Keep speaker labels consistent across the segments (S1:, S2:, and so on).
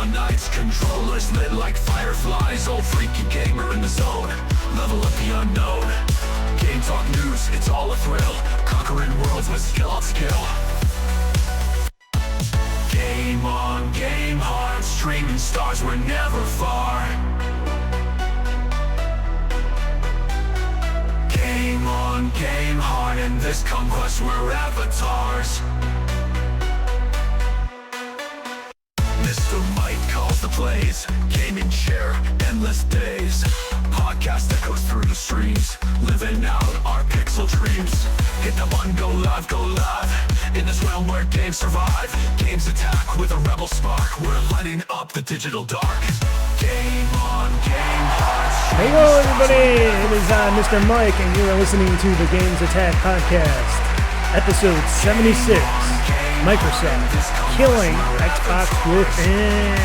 S1: neon nights, controllers lit like fireflies. OldFreakyGamer in the zone, level up the unknown. Game talk news, it's all a thrill, conquering worlds with skill on skill. Game on, game hard, streaming stars were never far. Game on, game hard, in this conquest we're avatars. Mr. Mike calls the plays, gaming chair, endless days. Podcast that goes through the streams, living out our pixel dreams. Hit the button, go live, in this realm where games survive. GamezAttack with a rebel spark, we're lighting up the digital dark. Game on, game hearts.
S2: Hello everybody, it is Mr. Mike and you are listening to the GamezAttack podcast, episode 76, Microsoft killing Xbox within.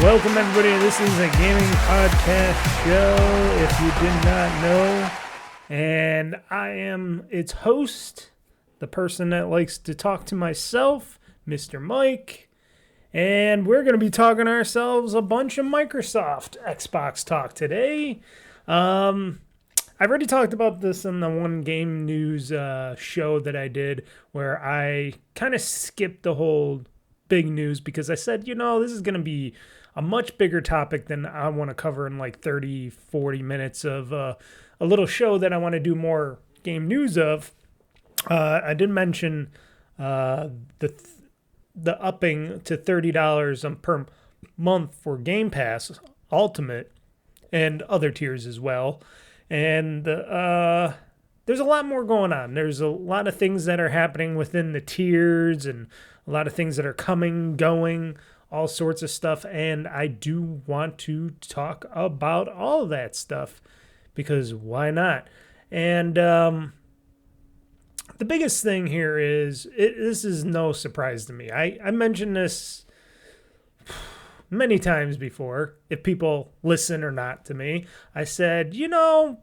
S2: Welcome everybody, this is a gaming podcast show, if you did not know, and I am its host, the person that likes to talk to myself, Mr. Mike, and we're going to be talking ourselves a bunch of Microsoft Xbox talk today. I've already talked about this in the one Game News show that I did, where I kind of skipped the whole big news because I said, you know, this is going to be a much bigger topic than I want to cover in like 30, 40 minutes of a little show that I want to do more game news of. I did mention the upping to $30 per month for GamePass Ultimate and other tiers as well. And there's a lot more going on. There's a lot of things that are happening within the tiers and a lot of things that are coming, going, all sorts of stuff. And I do want to talk about all of that stuff because why not? And the biggest thing here is, this is no surprise to me. I mentioned this many times before, if people listen or not to me. I said, you know,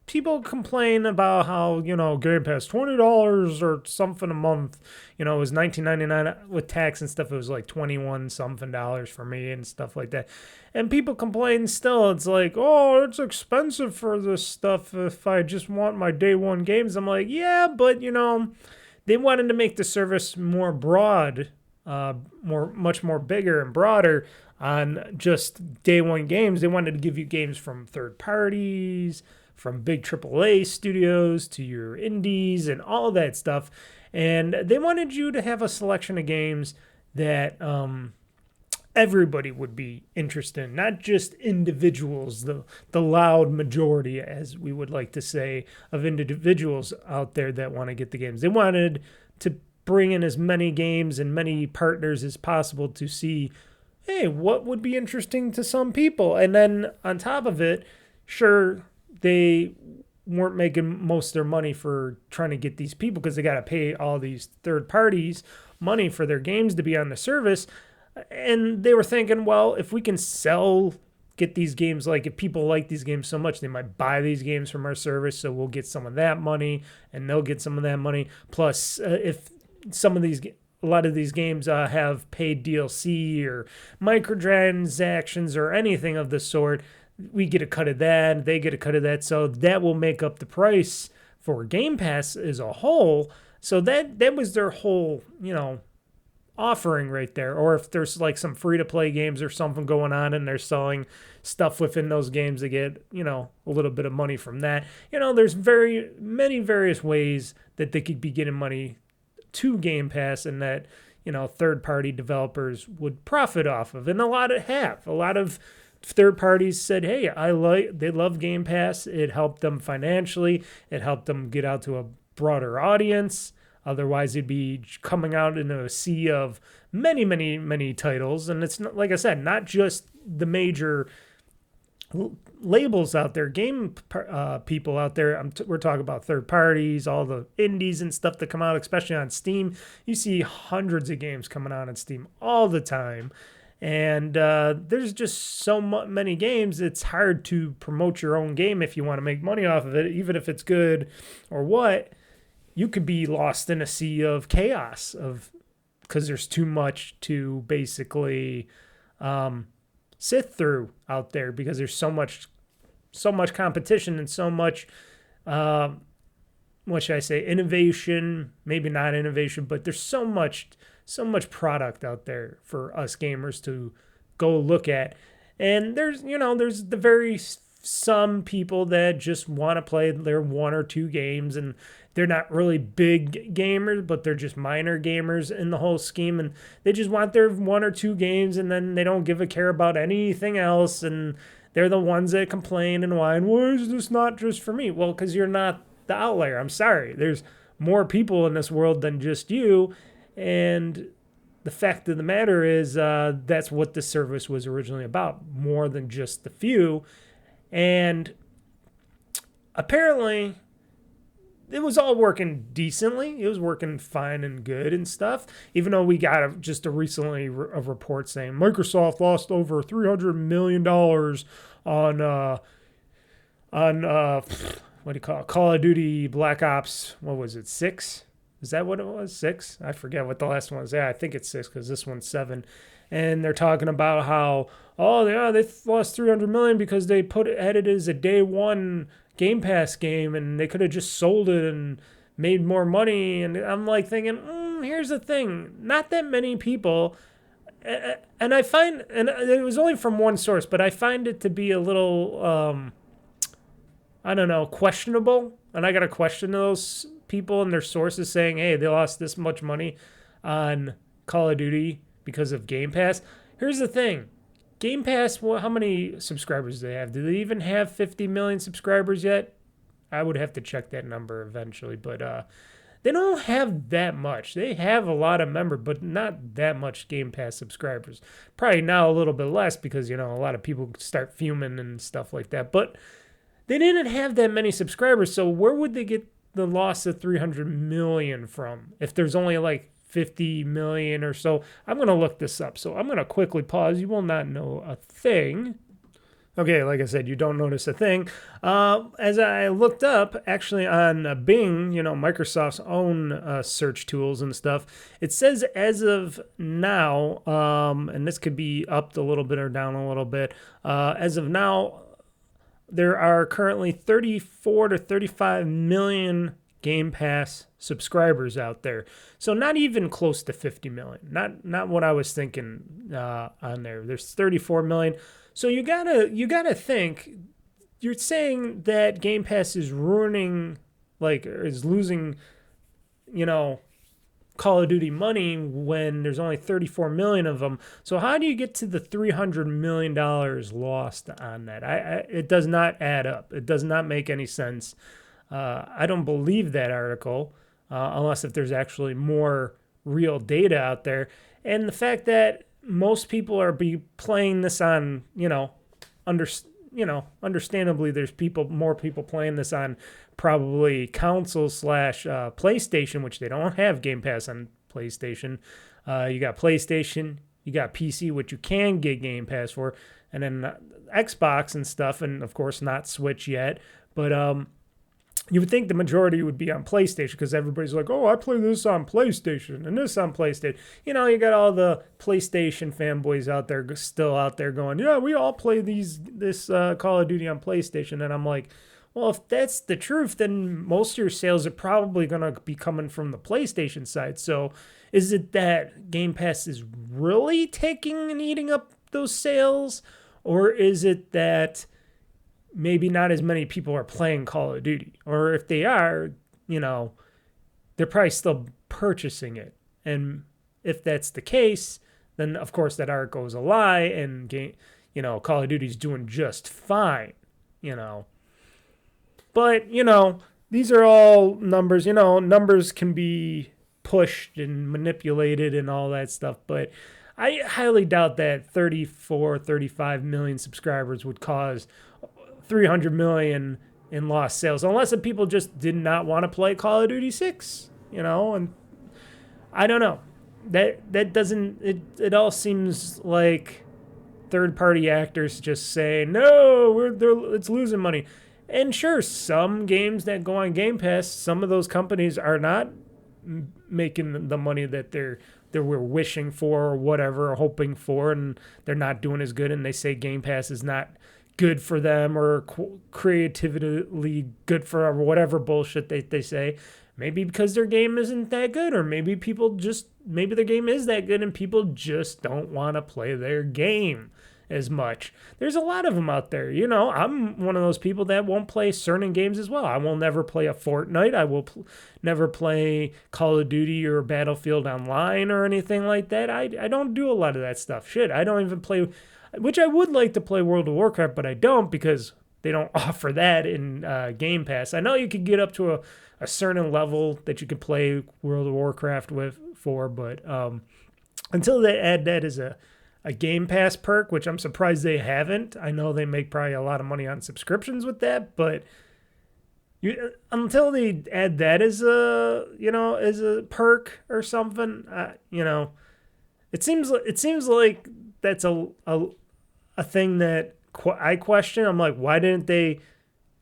S2: people complain about how, you know, Game Pass $20 or something a month. You know, it was $19.99 with tax and stuff. It was like $21 something for me and stuff like that. And people complain still. It's like, oh, it's expensive for this stuff if I just want my day one games. I'm like, yeah, but, you know, they wanted to make the service more broad, much more bigger and broader on just day one games. They wanted to give you games from third parties, from big AAA studios to your indies and all that stuff. And they wanted you to have a selection of games that everybody would be interested in, not just individuals, the loud majority, as we would like to say, of individuals out there that want to get the games. They wanted to bring in as many games and many partners as possible to see, hey, what would be interesting to some people? And then on top of it, sure, they weren't making most of their money for trying to get these people because they got to pay all these third parties money for their games to be on the service. And they were thinking, well, if we can get these games, like if people like these games so much, they might buy these games from our service. So we'll get some of that money and they'll get some of that money. Plus, if a lot of these games have paid DLC or microtransactions or anything of the sort, we get a cut of that, they get a cut of that, so that will make up the price for Game Pass as a whole. So that was their whole, you know, offering right there. Or if there's like some free-to-play games or something going on and they're selling stuff within those games, they get, you know, a little bit of money from that. You know, there's very many various ways that they could be getting money to Game Pass and that, you know, third-party developers would profit off of. And a lot of third parties said, hey, they love Game Pass. It helped them financially. It helped them get out to a broader audience. Otherwise, they'd be coming out in a sea of many, many, many titles. And it's not, like I said, not just the major labels out there, game people out there. We're talking about third parties, all the indies and stuff that come out, especially on Steam. You see hundreds of games coming out on Steam all the time. And there's just so many games, it's hard to promote your own game if you want to make money off of it, even if it's good or what. You could be lost in a sea of chaos of because there's too much to basically sift through out there, because there's so much competition and so much what should I say, innovation, maybe not innovation, but there's so much product out there for us gamers to go look at. And there's the very some people that just want to play their one or two games, and they're not really big gamers, but they're just minor gamers in the whole scheme, and they just want their one or two games, and then they don't give a care about anything else, and they're the ones that complain and whine, why is this not just for me? Well, because you're not the outlier. I'm sorry. There's more people in this world than just you, and the fact of the matter is that's what the service was originally about, more than just the few. And apparently it was all working decently. It was working fine and good and stuff, even though we got just a report saying Microsoft lost over $300 million on what do you call it? Call of Duty Black Ops, what was it, 6? Is that what it was? 6? I forget what the last one was. Yeah, I think it's 6 because this one's 7. And they're talking about how, oh, yeah, they lost $300 million because they had it as a day one Game Pass game, and they could have just sold it and made more money. And I'm like thinking, here's the thing. Not that many people, and I find, and it was only from one source, but I find it to be a little, I don't know, questionable. And I got to question those people and their sources saying, hey, they lost this much money on Call of Duty because of Game Pass. Here's the thing. Game Pass, how many subscribers do they have? Do they even have 50 million subscribers yet? I would have to check that number eventually, but they don't have that much. They have a lot of members, but not that much Game Pass subscribers. Probably now a little bit less because, a lot of people start fuming and stuff like that. But they didn't have that many subscribers, so where would they get the loss of 300 million from if there's only like 50 million or so? I'm going to look this up, so I'm going to quickly pause. You will not know a thing. Okay, like I said, you don't notice a thing. As I looked up, actually on Bing, Microsoft's own search tools and stuff, it says as of now, and this could be upped a little bit or down a little bit, as of now, there are currently 34 to 35 million Game Pass subscribers out there. So not even close to 50 million. Not what I was thinking on there. There's 34 million. So you gotta think, you're saying that Game Pass is ruining, is losing, Call of Duty money when there's only 34 million of them. So how do you get to the $300 million lost on that? It does not add up. It does not make any sense. I don't believe that article unless if there's actually more real data out there. And the fact that most people are playing this on, understandably, there's more people playing this on probably console / PlayStation, which they don't have Game Pass on PlayStation. You got PlayStation, you got PC, which you can get Game Pass for, and then Xbox and stuff, and of course not Switch yet. But you would think the majority would be on PlayStation because everybody's like, oh, I play this on PlayStation and this on PlayStation. You got all the PlayStation fanboys out there still out there going, yeah, we all play this Call of Duty on PlayStation. And I'm like, well, if that's the truth, then most of your sales are probably going to be coming from the PlayStation side. So is it that Game Pass is really taking and eating up those sales? Or is it that maybe not as many people are playing Call of Duty? Or if they are, they're probably still purchasing it. And if that's the case, then of course that article is a lie and Call of Duty's doing just fine, But, these are all numbers. Numbers can be pushed and manipulated and all that stuff. But I highly doubt that 35 million subscribers would cause 300 million in lost sales, unless the people just did not want to play Call of Duty 6, and I don't know. That doesn't, it all seems like third-party actors just say, no, it's losing money. And sure, some games that go on Game Pass, some of those companies are not making the money that they were wishing for or whatever, or hoping for, and they're not doing as good, and they say Game Pass is not good for them or creatively good for whatever bullshit they say. Maybe because their game isn't that good, or maybe their game is that good and people just don't want to play their game as much. There's a lot of them out there. You know, I'm one of those people that won't play certain games as well. I will never play a Fortnite. I will never play Call of Duty or Battlefield Online or anything like that. I don't do a lot of that stuff. Shit, I don't even play, which I would like to play World of Warcraft, but I don't because they don't offer that in Game Pass. I know you could get up to a certain level that you could play World of Warcraft for, but until they add that as a Game Pass perk, which I'm surprised they haven't. I know they make probably a lot of money on subscriptions with that, but until they add that as a perk or something, it seems like that's a thing that I question. I'm like, why didn't they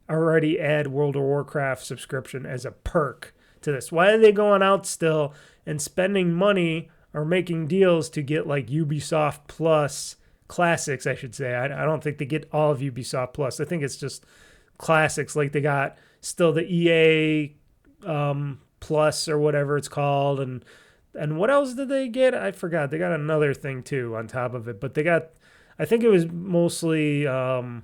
S2: already add World of Warcraft subscription as a perk to this? Why are they going out still and spending money or making deals to get like Ubisoft Plus classics, I should say. I don't think they get all of Ubisoft Plus. I think it's just classics. Like they got still the EA Plus or whatever it's called. And what else did they get? I forgot. They got another thing too on top of it. But they got, I think it was mostly the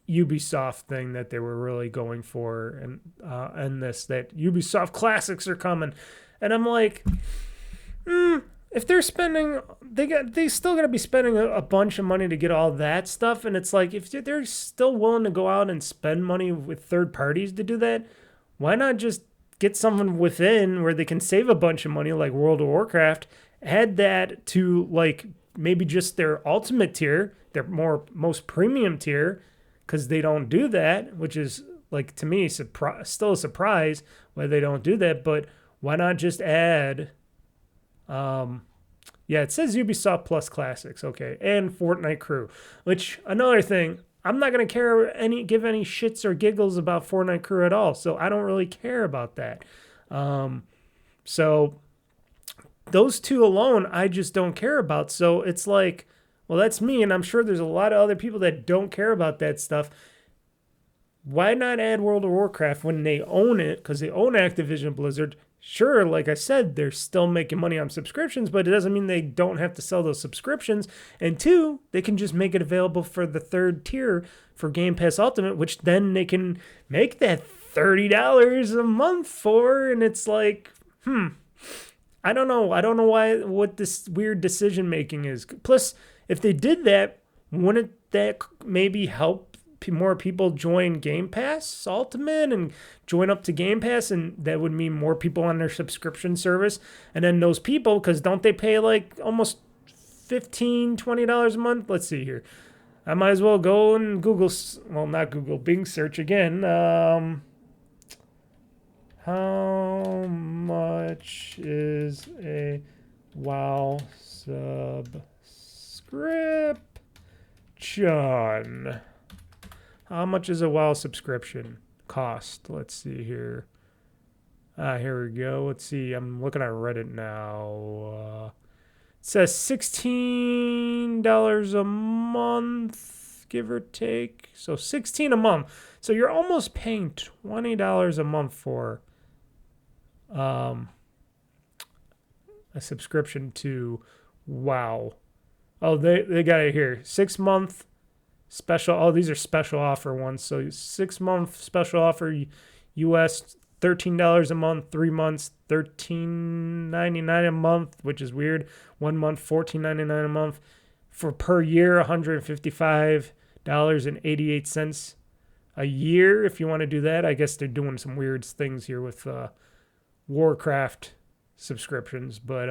S2: Ubisoft thing that they were really going for. And this, that Ubisoft classics are coming. And I'm like, if they're spending, they still got to be spending a bunch of money to get all that stuff. And it's like, if they're still willing to go out and spend money with third parties to do that, why not just get someone within where they can save a bunch of money, like World of Warcraft, add that to like maybe just their ultimate tier, their most premium tier, because they don't do that, which is like to me still a surprise why they don't do that. But why not just add, it says Ubisoft Plus Classics, okay, and Fortnite Crew, which, another thing, I'm not going to give any shits or giggles about Fortnite Crew at all, so I don't really care about that. So those two alone, I just don't care about, so it's like, well, that's me, and I'm sure there's a lot of other people that don't care about that stuff. Why not add World of Warcraft when they own it, because they own Activision Blizzard? Sure, like I said, they're still making money on subscriptions, but it doesn't mean they don't have to sell those subscriptions. And two, they can just make it available for the third tier for Game Pass Ultimate, which then they can make that $30 a month for. And it's like, I don't know. I don't know what this weird decision making is. Plus, if they did that, wouldn't that maybe help more people join Game Pass Ultimate and join up to Game Pass, and that would mean more people on their subscription service? And then those people, because don't they pay like almost $15-20 a month? Let's see here. I might as well go and Bing search again. How much is a WoW subscription? How much is a WoW subscription cost? Let's see here. Here we go. Let's see. I'm looking at Reddit now. It says $16 a month, give or take. So $16 a month. So you're almost paying $20 a month for a subscription to WoW. Oh, they got it here. 6 month special. Oh, these are special offer ones. So 6 month special offer, US $13 a month, 3 months $13.99 a month, which is weird. 1 month $14.99 a month. For per year, $155.88 a year. If you want to do that, I guess they're doing some weird things here with Warcraft subscriptions, but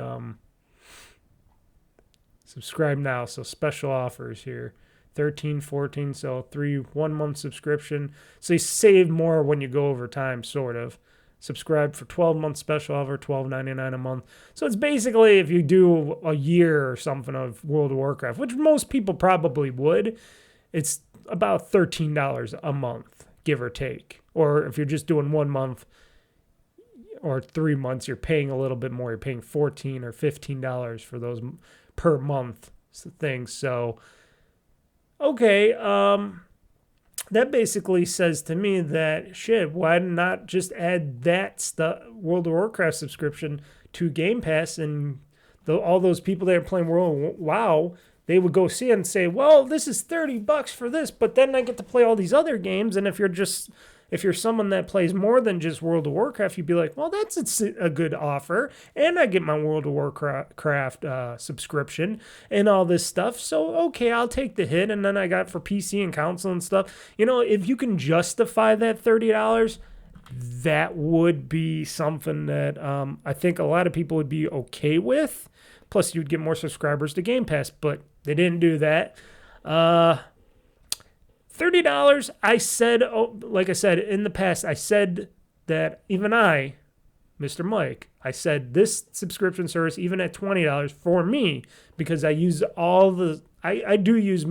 S2: subscribe now. So special offers here. 13, 14, so 1 month subscription. So you save more when you go over time, sort of. Subscribe for 12-month special offer, $12.99 a month. So it's basically if you do a year or something of World of Warcraft, which most people probably would, it's about $13 a month, give or take. Or if you're just doing 1 month, or 3 months, you're paying a little bit more. You're paying $14 or $15 for those per month things. So, okay, that basically says to me that, shit, why not just add that World of Warcraft subscription to Game Pass, and all those people that are playing WoW, they would go see it and say, well, this is $30 for this, but then I get to play all these other games. And if you're someone that plays more than just World of Warcraft, you'd be like, well, that's a good offer, and I get my World of Warcraft subscription and all this stuff. So, okay, I'll take the hit, and then I got for PC and console and stuff. You know, if you can justify that $30, that would be something that I think a lot of people would be okay with. Plus, you'd get more subscribers to Game Pass, but they didn't do that. $30, I said, like I said in the past, I said that even I, Mr. Mike, I said this subscription service, even at $20 for me, because I use I do use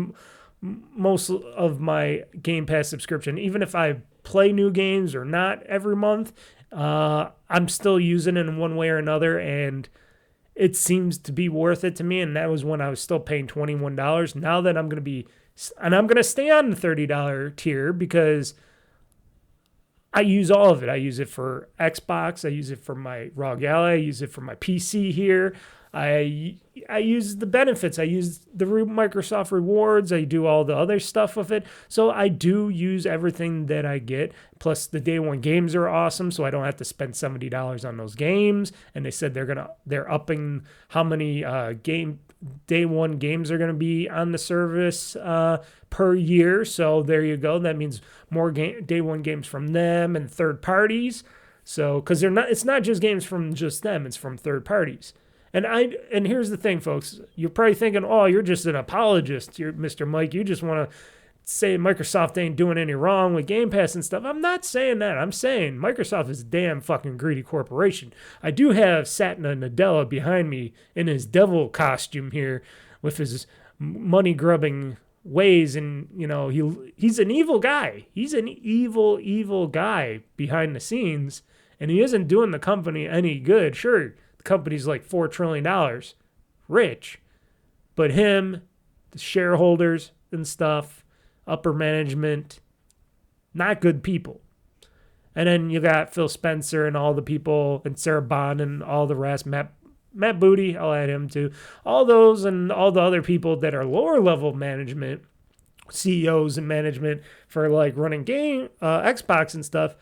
S2: most of my Game Pass subscription, even if I play new games or not every month, I'm still using it in one way or another, and it seems to be worth it to me. And that was when I was still paying $21. Now that I'm going to stay on the $30 tier because I use all of it. I use it for Xbox. I use it for my ROG Ally. I use it for my PC here. I use the benefits. I use the Microsoft rewards. I do all the other stuff with it. So I do use everything that I get. Plus the day one games are awesome, so I don't have to spend $70 on those games. And they said they're upping how many day one games are gonna be on the service per year. So there you go. That means more day one games from them and third parties. So because it's not just games from just them, it's from third parties. And here's the thing, folks. You're probably thinking, oh, you're just an apologist. You're Mr. Mike. You just want to say Microsoft ain't doing any wrong with Game Pass and stuff. I'm not saying that. I'm saying Microsoft is a damn fucking greedy corporation. I do have Satya Nadella behind me in his devil costume here with his money-grubbing ways, and, you know, he's an evil guy. He's an evil guy behind the scenes, and he isn't doing the company any good. Sure, company's like $4 trillion rich, but him, the shareholders and stuff, upper management, not good people. And then you got Phil Spencer and all the people, and Sarah Bond and all the rest, Matt Booty, I'll add him too, all those and all the other people that are lower level management, CEOs and management for like running Xbox and stuff.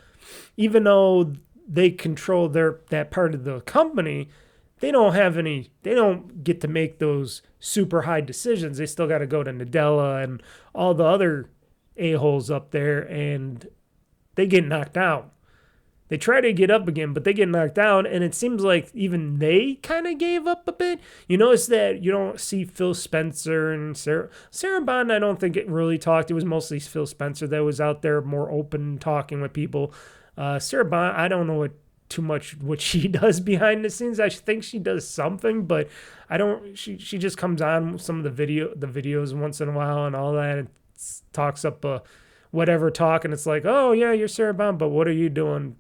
S2: Even though they control that part of the company, they don't get to make those super high decisions. They still got to go to Nadella and all the other a-holes up there, and they get knocked down. They try to get up again, but they get knocked down, and it seems like even they kind of gave up a bit. You notice that you don't see Phil Spencer and Sarah Bond. I don't think it really talked. It was mostly Phil Spencer that was out there more open, talking with people. Sarah Bond, I don't know too much what she does behind the scenes. I think she does something, but I don't. She just comes on some of the videos once in a while and all that, and talks up whatever talk, and it's like, oh yeah, you're Sarah Bond, but what are you doing?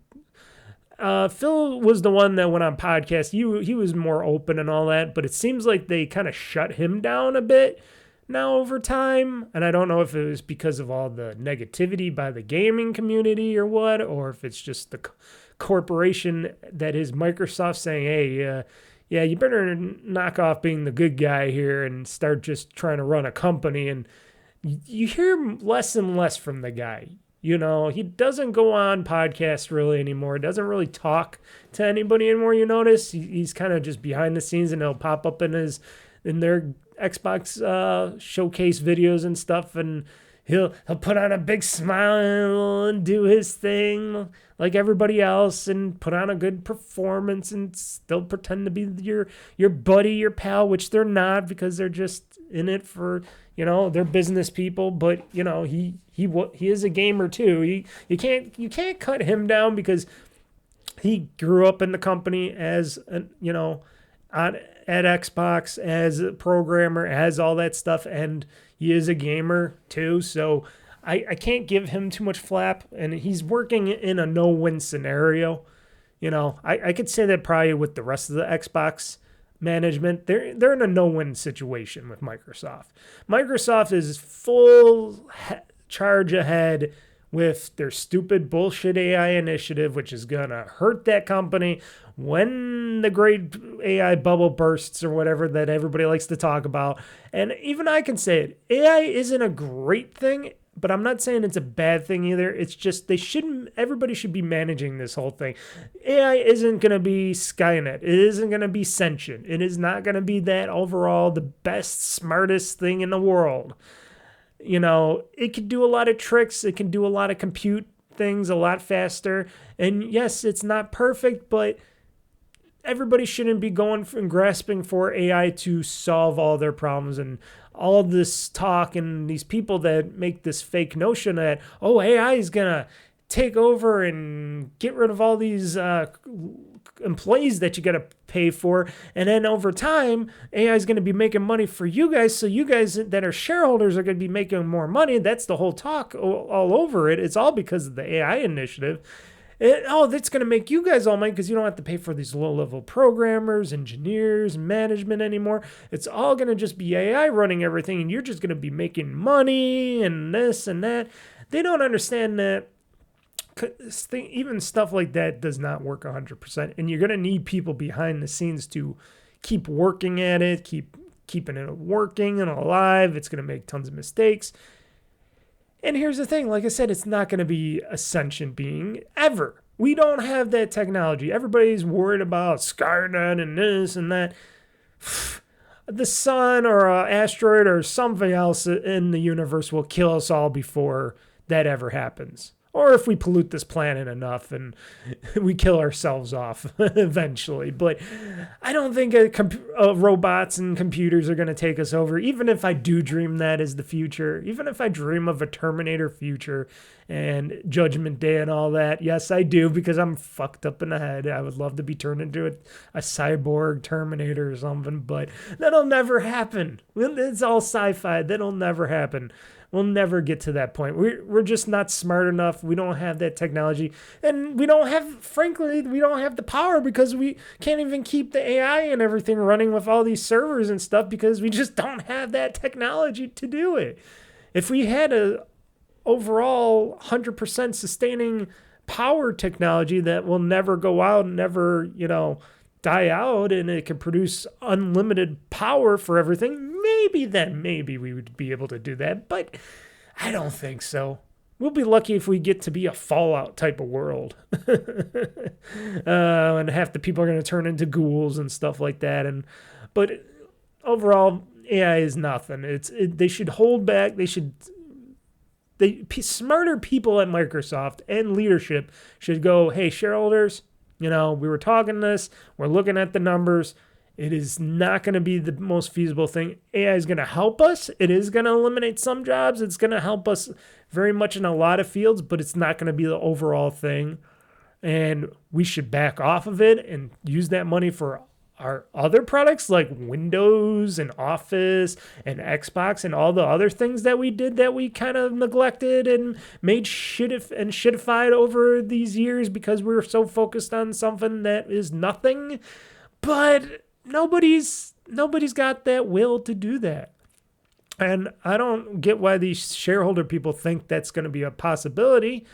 S2: Phil was the one that went on podcast. He was more open and all that, but it seems like they kind of shut him down a bit now over time, and I don't know if it was because of all the negativity by the gaming community or what, or if it's just the corporation that is Microsoft saying, hey, yeah, you better knock off being the good guy here and start just trying to run a company. And you hear less and less from the guy. You know, he doesn't go on podcasts really anymore. Doesn't really talk to anybody anymore. You notice he's kind of just behind the scenes, and he'll pop up in their Xbox showcase videos and stuff, and he'll put on a big smile and do his thing like everybody else, and put on a good performance and still pretend to be your buddy, your pal, which they're not, because they're just in it for, you know, they're business people. But, you know, he is a gamer too. You can't cut him down, because he grew up in the company as you know, at Xbox as a programmer, as all that stuff, and he is a gamer too. So I can't give him too much flap, and he's working in a no-win scenario. I could say that probably with the rest of the Xbox management, they're in a no-win situation with Microsoft. Microsoft is full charge ahead with their stupid bullshit AI initiative, which is going to hurt that company when the great AI bubble bursts or whatever that everybody likes to talk about. And even I can say it. AI isn't a great thing, but I'm not saying it's a bad thing either. It's just everybody should be managing this whole thing. AI isn't going to be Skynet. It isn't going to be sentient. It is not going to be that overall the best, smartest thing in the world. It can do a lot of tricks. It can do a lot of compute things a lot faster. And yes, it's not perfect, but everybody shouldn't be going and grasping for AI to solve all their problems. And all of this talk and these people that make this fake notion that, AI is going to take over and get rid of all these employees that you got to pay for. And then over time, AI is going to be making money for you guys. So you guys that are shareholders are going to be making more money. That's the whole talk all over it. It's all because of the AI initiative. That's going to make you guys all money because you don't have to pay for these low-level programmers, engineers, management anymore. It's all going to just be AI running everything, and you're just going to be making money and this and that. They don't understand that even stuff like that does not work 100%, and you're going to need people behind the scenes to keep working at it, keeping it working and alive. It's going to make tons of mistakes. And here's the thing, like I said, it's not going to be a sentient being ever. We don't have that technology. Everybody's worried about Skynet and this and that. The sun or an asteroid or something else in the universe will kill us all before that ever happens. Or if we pollute this planet enough and we kill ourselves off eventually. But I don't think robots and computers are going to take us over, even if I do dream that is the future. Even if I dream of a Terminator future and Judgment Day and all that. Yes, I do, because I'm fucked up in the head. I would love to be turned into a cyborg Terminator or something, but that'll never happen. It's all sci-fi. That'll never happen. We'll never get to that point. We're just not smart enough. We don't have that technology. And we don't have the power because we can't even keep the AI and everything running with all these servers and stuff because we just don't have that technology to do it. If we had a overall 100% sustaining power technology that will never go out and never, die out, and it can produce unlimited power for everything, maybe we would be able to do that, but I don't think so. We'll be lucky if we get to be a Fallout type of world. And half the people are going to turn into ghouls and stuff like that. But overall, AI is nothing. They should hold back. Smarter people at Microsoft and leadership should go, hey, shareholders, we were talking this. We're looking at the numbers. It is not going to be the most feasible thing. AI is going to help us. It is going to eliminate some jobs. It's going to help us very much in a lot of fields, but it's not going to be the overall thing. And we should back off of it and use that money for our other products like Windows and Office and Xbox and all the other things that we did that we kind of neglected and made shitified over these years because we were so focused on something that is nothing. But nobody's got that will to do that. And I don't get why these shareholder people think that's going to be a possibility.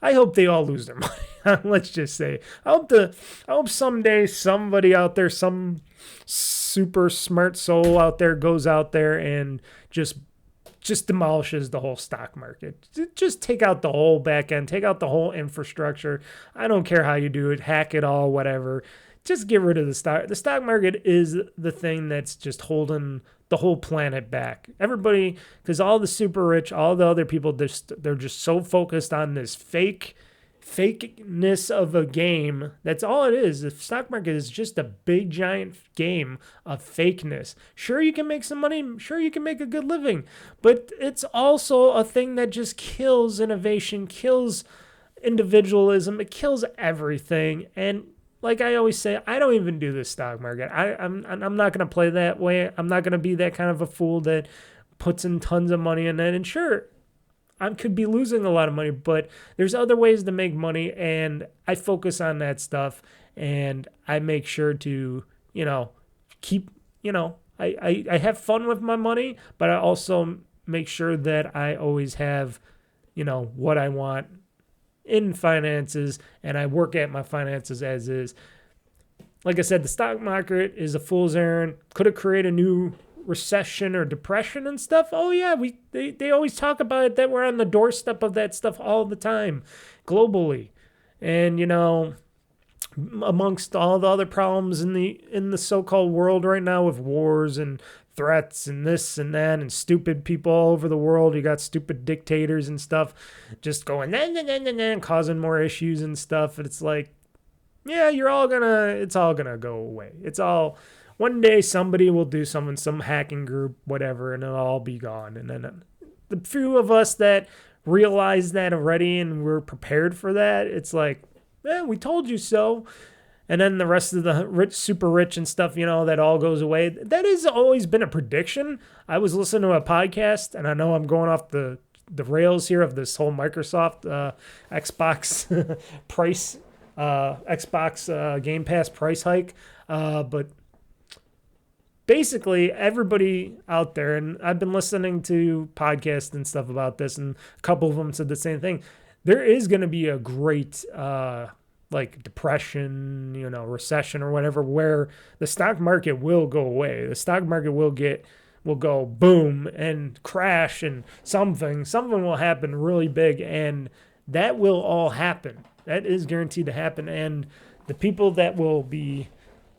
S2: I hope they all lose their money. Let's just say. I hope someday somebody out there, some super smart soul out there goes out there and just demolishes the whole stock market. Just take out the whole back end, take out the whole infrastructure. I don't care how you do it, hack it all, whatever. Just get rid of the stock. The stock market is the thing that's just holding the whole planet back. Everybody, because all the super rich, all the other people, they're just so focused on this fakeness of a game. That's all it is. The stock market is just a big giant game of fakeness. Sure, you can make some money. Sure, you can make a good living. But it's also a thing that just kills innovation, kills individualism. It kills everything. And like I always say, I don't even do the stock market. I'm not going to play that way. I'm not going to be that kind of a fool that puts in tons of money in it. And sure, I could be losing a lot of money, but there's other ways to make money, and I focus on that stuff, and I make sure to, keep, I have fun with my money, but I also make sure that I always have, what I want in finances, and I work at my finances as is. Like I said, the stock market is a fool's errand. Could it create a new recession or depression and stuff? Oh yeah, they always talk about it, that we're on the doorstep of that stuff all the time globally. And amongst all the other problems in the so-called world right now, with wars and threats and this and that and stupid people all over the world, you got stupid dictators and stuff just going nah, causing more issues and stuff. And it's like, yeah, it's all gonna go away. It's all, one day somebody will do something, some hacking group, whatever, and it'll all be gone. And then the few of us that realize that already and we're prepared for that, it's like, we told you so. And then the rest of the rich, super rich and stuff, that all goes away. That has always been a prediction. I was listening to a podcast, and I know I'm going off the rails here of this whole Microsoft Xbox price, Xbox Game Pass price hike. But basically, everybody out there, and I've been listening to podcasts and stuff about this, and a couple of them said the same thing. There is going to be a great depression, recession or whatever, where the stock market will go away. The stock market will go boom and crash, and something will happen really big, and that will all happen. That is guaranteed to happen. And the people that will be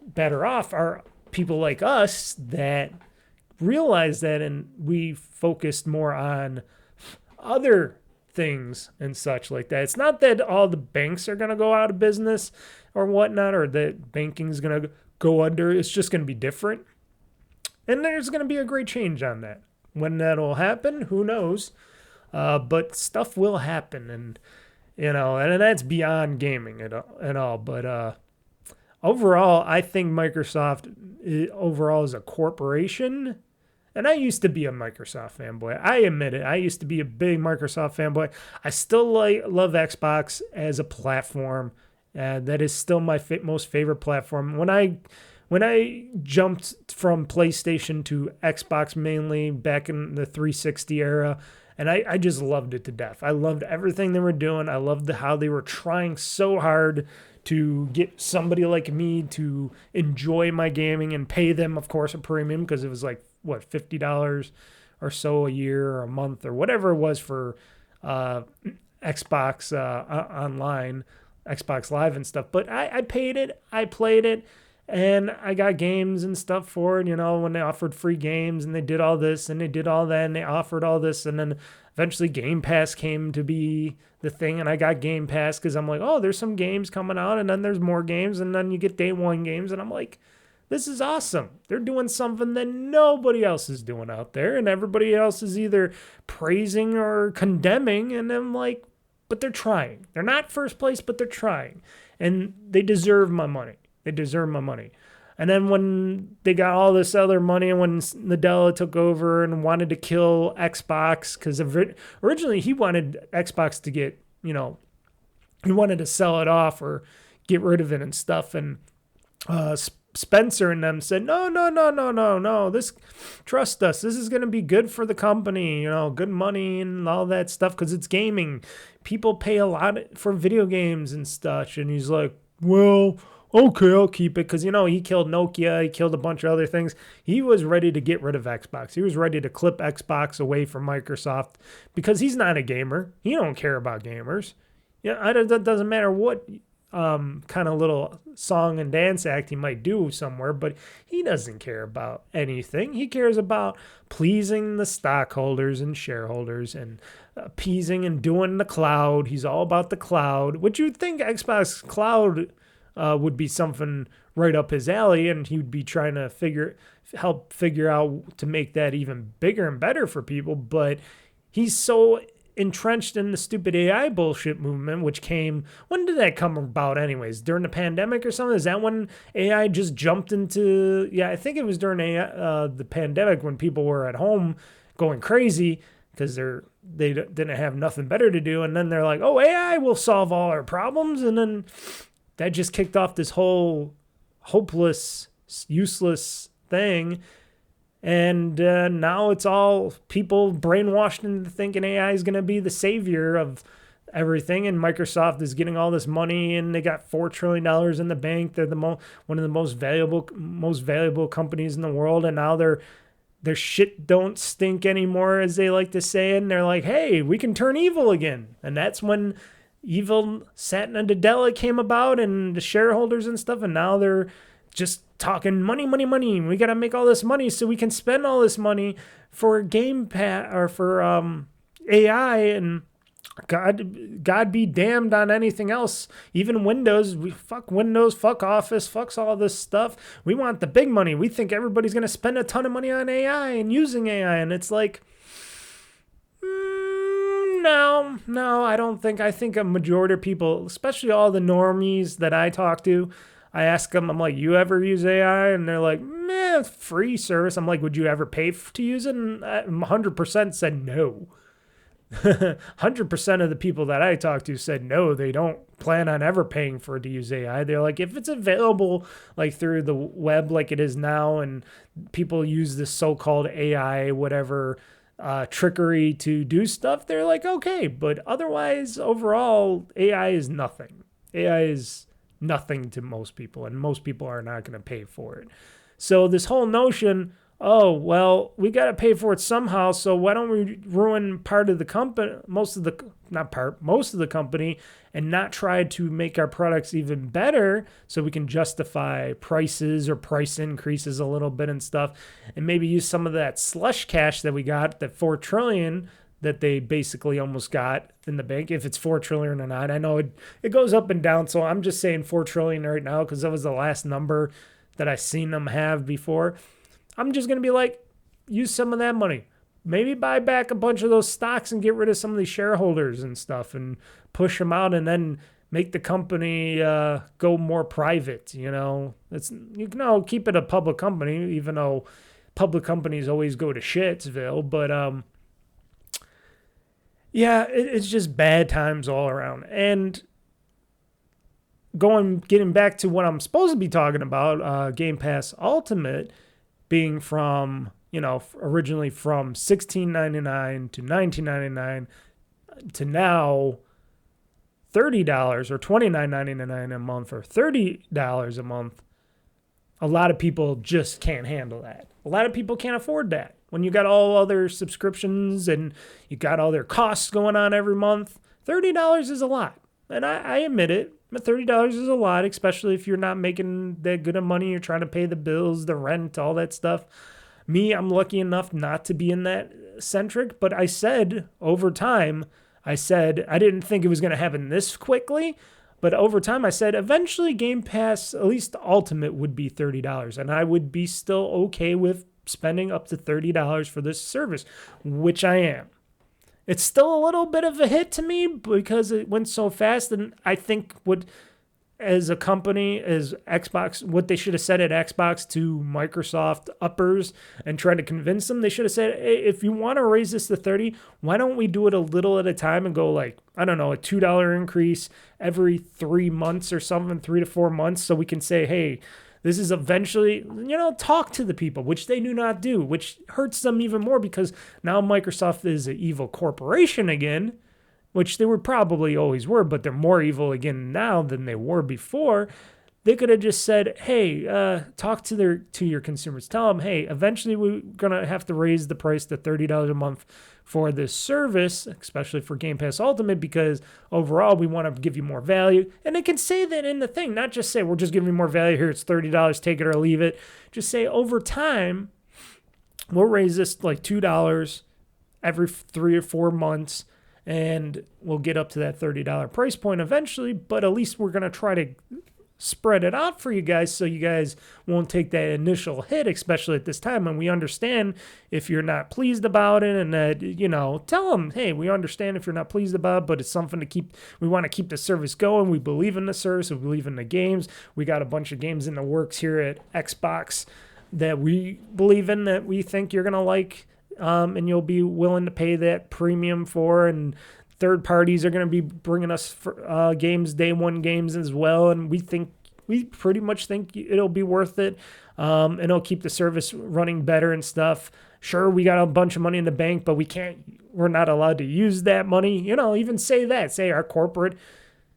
S2: better off are people like us that realize that, and we focused more on other things and such like that. It's not that all the banks are going to go out of business or whatnot, or that banking is going to go under. It's just going to be different. And there's going to be a great change on that. When that'll happen, who knows? But stuff will happen, and and that's beyond gaming at all. But overall, I think Microsoft overall is a corporation. And I used to be a Microsoft fanboy. I admit it. I used to be a big Microsoft fanboy. I still love Xbox as a platform. That is still my most favorite platform. When I jumped from PlayStation to Xbox mainly back in the 360 era, and I just loved it to death. I loved everything they were doing. I loved how they were trying so hard to get somebody like me to enjoy my gaming and pay them, of course, a premium, because it was like, what, $50 or so a year or a month or whatever it was for Xbox Online, Xbox Live and stuff. But I paid it, I played it, and I got games and stuff for it, when they offered free games, and they did all this and they did all that, and they offered all this, and then eventually GamePass came to be the thing, and I got GamePass because I'm like, oh, there's some games coming out, and then there's more games, and then you get day one games, and I'm like, this is awesome. They're doing something that nobody else is doing out there, and everybody else is either praising or condemning, and I'm like, but they're trying. They're not first place, but they're trying, and they deserve my money. They deserve my money. And then when they got all this other money, and when Nadella took over and wanted to kill Xbox, because originally he wanted Xbox to get, he wanted to sell it off or get rid of it and stuff, and Spencer and them said, no, trust us. This is going to be good for the company, good money and all that stuff, because it's gaming. People pay a lot for video games and stuff. And he's like, well, okay, I'll keep it, because, he killed Nokia. He killed a bunch of other things. He was ready to get rid of Xbox. He was ready to clip Xbox away from Microsoft, because he's not a gamer. He don't care about gamers. It doesn't matter what kind of little song and dance act he might do somewhere, but he doesn't care about anything. He cares about pleasing the stockholders and shareholders and appeasing and doing the cloud. He's all about the cloud, which you'd think Xbox Cloud would be something right up his alley, and he would be trying to help figure out to make that even bigger and better for people. But he's so entrenched in the stupid AI bullshit movement, which came, when did that come about anyways? During the pandemic or something? Is that when AI just jumped into, I think it was during the pandemic, when people were at home going crazy because they're they didn't have nothing better to do. And then they're like, oh, AI will solve all our problems. And then that just kicked off this whole hopeless, useless thing. And now it's all people brainwashed into thinking AI is going to be the savior of everything. And Microsoft is getting all this money, and they got $4 trillion in the bank. They're one of the most valuable companies in the world. And now their shit don't stink anymore, as they like to say. And they're like, hey, we can turn evil again. And that's when evil Satya Nadella came about, and the shareholders and stuff. And now they're just talking money. We got to make all this money so we can spend all this money for GamePass or for AI, and God be damned on anything else. Even Windows, fuck Windows, fuck Office, fucks all this stuff. We want the big money. We think everybody's going to spend a ton of money on AI and using AI. And it's like, no, I don't think. I think a majority of people, especially all the normies that I talk to, I ask them, I'm like, you ever use AI? And they're like, meh, free service. I'm like, would you ever pay to use it? And 100% said no. 100% of the people that I talked to said no, they don't plan on ever paying for it to use AI. They're like, if it's available like through the web like it is now, and people use this so-called AI, whatever, trickery to do stuff, they're like, okay. But otherwise, overall, AI is nothing. AI is nothing to most people, and most people are not going to pay for it. So this whole notion, oh, well, we got to pay for it somehow, so why don't we ruin part of the company, most of the company, and not try to make our products even better so we can justify prices or price increases a little bit and stuff, and maybe use some of that slush cash that we got, that $4 trillion that they basically almost got in the bank, if it's $4 trillion or not. I know it goes up and down, so I'm just saying $4 trillion right now because that was the last number that I seen them have before. I'm just going to be like, use some of that money. Maybe buy back a bunch of those stocks and get rid of some of these shareholders and stuff and push them out, and then make the company go more private. You know, keep it a public company, even though public companies always go to shitsville. But yeah, it's just bad times all around. And getting back to what I'm supposed to be talking about, Game Pass Ultimate being from, originally from $16.99 to $19.99 to now $30 or $29.99 a month or $30 a month. A lot of people just can't handle that. A lot of people can't afford that. When you got all other subscriptions and you got all their costs going on every month, $30 is a lot. And I admit it, but $30 is a lot, especially if you're not making that good of money. You're trying to pay the bills, the rent, all that stuff. Me, I'm lucky enough not to be in that centric, but I said over time, I didn't think it was going to happen this quickly, but over time I said eventually Game Pass, at least the Ultimate, would be $30, and I would be still okay with spending up to $30 for this service, which I am. It's still a little bit of a hit to me because it went so fast, and I think as a company, as Xbox, what they should have said at Xbox to Microsoft uppers and trying to convince them, they should have said, hey, if you want to raise this to 30, why don't we do it a little at a time and go like, I don't know, a $2 increase every 3 months or something, 3 to 4 months, so we can say, hey, this is eventually, talk to the people, which they do not do, which hurts them even more because now Microsoft is an evil corporation again, which they probably always were, but they're more evil again now than they were before. They could have just said, hey, talk to your consumers. Tell them, hey, eventually we're going to have to raise the price to $30 a month for this service, especially for Game Pass Ultimate, because overall we want to give you more value. And they can say that in the thing, not just say, we're just giving you more value here. It's $30, take it or leave it. Just say over time, we'll raise this like $2 every 3 or 4 months. And we'll get up to that $30 price point eventually, but at least we're going to try to spread it out for you guys so you guys won't take that initial hit, especially at this time. And we understand if you're not pleased about it, and that, tell them, hey, we understand if you're not pleased about it, but it's something to keep. We want to keep the service going. We believe in the service. We believe in the games. We got a bunch of games in the works here at Xbox that we believe in, that we think you're going to like. and you'll be willing to pay that premium for, and third parties are going to be bringing us games, day one games as well, and we pretty much think it'll be worth it, and it'll keep the service running better and stuff. Sure, we got a bunch of money in the bank, but we're not allowed to use that money. Even say our corporate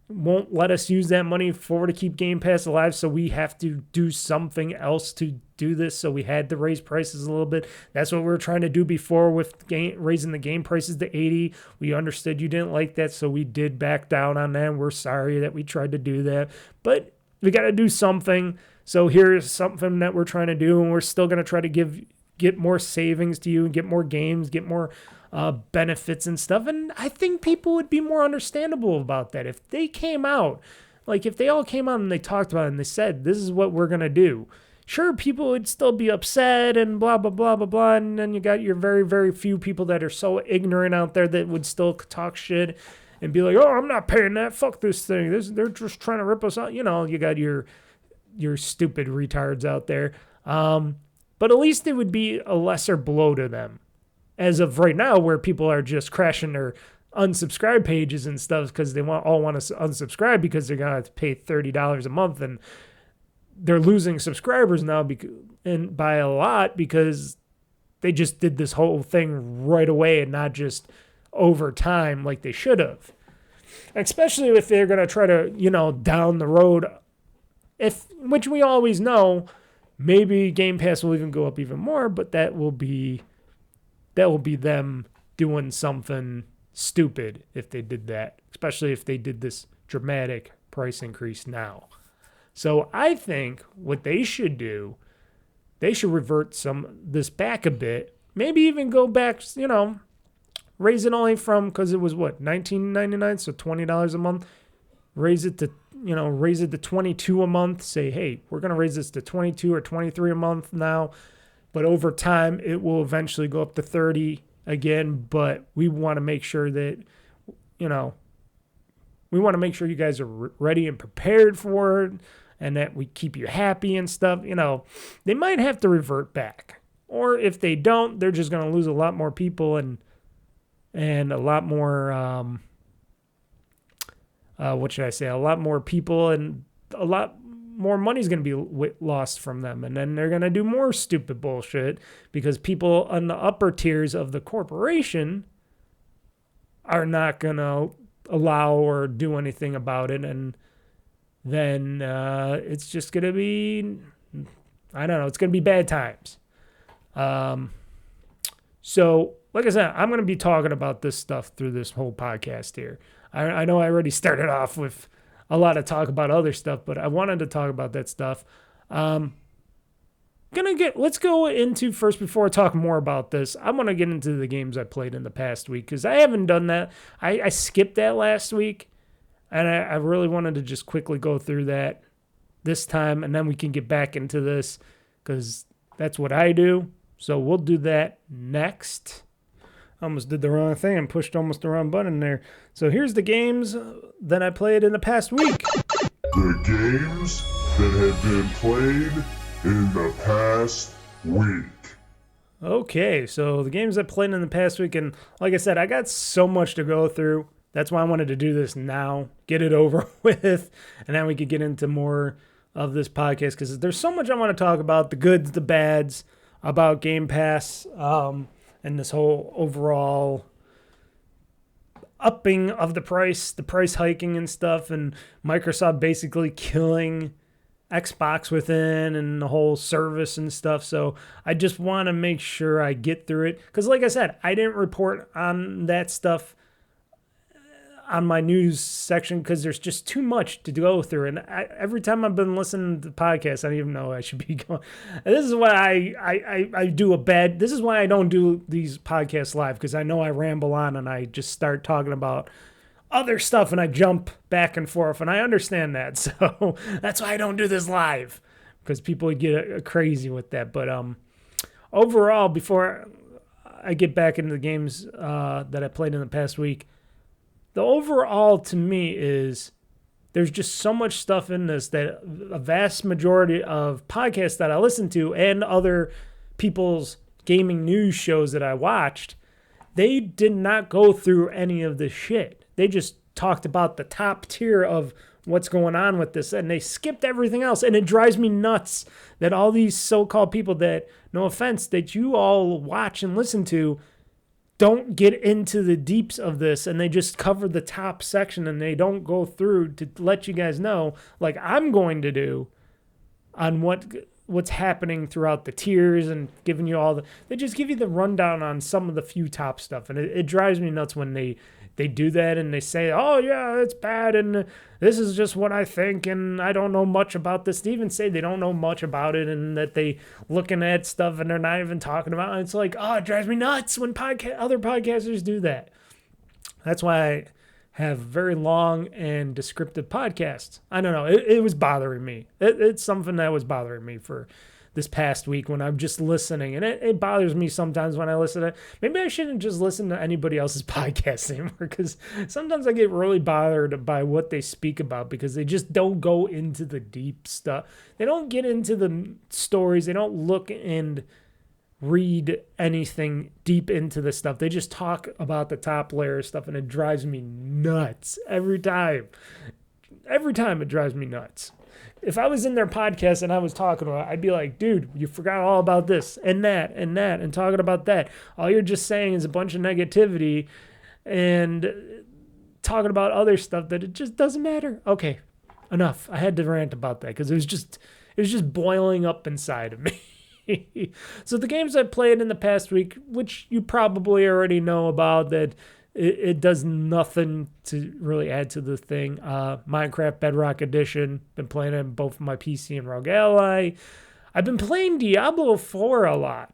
S2: won't let us use that money to keep Game Pass alive, so we have to do something else to do this. So we had to raise prices a little bit. That's what we were trying to do before with raising the game prices to $80. We understood you didn't like that, so we did back down on that. And we're sorry that we tried to do that, but we got to do something. So here's something that we're trying to do, and we're still going to try to get more savings to you and get more games, get more benefits and stuff. And I think people would be more understandable about that if they came out, if they all came out and they talked about it and they said, this is what we're going to do. Sure, people would still be upset and blah, blah, blah, blah, blah. And then you got your very, very few people that are so ignorant out there that would still talk shit and be like, oh, I'm not paying that. Fuck this thing. They're just trying to rip us out. You got your stupid retards out there. But at least it would be a lesser blow to them. As of right now, where people are just crashing their unsubscribe pages and stuff because they all want to unsubscribe because they're going to have to pay $30 a month, and they're losing subscribers now and by a lot because they just did this whole thing right away and not just over time like they should have. Especially if they're going to try to, down the road, which we always know, maybe Game Pass will even go up even more, but that will be them doing something stupid if they did that, especially if they did this dramatic price increase now. So I think what they should do, they should revert this back a bit, maybe even go back, raise it only from, because it was $19.99, so $20 a month, raise it to $22 a month, say, hey, we're going to raise this to $22 or $23 a month now. But over time, it will eventually go up to $30 again. But we want to make sure that, we want to make sure you guys are ready and prepared for it and that we keep you happy and stuff. They might have to revert back. Or if they don't, they're just going to lose a lot more people and a lot more, a lot more people and a lot more money's going to be lost from them. And then they're going to do more stupid bullshit because people on the upper tiers of the corporation are not going to allow or do anything about it. And then it's just going to be, I don't know, it's going to be bad times. So, like I said, I'm going to be talking about this stuff through this whole podcast here. I know I already started off with a lot of talk about other stuff, but I wanted to talk about that stuff. Let's go into first, before I talk more about this, I want to get into the games I played in the past week, because I haven't done that. I skipped that last week, and I really wanted to just quickly go through that this time, and then we can get back into this, because that's what I do. So we'll do that next. Almost did the wrong thing and pushed almost the wrong button there. So here's the games that I played in the past week.
S3: The games that have been played in the past week.
S2: Okay, so the games I played in the past week, and like I said, I got so much to go through. That's why I wanted to do this now, get it over with, and then we could get into more of this podcast, because there's so much I want to talk about, the goods, the bads, about Game Pass, and this whole overall upping of the price hiking and stuff, and Microsoft basically killing Xbox within and the whole service and stuff. So I just want to make sure I get through it, because like I said, I didn't report on that stuff on my news section because there's just too much to go through. And every time I've been listening to the podcast, I don't even know I should be going. And this is why I do this is why I don't do these podcasts live, because I know I ramble on and I just start talking about other stuff and I jump back and forth, and I understand that. So that's why I don't do this live, because people would get crazy with that. But overall, before I get back into the games that I played in the past week, the overall to me is there's just so much stuff in this that a vast majority of podcasts that I listen to and other people's gaming news shows that I watched, they did not go through any of this shit. They just talked about the top tier of what's going on with this, and they skipped everything else. And it drives me nuts that all these so-called people that, no offense, that you all watch and listen to don't get into the deeps of this, and they just cover the top section, and they don't go through to let you guys know, like I'm going to do, on what's happening throughout the tiers and giving you all they just give you the rundown on some of the few top stuff. And it drives me nuts when they do that and they say, oh yeah, it's bad and this is just what I think and I don't know much about this. They even say they don't know much about it and that they looking at stuff and they're not even talking about it. It's like, oh, it drives me nuts when other podcasters do that. That's why I have very long and descriptive podcasts. I don't know. It was bothering me. It's something that was bothering me for this past week when I'm just listening. And it bothers me sometimes when I listen to it. Maybe I shouldn't just listen to anybody else's podcast anymore, because sometimes I get really bothered by what they speak about because they just don't go into the deep stuff. They don't get into the stories. They don't look and read anything deep into the stuff. They just talk about the top layer stuff, and it drives me nuts every time. Every time it drives me nuts. If I was in their podcast and I was talking about it, I'd be like, dude, you forgot all about this and that and that and talking about that. All you're just saying is a bunch of negativity and talking about other stuff that it just doesn't matter. Okay, enough. I had to rant about that because it was just boiling up inside of me. So the games I played in the past week, which you probably already know about, that it does nothing to really add to the thing. Minecraft Bedrock Edition, been playing it on both my PC and ROG Ally. I've been playing Diablo 4 a lot.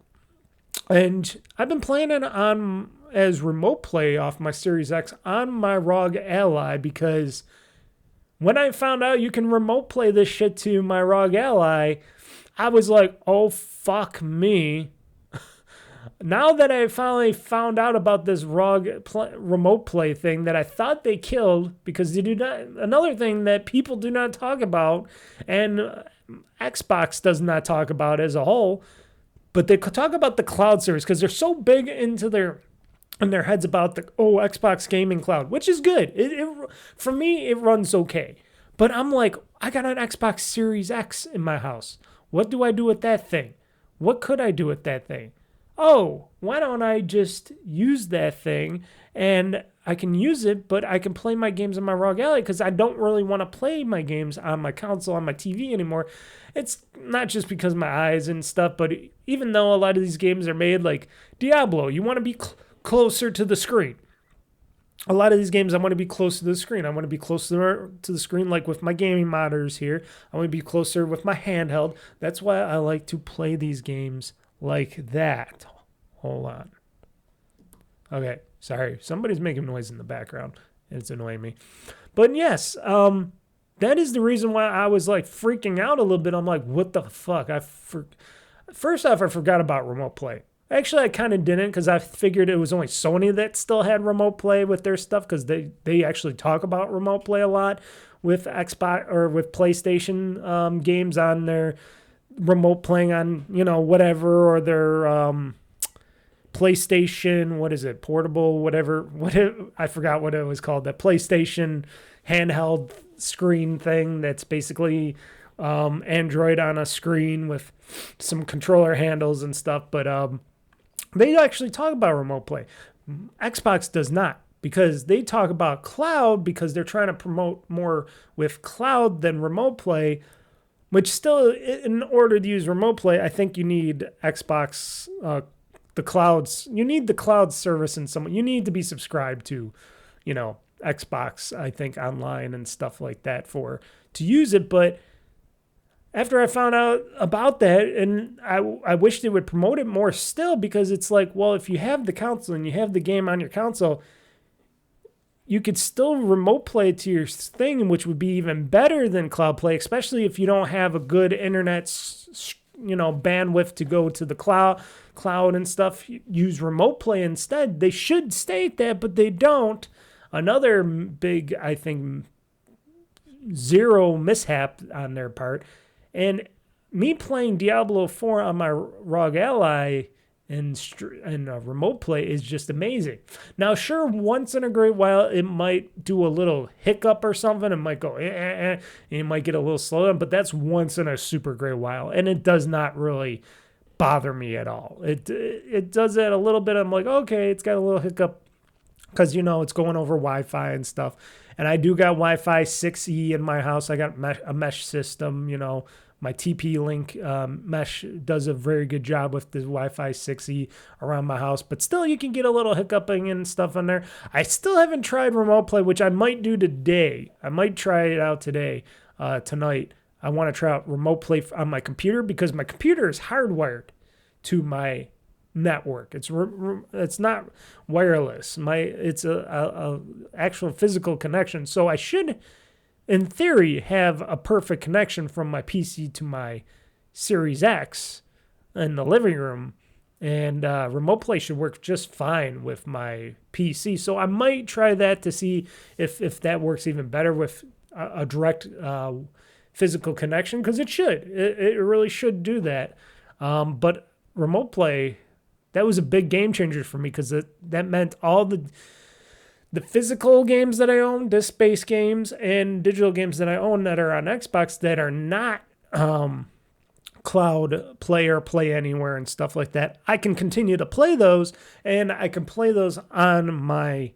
S2: And I've been playing it on as remote play off my Series X on my ROG Ally, because when I found out you can remote play this shit to my ROG Ally, I was like, oh, fuck me. Now that I finally found out about this remote play thing that I thought they killed, because they do not, another thing that people do not talk about, and Xbox does not talk about as a whole, but they talk about the cloud service because they're so big into in their heads about the Xbox gaming cloud, which is good. For me, it runs okay. But I'm like, I got an Xbox Series X in my house. What do I do with that thing? What could I do with that thing? Oh, why don't I just use that thing and I can use it, but I can play my games on my ROG Ally because I don't really want to play my games on my console, on my TV anymore. It's not just because of my eyes and stuff, but even though a lot of these games are made like Diablo, you want to be closer to the screen. A lot of these games, I want to be close to the screen. I want to be closer to the screen, like with my gaming monitors here. I want to be closer with my handheld. That's why I like to play these games like that. Hold on. Okay, sorry. Somebody's making noise in the background. It's annoying me. But yes, that is the reason why I was like freaking out a little bit. I'm like, what the fuck? First off, I forgot about remote play. Actually, I kind of didn't, because I figured it was only Sony that still had remote play with their stuff, because they actually talk about remote play a lot with Xbox or with PlayStation games on their remote playing on, whatever, or their PlayStation, what is it, portable, whatever, I forgot what it was called, that PlayStation handheld screen thing that's basically Android on a screen with some controller handles and stuff, but they actually talk about remote play. Xbox does not, because they talk about cloud, because they're trying to promote more with cloud than remote play, which still, in order to use remote play, I think you need Xbox, the clouds. You need the cloud service in some. You need to be subscribed to, Xbox, I think, online and stuff like that to use it, but after I found out about that, and I wish they would promote it more still, because it's like, well, if you have the console and you have the game on your console, you could still remote play to your thing, which would be even better than cloud play, especially if you don't have a good internet, bandwidth to go to the cloud and stuff. Use remote play instead. They should state that, but they don't. Another big, I think, zero mishap on their part. And me playing Diablo 4 on my ROG Ally and remote play is just amazing. Now, sure, once in a great while, it might do a little hiccup or something. It might go, and it might get a little slow down, but that's once in a super great while. And it does not really bother me at all. It does that a little bit. I'm like, okay, it's got a little hiccup because, it's going over Wi-Fi and stuff. And I do got Wi-Fi 6E in my house. I got a mesh system, My TP-Link mesh does a very good job with the Wi-Fi 6E around my house. But still, you can get a little hiccuping and stuff on there. I still haven't tried remote play, which I might do today. I might try it out today, tonight. I want to try out remote play on my computer because my computer is hardwired to my network. It's not wireless. It's a actual physical connection. So I should, in theory, have a perfect connection from my PC to my Series X in the living room. And remote play should work just fine with my PC. So I might try that to see if that works even better with a direct physical connection, because it should. It really should do that. But remote play, that was a big game changer for me, because that meant all the physical games that I own, disc-based games, and digital games that I own that are on Xbox that are not cloud play or play anywhere and stuff like that. I can continue to play those, and I can play those on my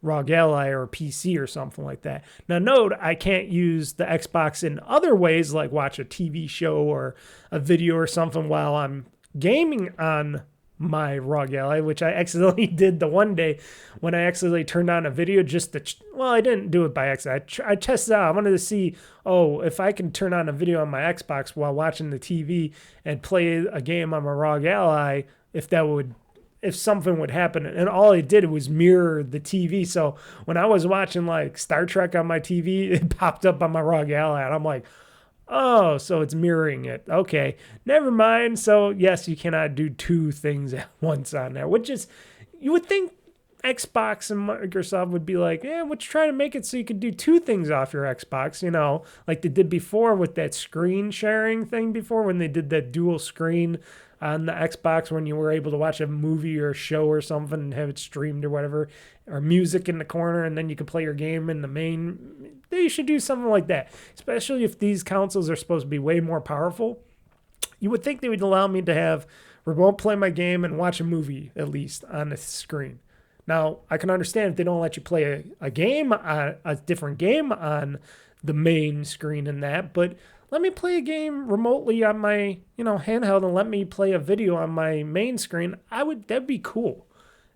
S2: ROG Ally or PC or something like that. Now, note, I can't use the Xbox in other ways, like watch a TV show or a video or something while I'm gaming on my ROG Ally, which I accidentally did the one day when I accidentally turned on a video just to, I didn't do it by accident. I tested out. I wanted to see, if I can turn on a video on my Xbox while watching the TV and play a game on my ROG Ally, if something would happen. And all it did was mirror the TV. So when I was watching like Star Trek on my TV, it popped up on my ROG Ally, and I'm like, oh, so it's mirroring it. Okay, never mind. So yes, you cannot do two things at once on there, which is, you would think Xbox and Microsoft would be like, let's try to make it so you could do two things off your Xbox, like they did before with that screen sharing thing before, when they did that dual screen on the Xbox, when you were able to watch a movie or a show or something and have it streamed or whatever, or music in the corner, and then you can play your game in the main. They should do something like that, especially if these consoles are supposed to be way more powerful. You would think they would allow me to have remote play my game and watch a movie at least on the screen. Now, I can understand if they don't let you play a different game on the main screen and that, but let me play a game remotely on my, handheld, and let me play a video on my main screen. That'd be cool.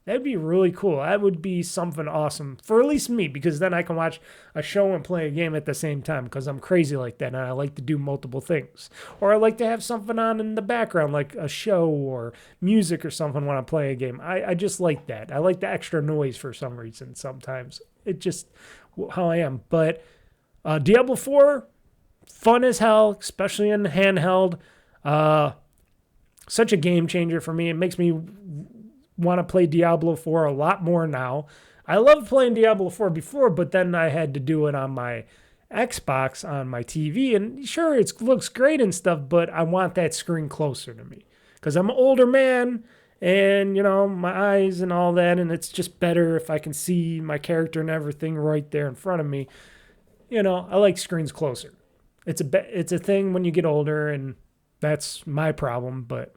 S2: That'd be really cool. That would be something awesome for at least me, because then I can watch a show and play a game at the same time, because I'm crazy like that, and I like to do multiple things. Or I like to have something on in the background, like a show or music or something when I play a game. I just like that. I like the extra noise for some reason sometimes. It's just how I am. But Diablo 4, fun as hell, especially in handheld. Such a game changer for me. It makes me want to play Diablo 4 a lot more now. I loved playing Diablo 4 before, but then I had to do it on my Xbox on my TV. And sure, it looks great and stuff, but I want that screen closer to me, because I'm an older man and, my eyes and all that. And it's just better if I can see my character and everything right there in front of me. I like screens closer. It's a thing when you get older, and that's my problem. But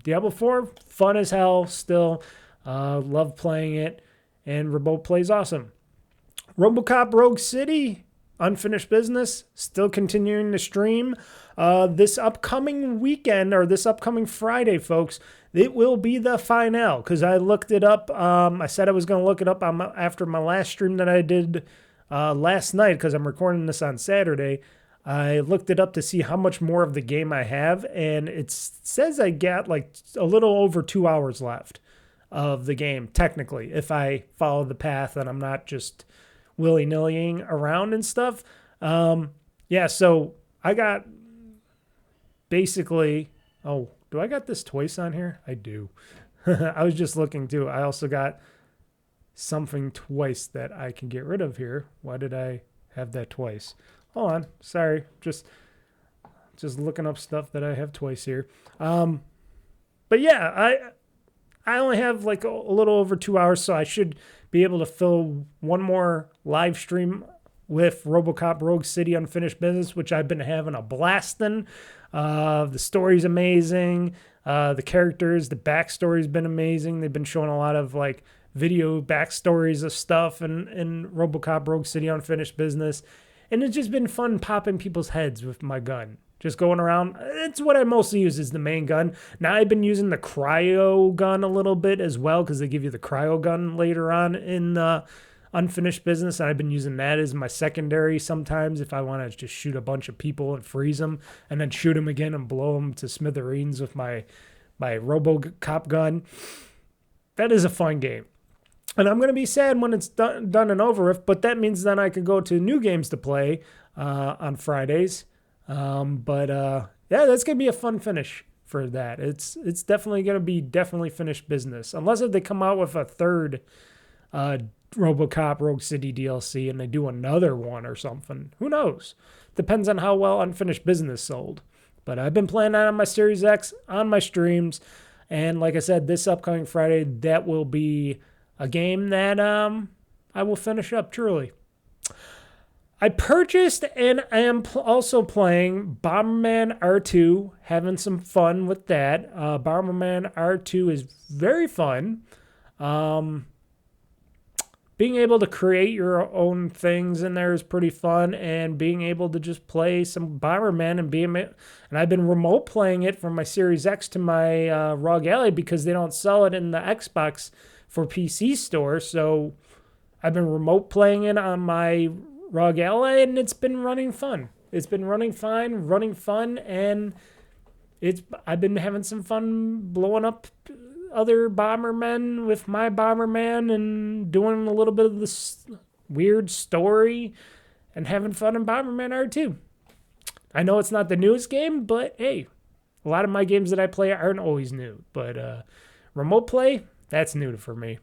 S2: Diablo 4, fun as hell still. Love playing it, and remote play's awesome. Robocop Rogue City, unfinished business, still continuing to stream. This upcoming weekend, or this upcoming Friday, folks, it will be the finale, because I looked it up. I said I was going to look it up after my last stream that I did last night, because I'm recording this on Saturday. I looked it up to see how much more of the game I have, and it says I got like a little over 2 hours left of the game, technically, if I follow the path and I'm not just willy-nillying around and stuff. So I got basically... Oh, do I got this twice on here? I do. I was just looking too. I also got something twice that I can get rid of here. Why did I have that twice? Hold on. Sorry. Just looking up stuff that I have twice here. But yeah, I only have like a little over 2 hours, so I should be able to fill one more live stream with Robocop Rogue City Unfinished Business, which I've been having a blast in. The story's amazing. The characters, the backstory's been amazing. They've been showing a lot of like video backstories of stuff in Robocop Rogue City Unfinished Business. And it's just been fun popping people's heads with my gun. Just going around. It's what I mostly use is the main gun. Now I've been using the cryo gun a little bit as well because they give you the cryo gun later on in Unfinished Business. And I've been using that as my secondary sometimes if I want to just shoot a bunch of people and freeze them and then shoot them again and blow them to smithereens with my Robocop gun. That is a fun game. And I'm going to be sad when it's done and over with, but that means then I can go to new games to play on Fridays. Yeah, that's going to be a fun finish for that. It's definitely going to be finished business. Unless if they come out with a third Robocop Rogue City DLC and they do another one or something. Who knows? Depends on how well Unfinished Business sold. But I've been playing that on my Series X, on my streams. And like I said, this upcoming Friday, that will be a game that I will finish up truly. I purchased and I am also playing Bomberman R2, having some fun with that. Bomberman R2 is very fun. Being able to create your own things in there is pretty fun, and being able to just play some Bomberman and I've been remote playing it from my Series X to my ROG Ally because they don't sell it in the Xbox for PC store. So I've been remote playing it on my ROG Ally, and it's been running fun. It's been running fine, running fun, and I've been having some fun blowing up other Bombermen with my Bomberman and doing a little bit of this weird story and having fun in Bomberman R2. I know it's not the newest game, but hey, a lot of my games that I play aren't always new. But remote play, that's new for me.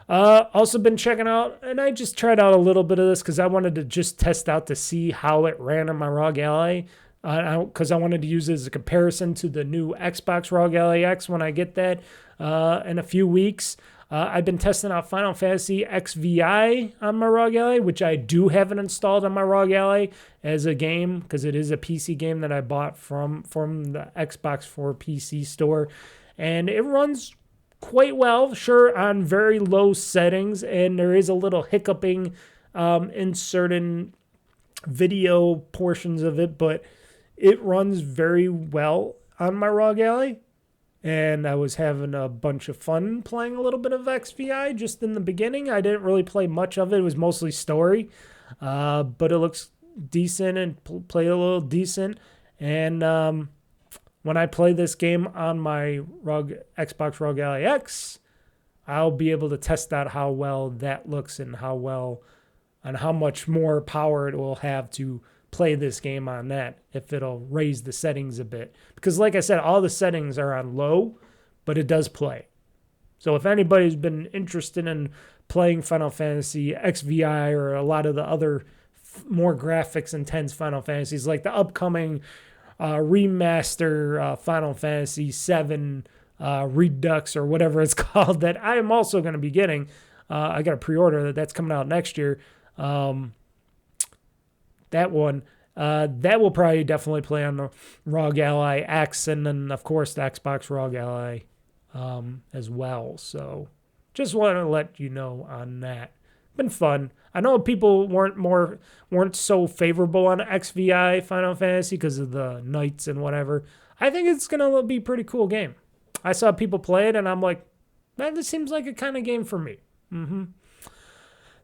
S2: Also been checking out, and I just tried out a little bit of this because I wanted to just test out to see how it ran on my ROG Ally. Because I wanted to use it as a comparison to the new Xbox ROG Ally X when I get that in a few weeks. I've been testing out Final Fantasy XVI on my ROG Ally, which I do have it installed on my ROG Ally as a game because it is a PC game that I bought from the Xbox for PC store. And it runs quite well, sure, on very low settings, and there is a little hiccuping in certain video portions of it, but it runs very well on my ROG Ally, and I was having a bunch of fun playing a little bit of XVI just in the beginning. I didn't really play much of it. It was mostly story, but it looks decent and play a little decent. And when I play this game on my Xbox ROG Ally X, I'll be able to test out how well that looks and how much more power it will have to play this game on that, if it'll raise the settings a bit. Because like I said, all the settings are on low, but it does play. So if anybody's been interested in playing Final Fantasy XVI or a lot of the other more graphics intense Final Fantasies, like the upcoming remaster Final Fantasy VII Redux or whatever it's called, that I am also going to be getting. I got a pre-order that's coming out next year. That one, that will probably definitely play on the ROG Ally X, and then of course the Xbox ROG Ally as well. So just wanted to let you know on that. Been fun. I know people weren't so favorable on XVI Final Fantasy because of the knights and whatever. I think it's gonna be a pretty cool game. I saw people play it, and I'm like, man, this seems like a kind of game for me.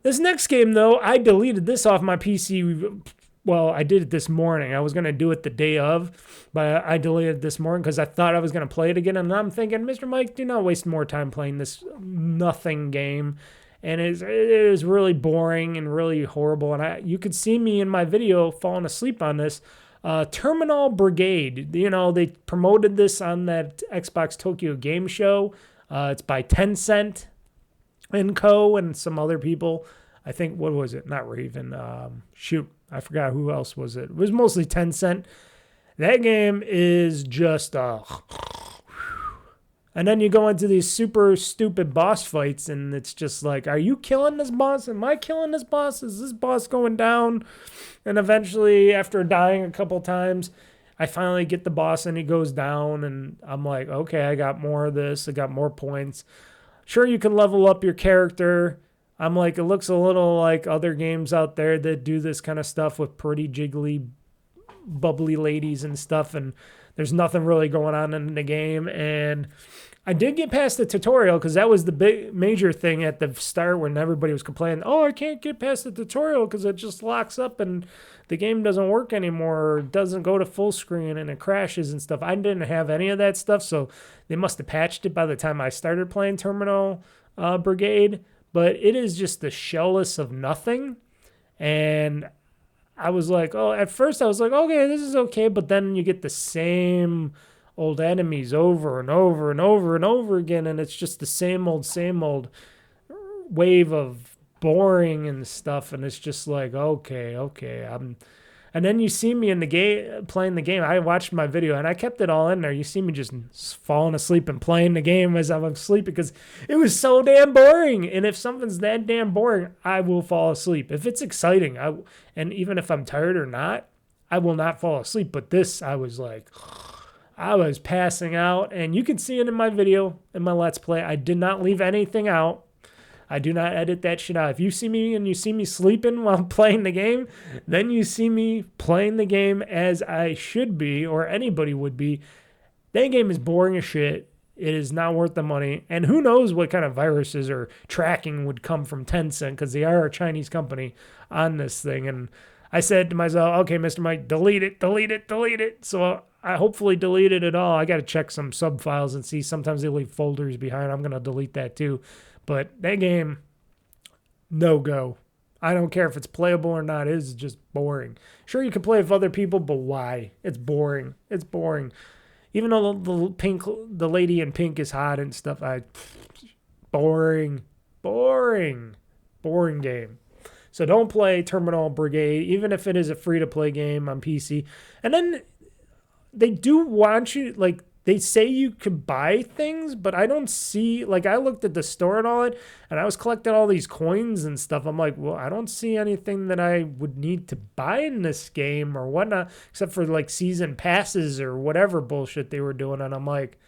S2: This next game, though, I deleted this off my PC. Well, I did it this morning. I was going to do it the day of, but I deleted it this morning because I thought I was going to play it again. And I'm thinking, Mr. Mike, do not waste more time playing this nothing game. And it is really boring and really horrible. And you could see me in my video falling asleep on this. Terminull Brigade. You know, they promoted this on that Xbox Tokyo Game Show. It's by Tencent and Co. and some other people. I think, what was it? Not Raven. I forgot who else was it. It was mostly Tencent. That game is just And then you go into these super stupid boss fights, and it's just like, are you killing this boss? Am I killing this boss? Is this boss going down? And eventually, after dying a couple times, I finally get the boss, and he goes down, and I'm like, okay, I got more of this. I got more points. Sure, you can level up your character. I'm like, it looks a little like other games out there that do this kind of stuff with pretty jiggly, bubbly ladies and stuff, and there's nothing really going on in the game. And I did get past the tutorial because that was the big major thing at the start when everybody was complaining, oh, I can't get past the tutorial because it just locks up and the game doesn't work anymore, or doesn't go to full screen and it crashes and stuff. I didn't have any of that stuff, so they must have patched it by the time I started playing Terminull Brigade. But it is just the shellless of nothing. And I was like, oh, at first I was like, okay, this is okay. But then you get the same old enemies over and over and over and over again. And it's just the same old wave of boring and stuff. And it's just like, okay. And then you see me in the game, playing the game. I watched my video and I kept it all in there. You see me just falling asleep and playing the game as I'm asleep because it was so damn boring. And if something's that damn boring, I will fall asleep. If it's exciting, and even if I'm tired or not, I will not fall asleep. But this, I was like, I was passing out. And you can see it in my video, in my Let's Play. I did not leave anything out. I do not edit that shit out. If you see me and you see me sleeping while playing the game, then you see me playing the game as I should be, or anybody would be. That game is boring as shit. It is not worth the money. And who knows what kind of viruses or tracking would come from Tencent, because they are a Chinese company on this thing. And I said to myself, okay, Mr. Mike, delete it. So I hopefully deleted it all. I got to check some sub files and see. Sometimes they leave folders behind. I'm going to delete that too. But that game, no go. I don't care if it's playable or not. It is just boring. Sure, you can play with other people, but why? It's boring. It's boring. Even though the lady in pink is hot and stuff, boring game. So don't play Terminull Brigade, even if it is a free-to-play game on PC. And then they do want you, like, they say you could buy things, but I don't see, like, I looked at the store and all that, and I was collecting all these coins and stuff. I'm like, well, I don't see anything that I would need to buy in this game or whatnot, except for, like, season passes or whatever bullshit they were doing. And I'm like,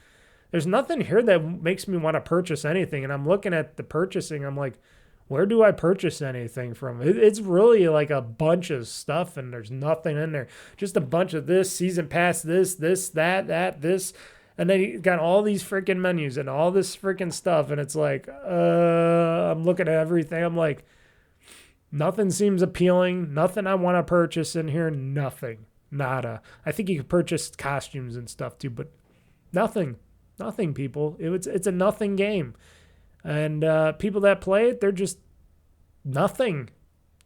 S2: there's nothing here that makes me want to purchase anything. And I'm looking at the purchasing. I'm like, where do I purchase anything from? It's really like a bunch of stuff, and there's nothing in there. Just a bunch of this, season pass, this, this. And then you got all these freaking menus and all this freaking stuff. And it's like, I'm looking at everything. I'm like, nothing seems appealing. Nothing I want to purchase in here. Nothing. Nada. I think you could purchase costumes and stuff too, but nothing. Nothing, people. It's a nothing game. And people that play it, they're just nothing.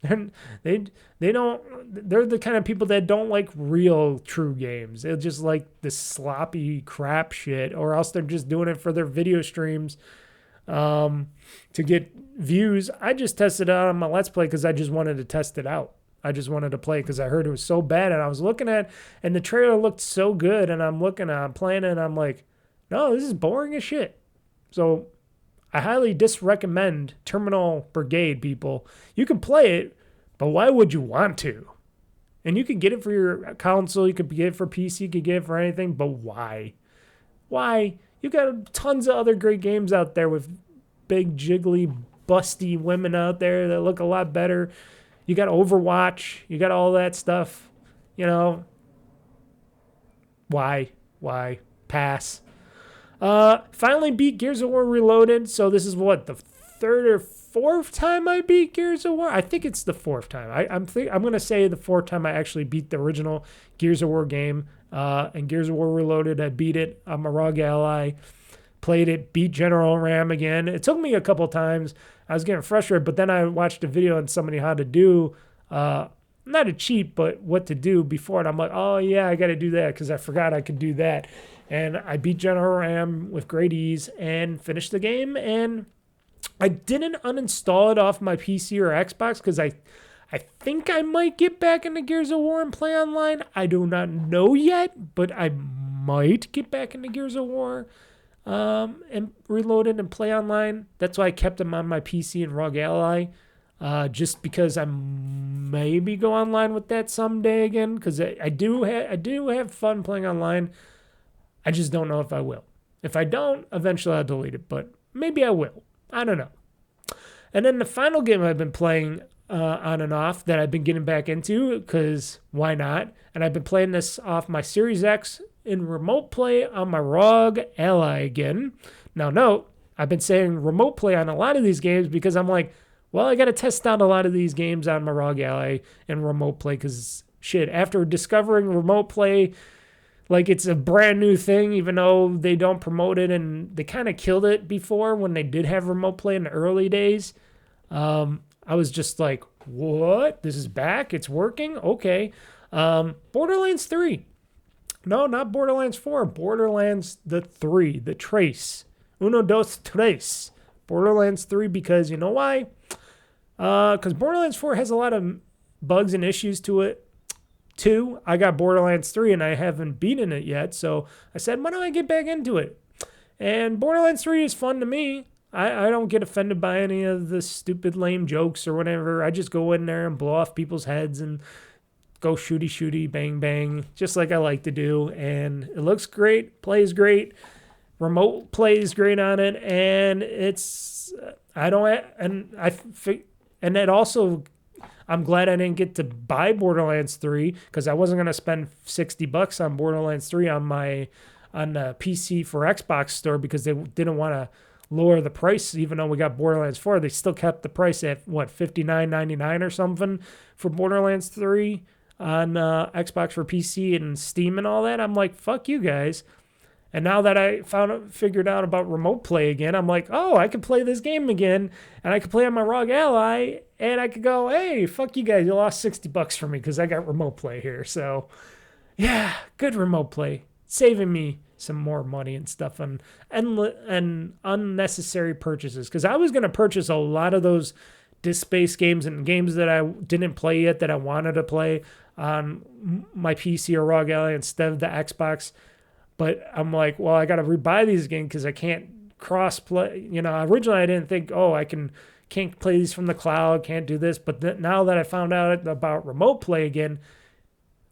S2: They're the kind of people that don't like real true games. They just like this sloppy crap shit, or else they're just doing it for their video streams to get views. I just tested it out on my Let's Play because I just wanted to test it out. I just wanted to play because I heard it was so bad, and I was looking at, and the trailer looked so good, and I'm playing it, and I'm like, no, this is boring as shit. So I highly disrecommend Terminull Brigade, people. You can play it, but why would you want to? And you can get it for your console, you could get it for PC, you could get it for anything, but why? Why? You got tons of other great games out there with big, jiggly, busty women out there that look a lot better. You got Overwatch, you got all that stuff, you know. Why? Pass. Finally beat Gears of War Reloaded. So this is what, the third or fourth time I beat Gears of War? I think it's the fourth time. I'm going to say the fourth time I actually beat the original Gears of War game. And Gears of War Reloaded, I beat it. I'm a ROG Ally. Played it, beat General Ram again. It took me a couple times. I was getting frustrated, but then I watched a video on somebody how to do, not a cheat, but what to do before it. I'm like, oh yeah, I got to do that because I forgot I could do that. And I beat General Ram with great ease and finished the game. And I didn't uninstall it off my PC or Xbox because I think I might get back into Gears of War and play online. I do not know yet, but I might get back into Gears of War. and reload it and play online. That's why I kept them on my PC and ROG Ally. Just because I maybe go online with that someday again, because I do have fun playing online. I just don't know if I will. If I don't, eventually I'll delete it, but maybe I will. I don't know. And then the final game I've been playing on and off that I've been getting back into, because why not? And I've been playing this off my Series X in remote play on my ROG Ally again. Now note, I've been saying remote play on a lot of these games because I'm like, well, I got to test out a lot of these games on my ROG Ally and remote play, because shit, after discovering remote play, like it's a brand new thing, even though they don't promote it, and they kind of killed it before when they did have remote play in the early days. I was just like, what? This is back? It's working? Okay. Borderlands 3. No, not Borderlands 4. Borderlands the 3. The Trace. Uno, dos, tres. Borderlands 3, because you know why? Because Borderlands 4 has a lot of bugs and issues to it. 2, I got Borderlands 3 and I haven't beaten it yet. So I said, why don't I get back into it? And Borderlands 3 is fun to me. I don't get offended by any of the stupid lame jokes or whatever. I just go in there and blow off people's heads and go shooty, bang, bang, just like I like to do. And it looks great, plays great, remote plays great on it. And it's, and it also, I'm glad I didn't get to buy Borderlands 3, because I wasn't going to spend $60 on Borderlands 3 on the PC for Xbox store, because they didn't want to lower the price. Even though we got Borderlands 4, they still kept the price at what, $59.99 or something for Borderlands 3 on Xbox for PC and Steam and all that. I'm like, fuck you guys. And now that I figured out about remote play again, I'm like, oh, I can play this game again, and I can play on my ROG Ally, and I could go, hey, fuck you guys, you lost $60 for me because I got remote play here. So yeah, good remote play, saving me some more money and stuff, and unnecessary purchases, because I was going to purchase a lot of those disc-based games and games that I didn't play yet that I wanted to play on my PC or ROG Ally instead of the Xbox. But I'm like, well, I got to rebuy these again because I can't cross-play. You know, originally I didn't think, oh, I can't play these from the cloud, can't do this. But now that I found out about remote play again,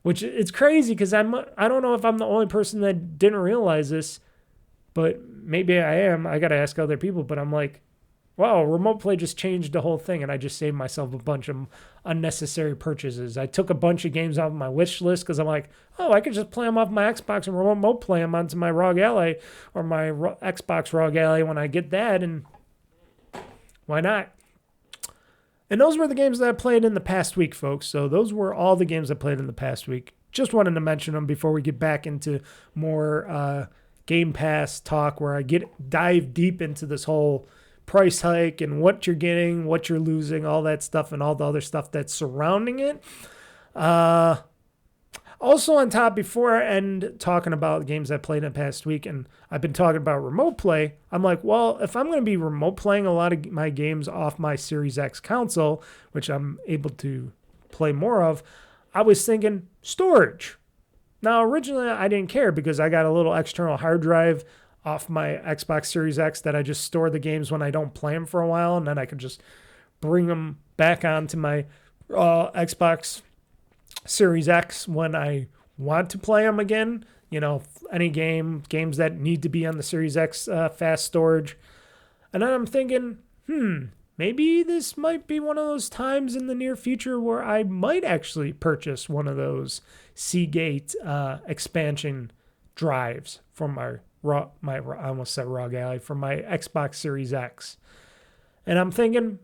S2: which it's crazy because I don't know if I'm the only person that didn't realize this, but maybe I am. I got to ask other people. But I'm like, wow, remote play just changed the whole thing, and I just saved myself a bunch of unnecessary purchases. I took a bunch of games off my wish list because I'm like, oh, I could just play them off my Xbox and remote play them onto my ROG Ally or my Xbox ROG Ally when I get that, and why not? And those were the games that I played in the past week, folks. So those were all the games I played in the past week. Just wanted to mention them before we get back into more Game Pass talk, where I dive deep into this whole price hike and what you're getting, what you're losing, all that stuff, and all the other stuff that's surrounding it. Also on top, before I end talking about games I played in the past week, and I've been talking about remote play, I'm like, well, if I'm going to be remote playing a lot of my games off my Series X console, which I'm able to play more of, I was thinking storage. Now, originally, I didn't care because I got a little external hard drive off my Xbox Series X that I just store the games when I don't play them for a while, and then I can just bring them back onto my Xbox Series X when I want to play them again. You know, any games that need to be on the Series X fast storage. And then I'm thinking, maybe this might be one of those times in the near future where I might actually purchase one of those Seagate expansion drives from I almost said ROG Ally, from my Xbox Series X. And I'm thinking,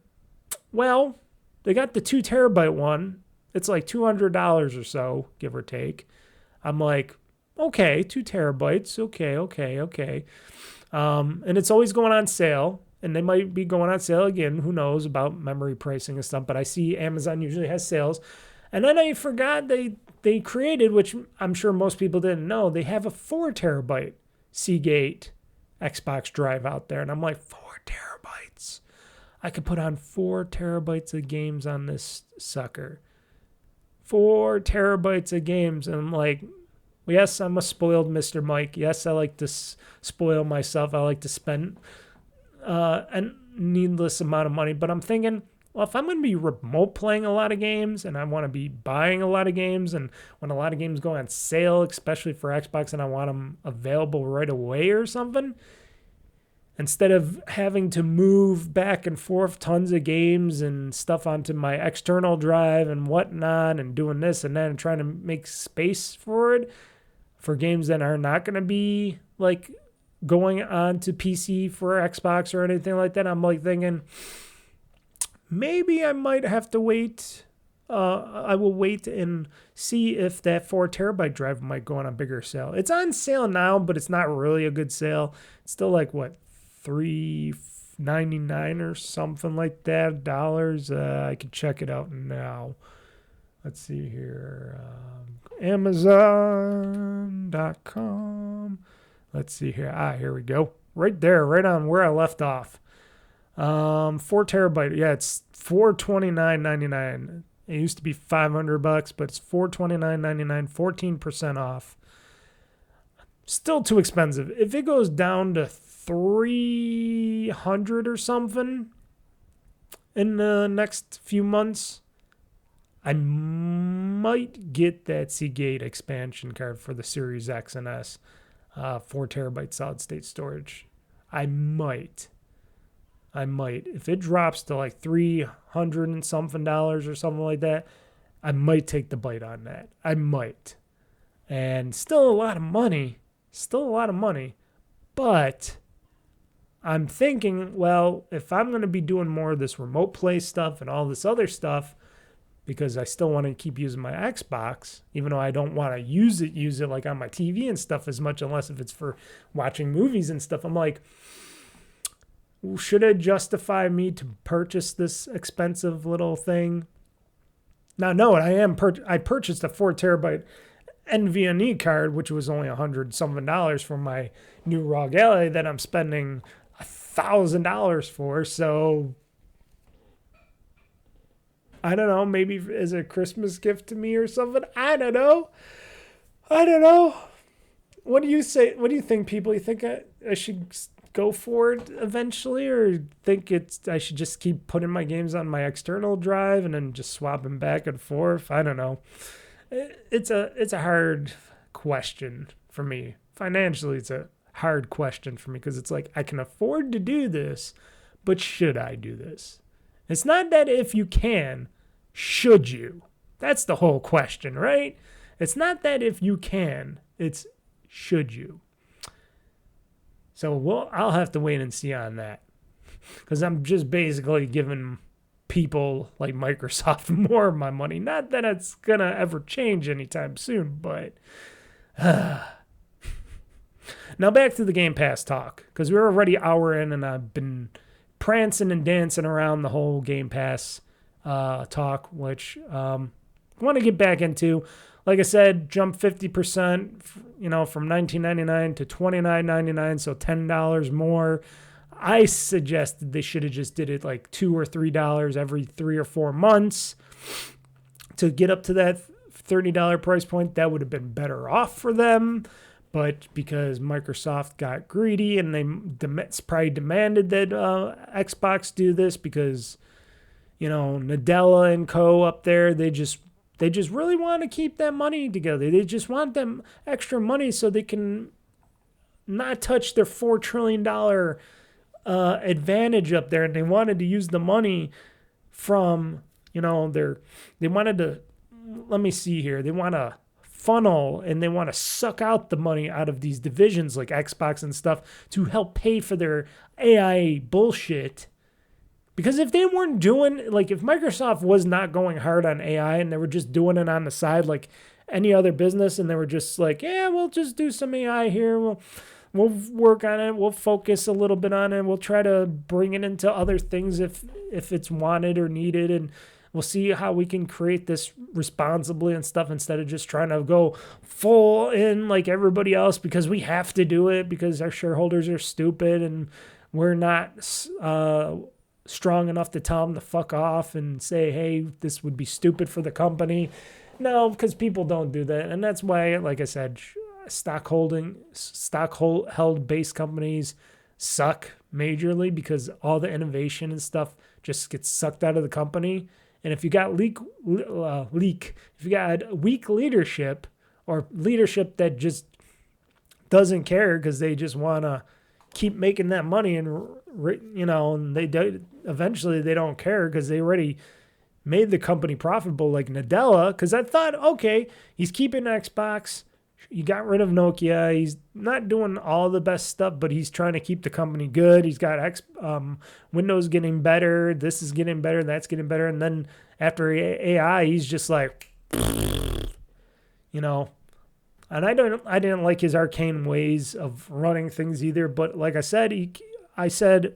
S2: well, they got the 2 terabyte one. It's like $200 or so, give or take. I'm like, okay, 2 terabytes. Okay. And it's always going on sale. And they might be going on sale again. Who knows about memory pricing and stuff. But I see Amazon usually has sales. And then I forgot they created, which I'm sure most people didn't know, they have a 4 terabyte Seagate Xbox drive out there. And I'm like, 4 terabytes? I could put on 4 terabytes of games on this sucker. 4 terabytes of games. And I'm like, Yes, I'm a spoiled Mr. Mike. Yes, I like to spoil myself. I like to spend a needless amount of money. But I'm thinking, well, if I'm going to be remote playing a lot of games and I want to be buying a lot of games, and when a lot of games go on sale, especially for Xbox, and I want them available right away or something, instead of having to move back and forth tons of games and stuff onto my external drive and whatnot and doing this and that and trying to make space for it for games that are not going to be like going on to PC for Xbox or anything like that, I'm like thinking maybe I might have to wait. I will wait and see if that 4 terabyte drive might go on a bigger sale. It's on sale now, but it's not really a good sale. It's still like what, $3.99 or something like that dollars. I could check it out now. Let's see here. Amazon.com. Let's see here. Here we go. Right there, right on where I left off. 4 terabyte. Yeah, it's $429.99. It used to be $500, but it's $429.99, 14% off. Still too expensive. If it goes down to $300 or something in the next few months, I might get that Seagate expansion card for the Series X and S, 4 terabyte solid state storage. I might. If it drops to like $300 and something or something like that, I might take the bite on that. I might. And still a lot of money. But I'm thinking, well, if I'm going to be doing more of this remote play stuff and all this other stuff, because I still want to keep using my Xbox, even though I don't want to use it like on my TV and stuff as much, unless if it's for watching movies and stuff. I'm like, should it justify me to purchase this expensive little thing? Now, no, I purchased a 4 terabyte NVMe card, which was only $100 something for my new ROG Ally that I'm spending $1,000 for. So I don't know, maybe as a Christmas gift to me or something. I don't know. What do you say? What do you think, people? You think I should go for it eventually, or think I should just keep putting my games on my external drive and then just swap them back and forth? I don't know. It's a hard question for me. Financially, it's a hard question for me because it's like, I can afford to do this, but should I do this? It's not that if you can, should you? That's the whole question, right? It's not that if you can, it's should you? So I'll have to wait and see on that, because I'm just basically giving people like Microsoft more of my money. Not that it's going to ever change anytime soon, but now back to the Game Pass talk, because we're already an hour in and I've been prancing and dancing around the whole Game Pass talk, which I want to get back into. Like I said, jump 50%, from $19.99 to $29.99, so $10 more. I suggested they should have just did it like $2 or $3 every 3 or 4 months to get up to that $30 price point. That would have been better off for them. But because Microsoft got greedy and they probably demanded that Xbox do this, because, Nadella and co up there, they just really want to keep that money together. They just want them extra money so they can not touch their $4 trillion advantage up there. And they wanted to use the money from, they wanted to, let me see here. They want to funnel and they want to suck out the money out of these divisions like Xbox and stuff to help pay for their AI bullshit. Because if they weren't doing, like, if Microsoft was not going hard on AI and they were just doing it on the side like any other business, and they were just like, yeah, we'll just do some AI here, we'll work on it, we'll focus a little bit on it, we'll try to bring it into other things if it's wanted or needed, and we'll see how we can create this responsibly and stuff, instead of just trying to go full in like everybody else because we have to do it because our shareholders are stupid and we're not strong enough to tell them to fuck off and say, hey, this would be stupid for the company. No, because people don't do that. And that's why, like I said, held based companies suck majorly because all the innovation and stuff just gets sucked out of the company. And if you got if you got weak leadership or leadership that just doesn't care because they just want to keep making that money and eventually they don't care because they already made the company profitable, like Nadella. Because I thought, okay, he's keeping Xbox. He got rid of Nokia. He's not doing all the best stuff, but he's trying to keep the company good. He's got Windows getting better. This is getting better. That's getting better. And then after AI, he's just like, And I didn't like his arcane ways of running things either. But like I said,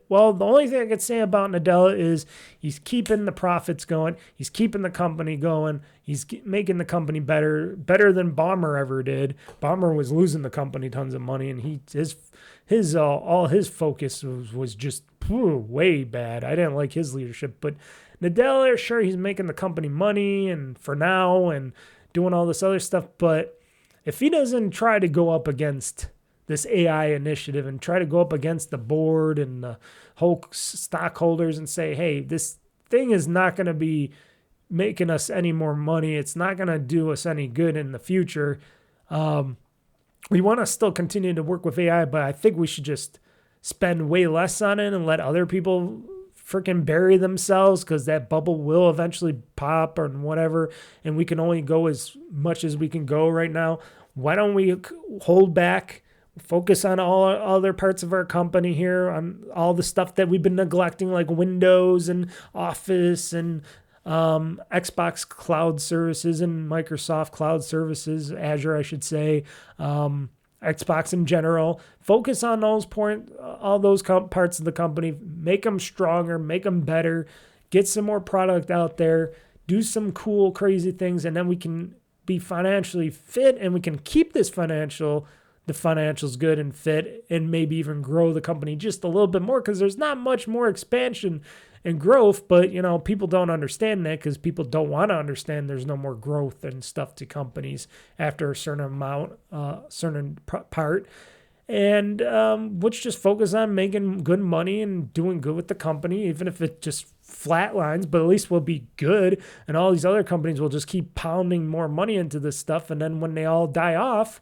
S2: well, the only thing I could say about Nadella is he's keeping the profits going. He's keeping the company going. He's making the company better than Bomber ever did. Bomber was losing the company tons of money, and all his focus was just way bad. I didn't like his leadership, but Nadella, sure, he's making the company money and for now and doing all this other stuff, but if he doesn't try to go up against this AI initiative and try to go up against the board and the whole stockholders and say, hey, this thing is not going to be making us any more money. It's not going to do us any good in the future. We want to still continue to work with AI, but I think we should just spend way less on it and let other people freaking bury themselves because that bubble will eventually pop or whatever, and we can only go as much as we can go right now. Why don't we hold back, focus on all other parts of our company here, on all the stuff that we've been neglecting, like Windows and Office and Xbox cloud services and Microsoft cloud services, Azure, I should say, Xbox in general. Focus on all those parts of the company, make them stronger, make them better, get some more product out there, do some cool, crazy things, and then we can be financially fit and we can keep the financials good and fit, and maybe even grow the company just a little bit more, because there's not much more expansion and growth, but people don't understand that because people don't want to understand there's no more growth and stuff to companies after a certain amount, certain part. And let's just focus on making good money and doing good with the company, even if it just flatlines, but at least we'll be good. And all these other companies will just keep pounding more money into this stuff. And then when they all die off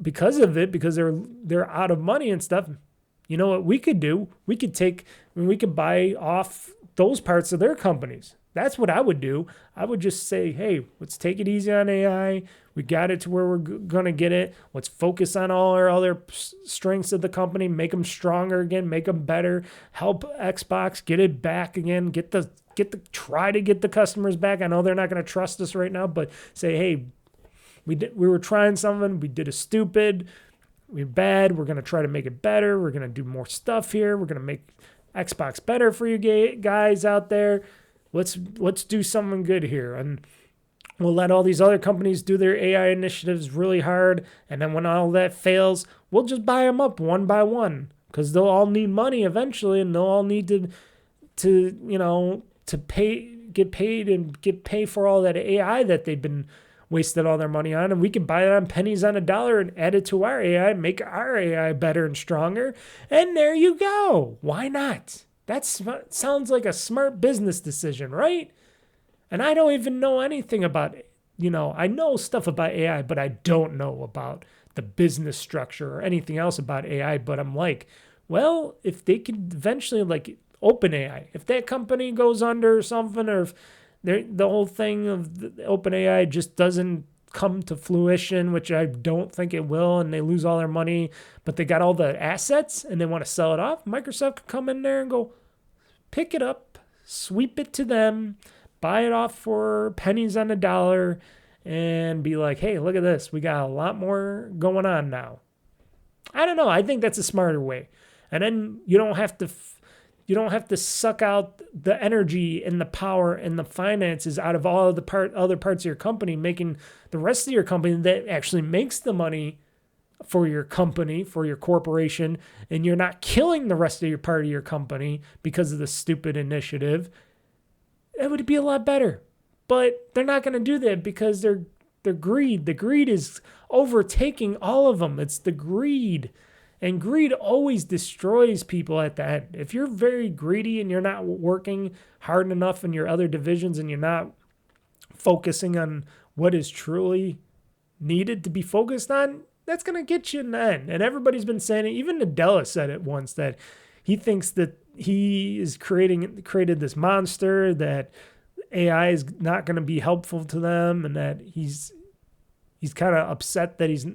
S2: because of it, because they're out of money and stuff, you know what we could do? We could buy off those parts of their companies. That's what I would do. I would just say, hey, let's take it easy on AI. We got it to where we're going to get it. Let's focus on all our other strengths of the company, make them stronger again, make them better, help Xbox get it back again, try to get the customers back. I know they're not going to trust us right now, but say, hey, we were trying something. We did a stupid. We're bad. We're going to try to make it better. We're going to do more stuff here. We're going to make Xbox better for you guys out there. Let's do something good here. And we'll let all these other companies do their AI initiatives really hard. And then when all that fails, we'll just buy them up one by one, because they'll all need money eventually, and they'll all need to get paid for all that AI that they've been wasted all their money on, and we can buy it on pennies on a dollar and add it to our AI, make our AI better and stronger, and there you go. Why not? That sounds like a smart business decision, right? And I don't even know anything about it. I know stuff about AI, but I don't know about the business structure or anything else about AI, but I'm like, well, if they could eventually, like OpenAI, if that company goes under or something, or if the whole thing of the OpenAI just doesn't come to fruition, which I don't think it will, and they lose all their money, but they got all the assets and they want to sell it off, Microsoft could come in there and go, pick it up, sweep it to them, buy it off for pennies on a dollar, and be like, hey, look at this. We got a lot more going on now. I don't know. I think that's a smarter way. And then you don't have to suck out the energy and the power and the finances out of all of the other parts of your company, making the rest of your company that actually makes the money for your company, for your corporation, and you're not killing the rest of your part of your company because of the stupid initiative. It would be a lot better. But they're not going to do that because they're their greed. The greed is overtaking all of them. It's the greed. And greed always destroys people at the end. If you're very greedy and you're not working hard enough in your other divisions and you're not focusing on what is truly needed to be focused on, that's going to get you in the end. And everybody's been saying it. Even Nadella said it once, that he thinks that he is created this monster, that AI is not going to be helpful to them, and that he's kind of upset that he's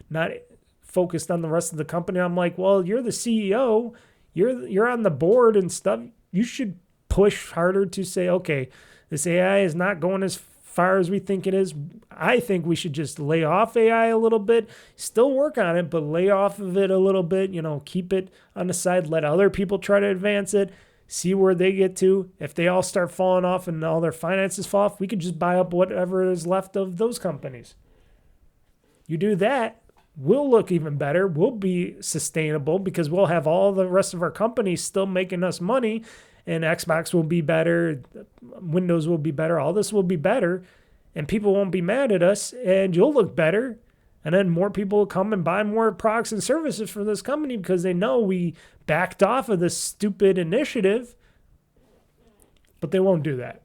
S2: not focused on the rest of the company. I'm like, well, you're the CEO, you're on the board and stuff. You should push harder to say, okay, this AI is not going as far as we think it is. I think we should just lay off AI a little bit, still work on it, but lay off of it a little bit, keep it on the side, let other people try to advance it, see where they get to. If they all start falling off and all their finances fall off, we could just buy up whatever is left of those companies. You do that, we'll look even better. We'll be sustainable because we'll have all the rest of our companies still making us money, and Xbox will be better, Windows will be better, all this will be better, and people won't be mad at us, and you'll look better, and then more people will come and buy more products and services from this company because they know we backed off of this stupid initiative, but they won't do that.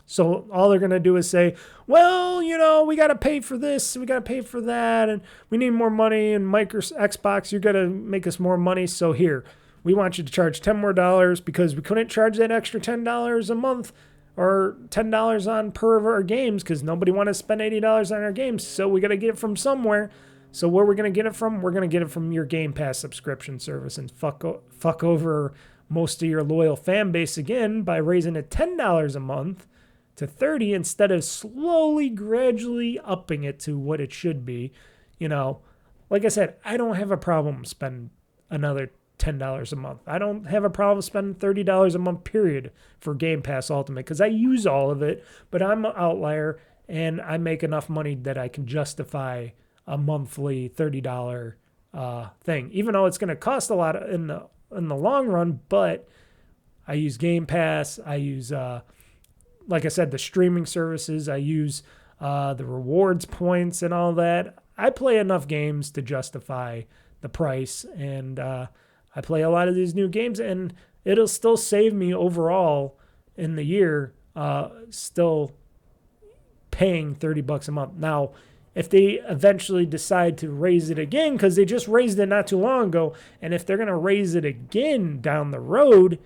S2: So all they're going to do is say, well, we got to pay for this, we got to pay for that, and we need more money, and Xbox, you're going to make us more money, so here, we want you to charge $10 more because we couldn't charge that extra $10 a month or $10 on per of our games because nobody wanted to spend $80 on our games, so we got to get it from somewhere. So where we're going to get it from? We're going to get it from your GamePass subscription service and fuck over most of your loyal fan base again by raising it $10 a month to $30 instead of slowly, gradually upping it to what it should be. Like I said, I don't have a problem spending another $10 a month. I don't have a problem spending $30 a month, period, for Game Pass Ultimate because I use all of it, but I'm an outlier and I make enough money that I can justify a monthly $30 thing, even though it's going to cost a lot in the long run, but I use Game Pass, I use like I said, the streaming services, I use the rewards points and all that. I play enough games to justify the price, and I play a lot of these new games, and it'll still save me overall in the year, still paying $30 a month. Now, if they eventually decide to raise it again, because they just raised it not too long ago, and if they're going to raise it again down the road,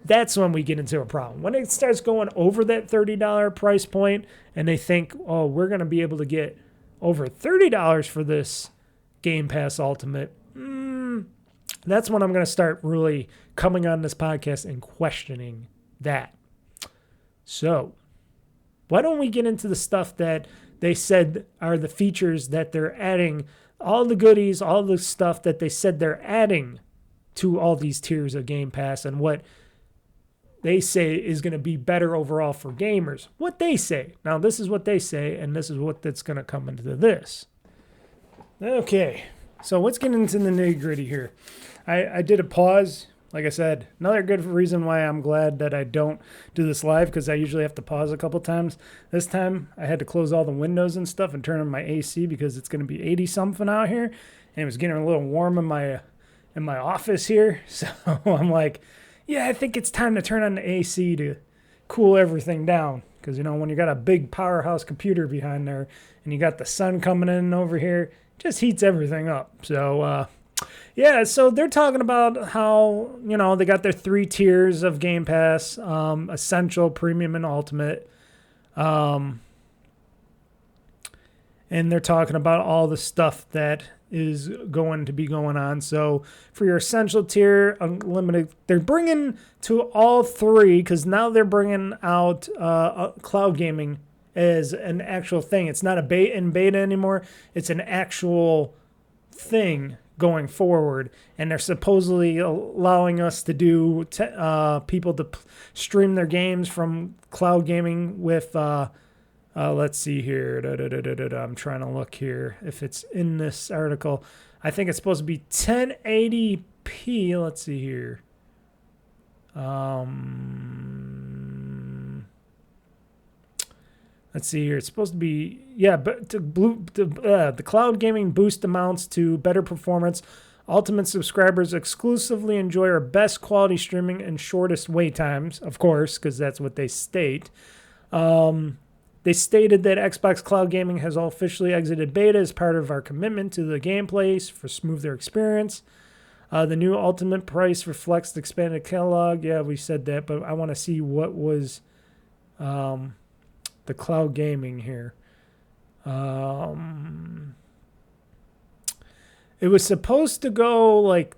S2: that's when we get into a problem. When it starts going over that $30 price point and they think, oh, we're going to be able to get over $30 for this Game Pass Ultimate, that's when I'm going to start really coming on this podcast and questioning that. So why don't we get into the stuff that they said are the features that they're adding, all the goodies, all the stuff that they said they're adding to all these tiers of Game Pass and what they say is going to be better overall for gamers. What they say. Now, this is what they say, and this is what that's going to come into this. Okay, so let's get into the nitty-gritty here. I did a pause. Like I said, another good reason why I'm glad that I don't do this live, because I usually have to pause a couple times. This time, I had to close all the windows and stuff and turn on my AC because it's going to be 80-something out here, and it was getting a little warm in my office here. So I'm like, yeah, I think it's time to turn on the AC to cool everything down. Because, when you got a big powerhouse computer behind there and you got the sun coming in over here, it just heats everything up. So, yeah, so they're talking about how, they got their 3 tiers of Game Pass, Essential, Premium, and Ultimate. And they're talking about all the stuff that is going to be going on. So for your Essential tier, Unlimited, they're bringing to all 3, because now they're bringing out cloud gaming as an actual thing. It's not a beta anymore. It's an actual thing going forward, and they're supposedly allowing us to do people to stream their games from cloud gaming with let's see here. I'm trying to look here if it's in this article. I think it's supposed to be 1080p. Let's see here. Let's see here. It's supposed to be, but the cloud gaming boost amounts to better performance. Ultimate subscribers exclusively enjoy our best quality streaming and shortest wait times, of course, because that's what they state. They stated that Xbox Cloud Gaming has all officially exited beta as part of our commitment to the gameplay for smoother experience. The new ultimate price reflects the expanded catalog. Yeah, we said that, but I want to see what was the cloud gaming here. It was supposed to go like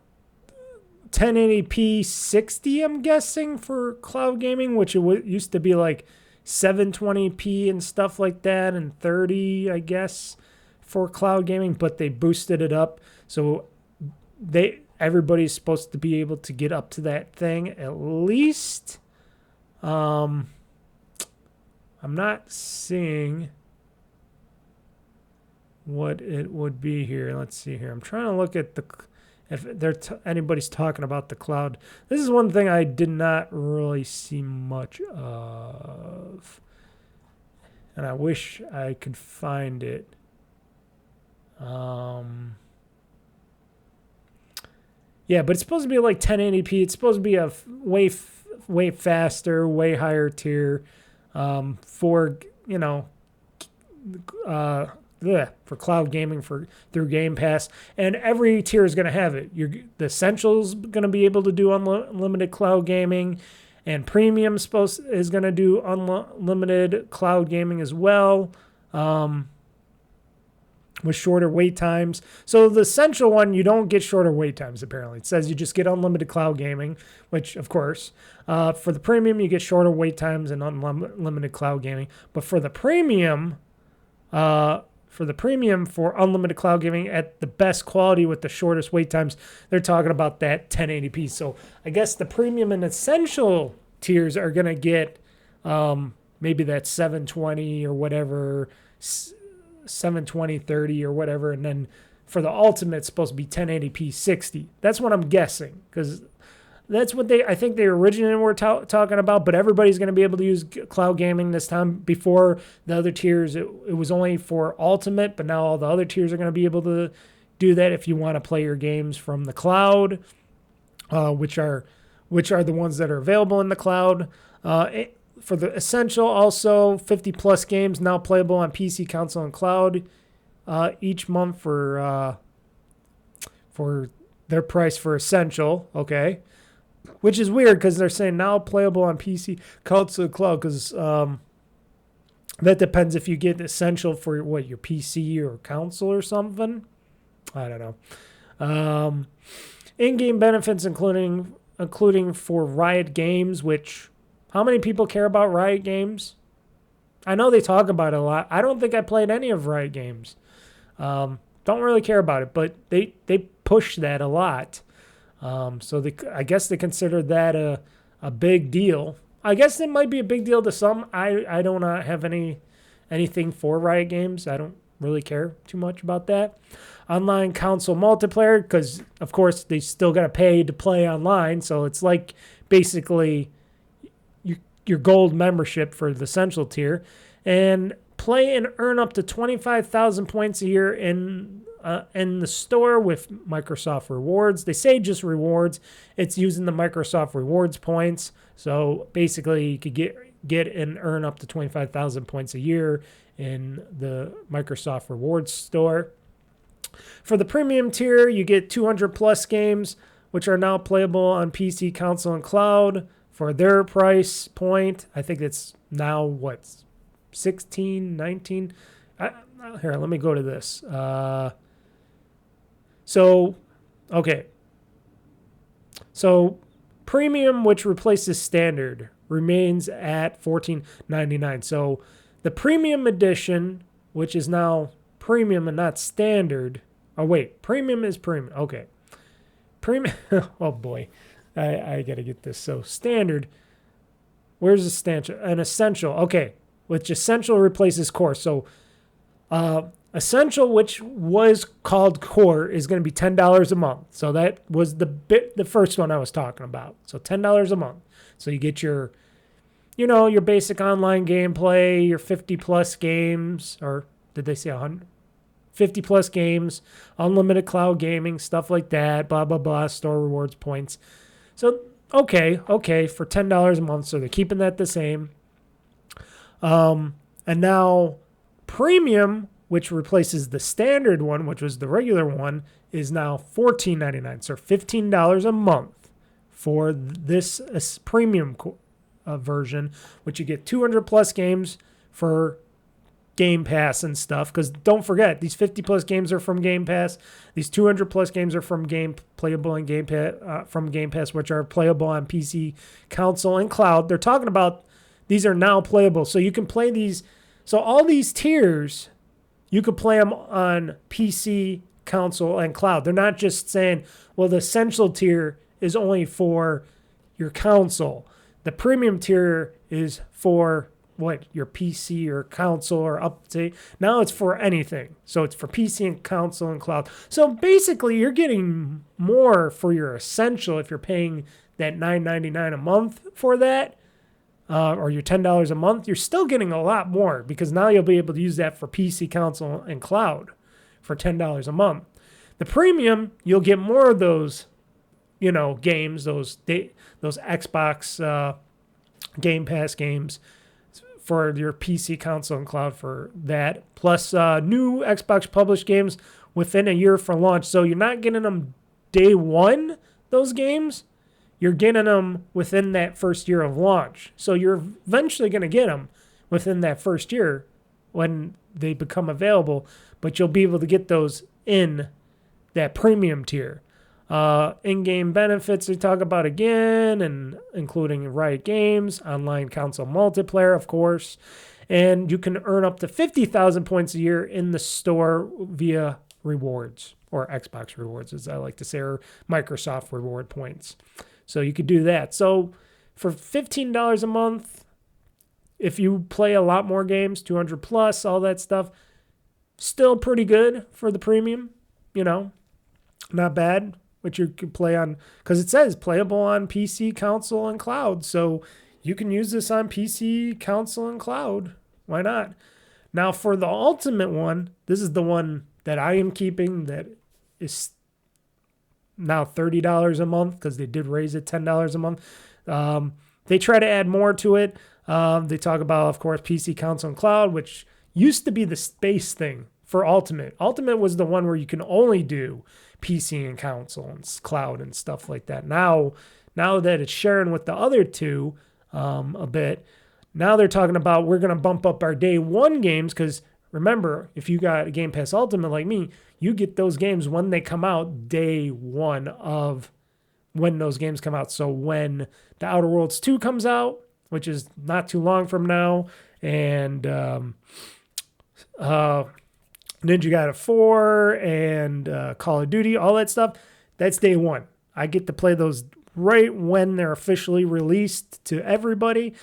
S2: 1080p 60, I'm guessing, for cloud gaming, which it used to be like 720p and stuff like that, and 30, I guess, for cloud gaming, but they boosted it up. So everybody's supposed to be able to get up to that thing at least. I'm not seeing what it would be here. Let's see here. I'm trying to look at if anybody's talking about the cloud. This is one thing I did not really see much of, and I wish I could find it. Yeah, but it's supposed to be like 1080p. It's supposed to be a way faster, way higher tier for for cloud gaming through GamePass, and every tier is going to have it. The Essential's going to be able to do unlimited cloud gaming, and Premium is going to do unlimited cloud gaming as well, with shorter wait times. So the Essential one, you don't get shorter wait times, apparently. It says you just get unlimited cloud gaming, which, of course. For the Premium, you get shorter wait times and unlimited cloud gaming. But for the Premium... for unlimited cloud gaming at the best quality with the shortest wait times, they're talking about that 1080p. So I guess the Premium and Essential tiers are going to get maybe that 720 or whatever, 720, 30 or whatever. And then for the Ultimate, it's supposed to be 1080p 60. That's what I'm guessing, because that's what I think they originally were talking about, but everybody's going to be able to use cloud gaming this time. Before the other tiers, it was only for Ultimate, but now all the other tiers are going to be able to do that if you want to play your games from the cloud, which are the ones that are available in the cloud. For the Essential, also 50-plus games now playable on PC, console, and cloud each month for their price for Essential, okay? Which is weird because they're saying now playable on PC, console, cloud, because that depends if you get Essential for your PC or console or something. I don't know. In-game benefits including for Riot Games, which how many people care about Riot Games? I know they talk about it a lot. I don't think I played any of Riot Games. Don't really care about it, but they push that a lot. So I guess they consider that a big deal. I guess it might be a big deal to some. I don't have anything for Riot Games. I don't really care too much about that. Online console multiplayer, because of course they still got to pay to play online. So it's like basically your gold membership for the Essential tier, and play and earn up to 25,000 points a year in the store with Microsoft Rewards. They say just rewards. It's using the Microsoft Rewards points. So basically, you could get and earn up to 25,000 points a year in the Microsoft Rewards store. For the Premium tier, you get 200-plus games, which are now playable on PC, console, and cloud for their price point. I think it's now, 16, 19? Here, let me go to this. So Premium, which replaces Standard, remains at $14.99. So the Premium edition, which is now Premium and not Standard. Oh, wait. Premium is Premium. Okay. Premium. Oh, boy. I got to get this. So Standard. Where's the Standard? An Essential. Okay. Which Essential replaces Core. So Essential, which was called Core, is going to be $10 a month. So that was the first one I was talking about. So $10 a month. So you get your your basic online gameplay, your 50 plus games, or did they say 100? 50 plus games, unlimited cloud gaming, stuff like that, blah, blah, blah, store rewards points. So, okay, for $10 a month. So they're keeping that the same. And now premium, which replaces the standard one, which was the regular one, is now $14.99. So $15 a month for this premium version, which you get 200 plus games for Game Pass and stuff, because don't forget, these 50 plus games are from Game Pass. These 200 plus games are from playable in Game Pass, which are playable on PC, console, and cloud. They're talking about these are now playable, so you can play these. So all these tiers, you could play them on PC, console, and cloud. They're not just saying, well, the essential tier is only for your console. The premium tier is for your PC or console or update. Now it's for anything. So it's for PC and console and cloud. So basically you're getting more for your essential if you're paying that $9.99 a month for that, or your $10 a month. You're still getting a lot more because now you'll be able to use that for PC, console, and cloud for $10 a month. The premium, you'll get more of those, games, those Xbox Game Pass games for your PC, console, and cloud for that. Plus new Xbox published games within a year for launch. So you're not getting them day one, those games. You're getting them within that first year of launch. So you're eventually going to get them within that first year when they become available. But you'll be able to get those in that premium tier. In-game benefits they talk about again, and including Riot Games, online console multiplayer, of course, and you can earn up to 50,000 points a year in the store via rewards, or Xbox rewards, as I like to say, or Microsoft reward points. So you could do that. So for $15 a month, if you play a lot more games, 200 plus, all that stuff, still pretty good for the premium, not bad. Which you can play on, because it says playable on PC, console, and cloud. So you can use this on PC, console, and cloud. Why not? Now for the ultimate one, this is the one that I am keeping that is now $30 a month because they did raise it $10 a month. They try to add more to it. They talk about, of course, PC, console, and cloud, which used to be the space thing for Ultimate. Ultimate was the one where you can only do PC and console and cloud and stuff like that. Now that it's sharing with the other two a bit, now they're talking about we're going to bump up our day one games because remember, if you got a Game Pass Ultimate like me, you get those games when they come out day one of when those games come out. So when The Outer Worlds 2 comes out, which is not too long from now, and Ninja Gaiden 4 and Call of Duty, all that stuff, that's day one. I get to play those right when they're officially released to everybody.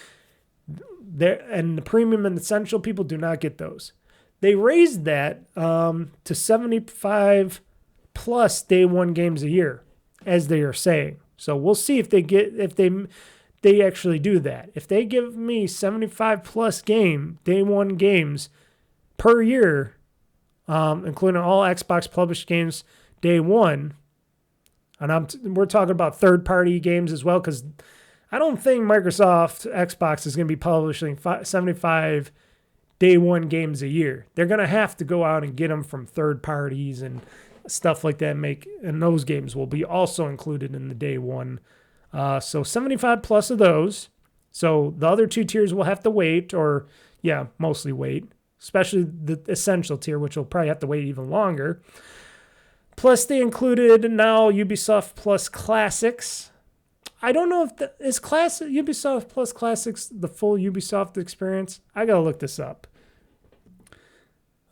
S2: And the premium and essential people do not get those. They raised that to 75 plus day one games a year, as they are saying. So we'll see if they actually do that. If they give me 75 plus day one games per year, including all Xbox published games day one. And we're talking about third-party games as well, because I don't think Microsoft Xbox is going to be publishing 75 day one games a year. They're going to have to go out and get them from third parties and stuff like that. And those games will be also included in the day one. So 75 plus of those. So the other two tiers will have to wait, mostly wait. Especially the essential tier, which will probably have to wait even longer. Plus, they included now Ubisoft Plus Classics. I don't know if is Ubisoft Plus Classics the full Ubisoft experience. I gotta look this up.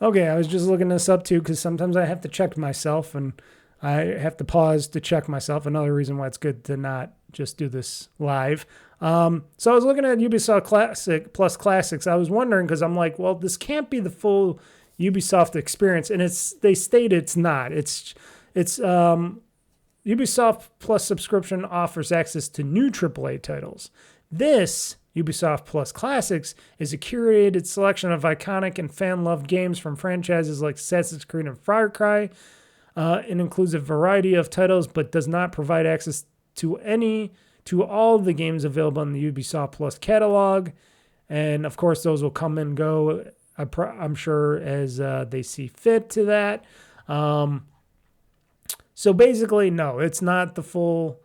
S2: Okay, I was just looking this up too because sometimes I have to check myself and I have to pause to check myself. Another reason why it's good to not just do this live. So I was looking at Ubisoft Classic Plus Classics. I was wondering because I'm like, well, this can't be the full Ubisoft experience, and they state it's not. It's Ubisoft Plus subscription offers access to new AAA titles. This Ubisoft Plus Classics is a curated selection of iconic and fan-loved games from franchises like Assassin's Creed and Far Cry. It includes a variety of titles, but does not provide access to all the games available in the Ubisoft Plus catalog. And of course, those will come and go, I'm sure, as they see fit to that. So basically, no, it's not the full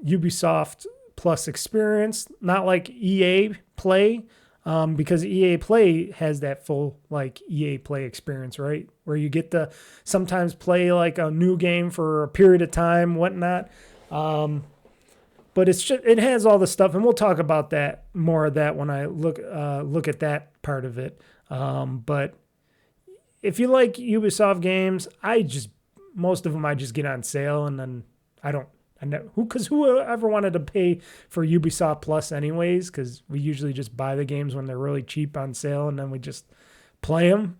S2: Ubisoft Plus experience, not like EA Play, because EA Play has that full like EA Play experience, right? Where you get to sometimes play like a new game for a period of time, whatnot. But it has all the stuff, and we'll talk about that more of that when I look at that part of it. But if you like Ubisoft games, most of them I just get on sale, and then because whoever wanted to pay for Ubisoft Plus anyways, because we usually just buy the games when they're really cheap on sale, and then we just play them.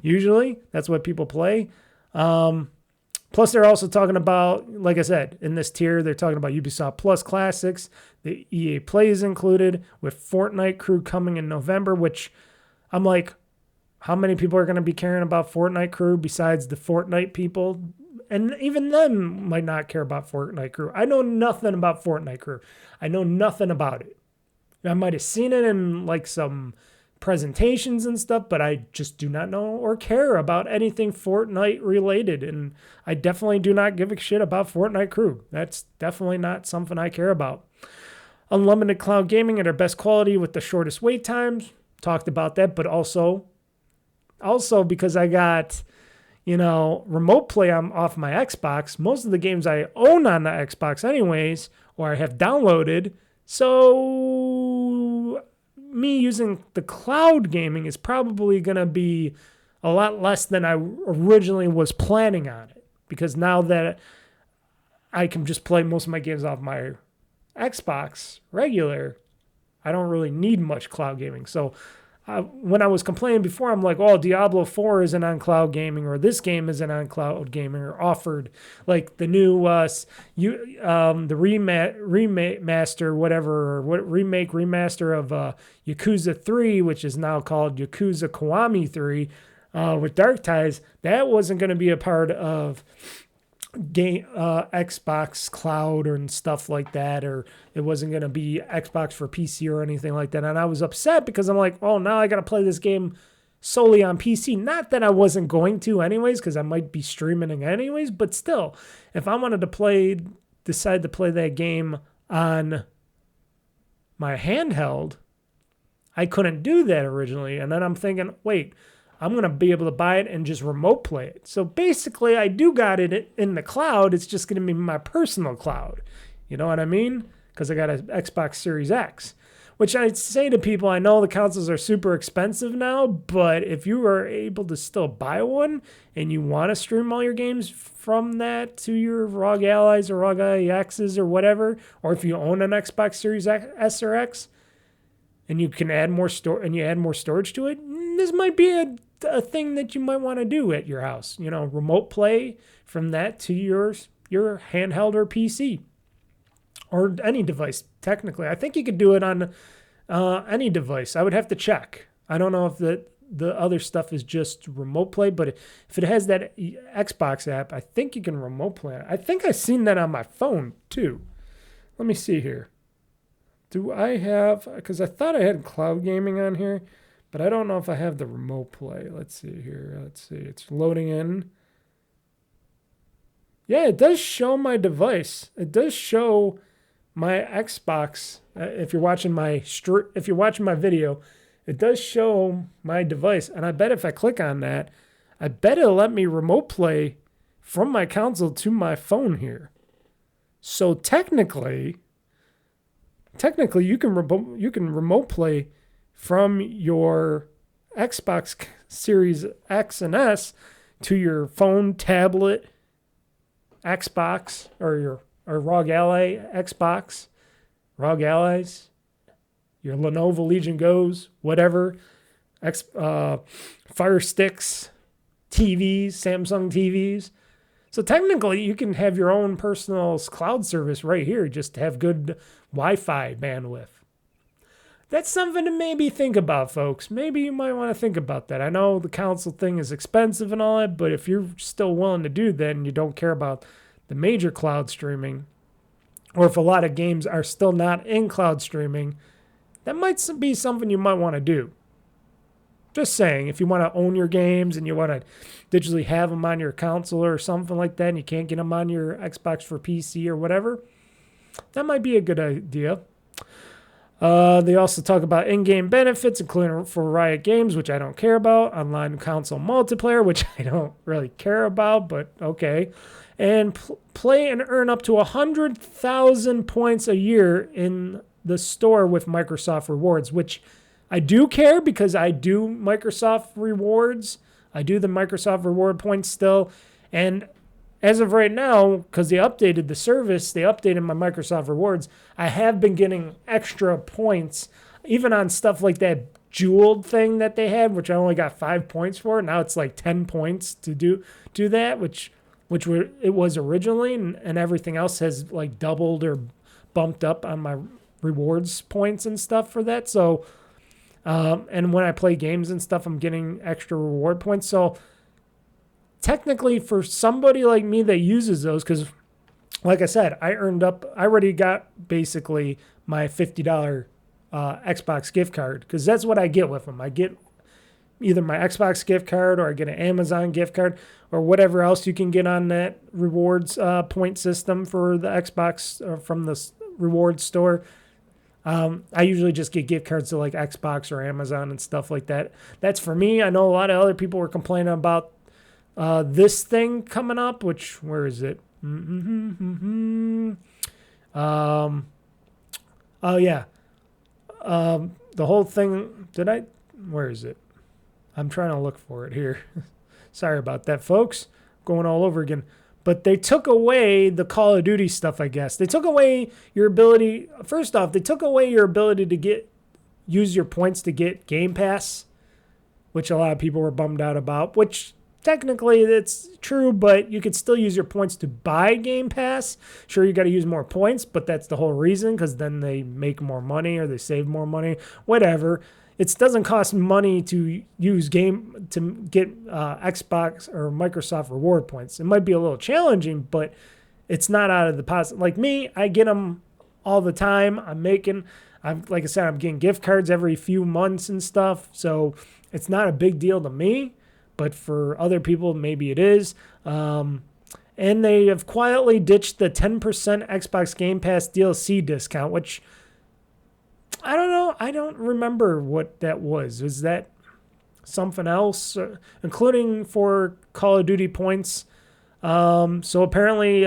S2: Usually, that's what people play. Plus, they're also talking about, like I said, in this tier, they're talking about Ubisoft Plus Classics. The EA Play is included, with Fortnite Crew coming in November, which I'm like, how many people are going to be caring about Fortnite Crew besides the Fortnite people? And even them might not care about Fortnite Crew. I know nothing about Fortnite Crew. I know nothing about it. I might have seen it in like some presentations and stuff, but I just do not know or care about anything Fortnite related. And I definitely do not give a shit about Fortnite Crew. That's definitely not something I care about. Unlimited cloud gaming at their best quality with the shortest wait times. Talked about that, but also because I got, remote play off my Xbox. Most of the games I own on the Xbox anyways, or I have downloaded. So me using the cloud gaming is probably going to be a lot less than I originally was planning on it. Because now that I can just play most of my games off my Xbox regular, I don't really need much cloud gaming. So when I was complaining before, I'm like, oh, Diablo 4 isn't on cloud gaming, or this game isn't on cloud gaming, or offered like the new the remaster, whatever, or remaster of Yakuza 3, which is now called Yakuza Kiwami 3, with Dark Ties. That wasn't going to be a part of Xbox Cloud and stuff like that, or it wasn't going to be Xbox for PC or anything like that. And I was upset because I'm like, oh, now I got to play this game solely on PC. Not that I wasn't going to anyways, because I might be streaming it anyways, but still, if I wanted to decide to play that game on my handheld, I couldn't do that originally. And then I'm thinking, wait, I'm going to be able to buy it and just remote play it. So basically, I do got it in the cloud. It's just going to be my personal cloud. You know what I mean? Because I got an Xbox Series X. Which I say to people, I know the consoles are super expensive now, but if you are able to still buy one and you want to stream all your games from that to your ROG Allies or ROG X's or whatever, or if you own an Xbox Series S or X, and you can add more storage to it, this might be a thing that you might want to do at your house. Remote play from that to your handheld or PC or any device. Technically, I think you could do it on any device. I would have to check. I don't know if the other stuff is just remote play, but if it has that Xbox app, I think you can remote play it. I think I've seen that on my phone too. Let me see here. Do I have, because I thought I had cloud gaming on here, but I don't know if I have the remote play. Let's see here. It's loading in. Yeah, it does show my device. It does show my Xbox. If you're watching my video, it does show my device. And I bet if I click on that, I bet it'll let me remote play from my console to my phone here. So technically you can remote play from your Xbox Series X and S to your phone, tablet, Xbox, or ROG Ally Xbox, ROG Allies, your Lenovo Legion Go's, whatever, Fire Sticks, TVs, Samsung TVs. So technically, you can have your own personal cloud service right here just to have good Wi-Fi bandwidth. that's something to maybe think about, folks. Maybe you might want to think about that. I know the console thing is expensive and all that, but if you're still willing to do that and you don't care about the major cloud streaming, or if a lot of games are still not in cloud streaming, that might be something you might want to do. Just saying, if you want to own your games and you want to digitally have them on your console or something like that, and you can't get them on your Xbox for PC or whatever, that might be a good idea. They also talk about in-game benefits, including for Riot Games, which I don't care about, online console multiplayer, which I don't really care about, but okay, and play and earn up to 100,000 points a year in the store with Microsoft Rewards, which I do care because I do Microsoft Rewards. I do the Microsoft Reward points still. And as of right now, because they updated the service, they updated my Microsoft Rewards, I have been getting extra points, even on stuff like that jeweled thing that they had, which I only got 5 points for. Now it's like 10 points to do that, which it was originally, and everything else has like doubled or bumped up on my rewards points and stuff for that. So and when I play games and stuff, I'm getting extra reward points. So technically for somebody like me that uses those, because like I said, I already got basically my $50 Xbox gift card, because that's what I get with them. I get either my Xbox gift card, or I get an Amazon gift card, or whatever else you can get on that rewards point system for the Xbox from the rewards store. I usually just get gift cards to like Xbox or Amazon and stuff like that. That's for me. I know a lot of other people were complaining about this thing coming up, which, where is it? Oh yeah. The whole thing, where is it? I'm trying to look for it here. Sorry about that, folks. Going all over again. But they took away the Call of Duty stuff, I guess. They took away your ability. First off, they took away your ability to use your points to get GamePass, which a lot of people were bummed out about, which technically that's true, but you could still use your points to buy GamePass. Sure, you got to use more points, but that's the whole reason, because then they make more money or they save more money, whatever. It doesn't cost money to get Xbox or Microsoft reward points. It might be a little challenging, but it's not out of the possible. Like me, I get them all the time. Like I said, I'm getting gift cards every few months and stuff. So it's not a big deal to me, but for other people, maybe it is. And they have quietly ditched the 10% Xbox Game Pass DLC discount, which I don't know. I don't remember what that was. Was that something else, including for Call of Duty points? So apparently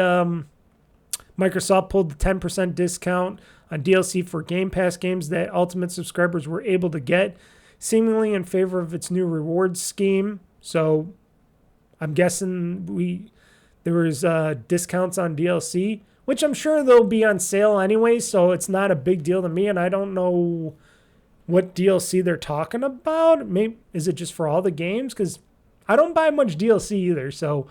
S2: Microsoft pulled the 10% discount on DLC for Game Pass games that Ultimate subscribers were able to get, seemingly in favor of its new rewards scheme. So I'm guessing there was discounts on DLC, which I'm sure they'll be on sale anyway, so it's not a big deal to me, and I don't know what DLC they're talking about. Maybe, is it just for all the games? Because I don't buy much DLC either, so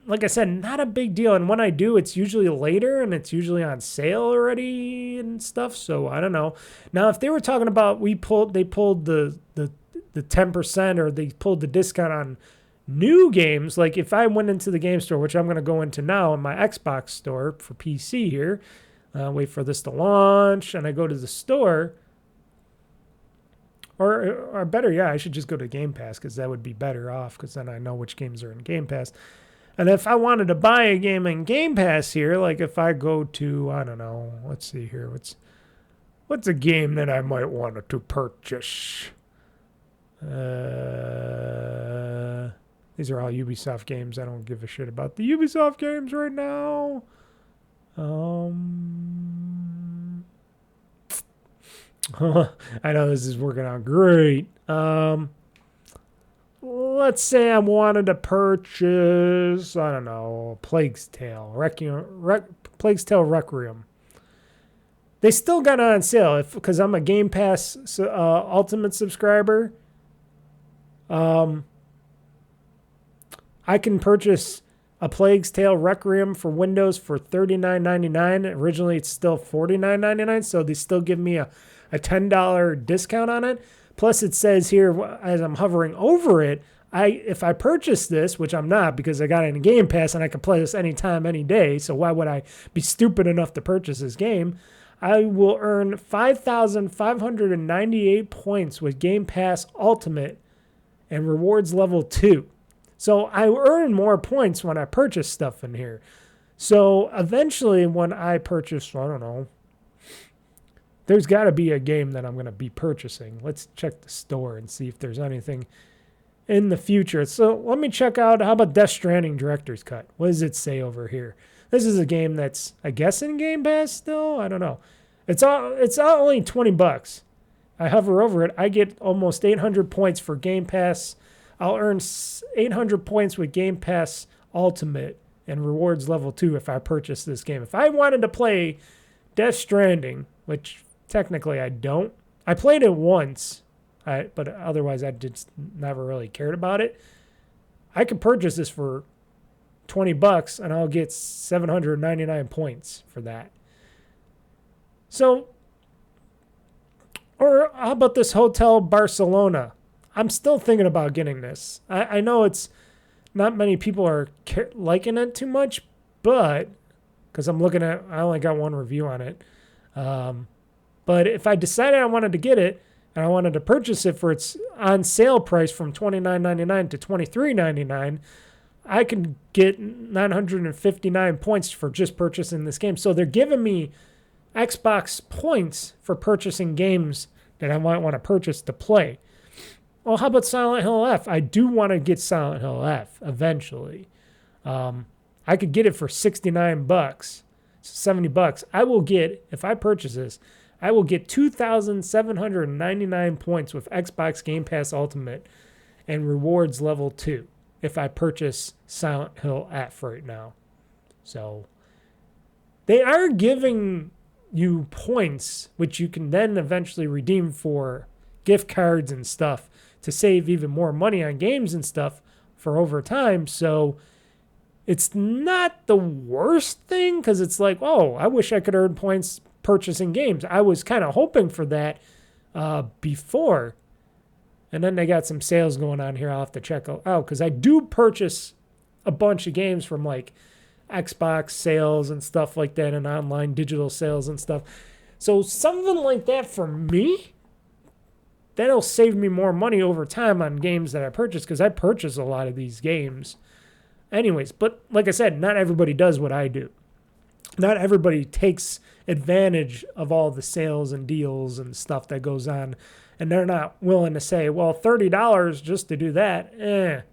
S2: like I said, not a big deal. And when I do, it's usually later, and it's usually on sale already and stuff, so I don't know. Now, if they were talking about they pulled the 10%, or they pulled the discount on new games, like if I went into the game store, which I'm going to go into now in my Xbox store for PC here, wait for this to launch, and I go to the store, or better, yeah, I should just go to Game Pass, because that would be better off, because then I know which games are in Game Pass. And if I wanted to buy a game in Game Pass here, like if I go to, I don't know, let's see here, what's a game that I might want to purchase? These are all Ubisoft games. I don't give a shit about the Ubisoft games right now. I know this is working out great. Let's say I wanted to purchase, I don't know, Plague's Tale Requiem. They still got it on sale because I'm a Game Pass Ultimate subscriber. I can purchase A Plague's Tale Requiem for Windows for $39.99. Originally, it's still $49.99, so they still give me a $10 discount on it. Plus, it says here, as I'm hovering over it, if I purchase this, which I'm not because I got it in Game Pass and I can play this anytime, any day, so why would I be stupid enough to purchase this game? I will earn 5,598 points with Game Pass Ultimate and Rewards Level 2. So I earn more points when I purchase stuff in here. So eventually when I purchase, I don't know, there's got to be a game that I'm going to be purchasing. Let's check the store and see if there's anything in the future. So let me check out, how about Death Stranding Director's Cut? What does it say over here? This is a game that's, I guess, in Game Pass still? I don't know. It's only $20. I hover over it. I get almost 800 points for Game Pass. I'll earn 800 points with Game Pass Ultimate and Rewards Level 2 if I purchase this game. If I wanted to play Death Stranding, which technically I don't. I played it once, but otherwise I just never really cared about it. I could purchase this for $20 and I'll get 799 points for that. So, or how about this Hotel Barcelona? I'm still thinking about getting this. I know it's not many people are liking it too much, but because I only got one review on it. But if I decided I wanted to get it and I wanted to purchase it for its on sale price from $29.99 to $23.99, I can get 959 points for just purchasing this game. So they're giving me Xbox points for purchasing games that I might want to purchase to play. Well, how about Silent Hill F? I do want to get Silent Hill F eventually. I could get it for $69, $70. I will get, if I purchase this, I will get 2,799 points with Xbox Game Pass Ultimate and Rewards Level 2 if I purchase Silent Hill F right now. So they are giving you points, which you can then eventually redeem for gift cards and stuff to save even more money on games and stuff for over time. So it's not the worst thing because it's like, oh, I wish I could earn points purchasing games. I was kind of hoping for that before. And then they got some sales going on here. I'll have to check out because I do purchase a bunch of games from like Xbox sales and stuff like that and online digital sales and stuff. So something like that for me, that'll save me more money over time on games that I purchase because I purchase a lot of these games anyways. But like I said, not everybody does what I do. Not everybody takes advantage of all the sales and deals and stuff that goes on. And they're not willing to say, well, $30 just to do that.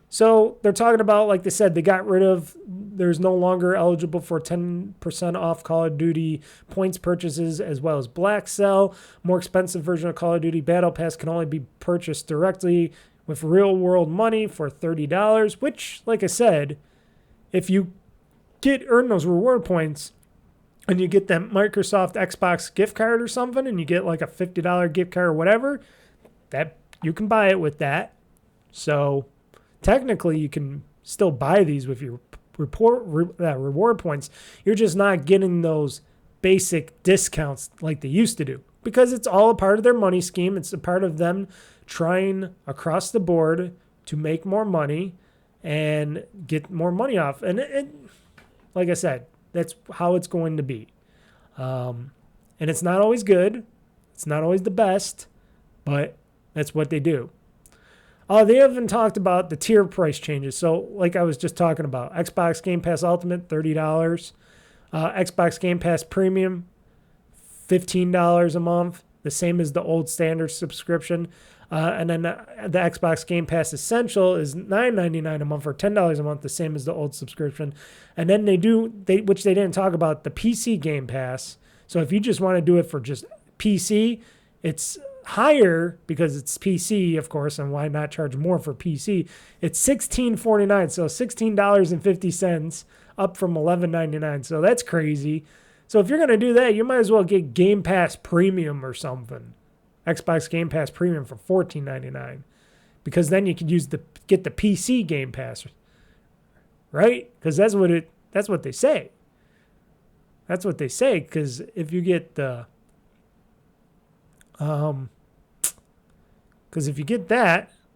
S2: So they're talking about, like they said, there's no longer eligible for 10% off Call of Duty points purchases as well as Black Cell. More expensive version of Call of Duty Battle Pass can only be purchased directly with real world money for $30, which, like I said, if you earn those reward points and you get that Microsoft Xbox gift card or something and you get like a $50 gift card or whatever, that you can buy it with that. So technically you can still buy these with your reward points. You're just not getting those basic discounts like they used to do because it's all a part of their money scheme. It's a part of them trying across the board to make more money and get more money off. And like I said, that's how it's going to be. And it's not always good. It's not always the best, but that's what they do. They haven't talked about the tier price changes. So like I was just talking about, Xbox Game Pass Ultimate, $30. Xbox Game Pass Premium, $15 a month, the same as the old standard subscription. And then the Xbox Game Pass Essential is $9.99 a month or $10 a month, the same as the old subscription. And then which they didn't talk about, the PC Game Pass. So if you just want to do it for just PC, it's higher because it's PC, of course, and why not charge more for PC? It's $16.49, so $16.50 up from $11.99. So that's crazy. So if you're going to do that, you might as well get Game Pass Premium or something. Xbox Game Pass Premium for $14.99 because then you could get the PC Game Pass, right? Because that's what they say. That's what they say. Because if you get that,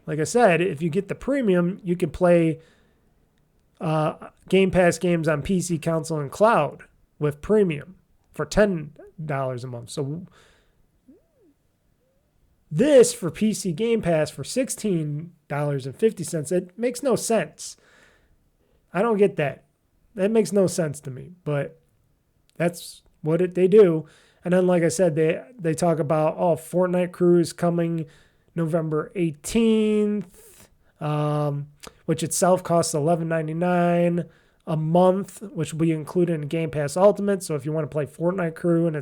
S2: like I said, if you get the premium, you can play Game Pass games on PC, console, and cloud with premium for $10 a month. So this for PC Game Pass for $16.50, it makes no sense. I don't get that. That makes no sense to me, but that's what they do. And then, like I said, they talk about, Fortnite Crew is coming November 18th, which itself costs $11.99 a month, which will be included in Game Pass Ultimate. So if you want to play Fortnite Crew, and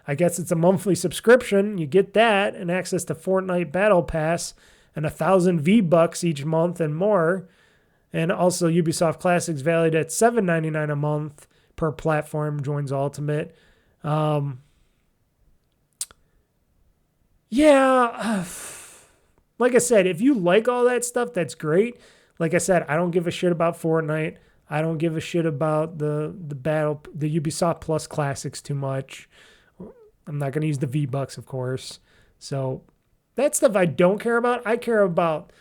S2: I guess it's a monthly subscription, you get that and access to Fortnite Battle Pass and 1,000 V-Bucks each month and more. And also Ubisoft Classics valued at $7.99 a month per platform joins Ultimate. Like I said, if you like all that stuff, that's great. Like I said, I don't give a shit about Fortnite. I don't give a shit about the Ubisoft Plus Classics too much. I'm not going to use the V-Bucks, of course. So that stuff I don't care about. I care about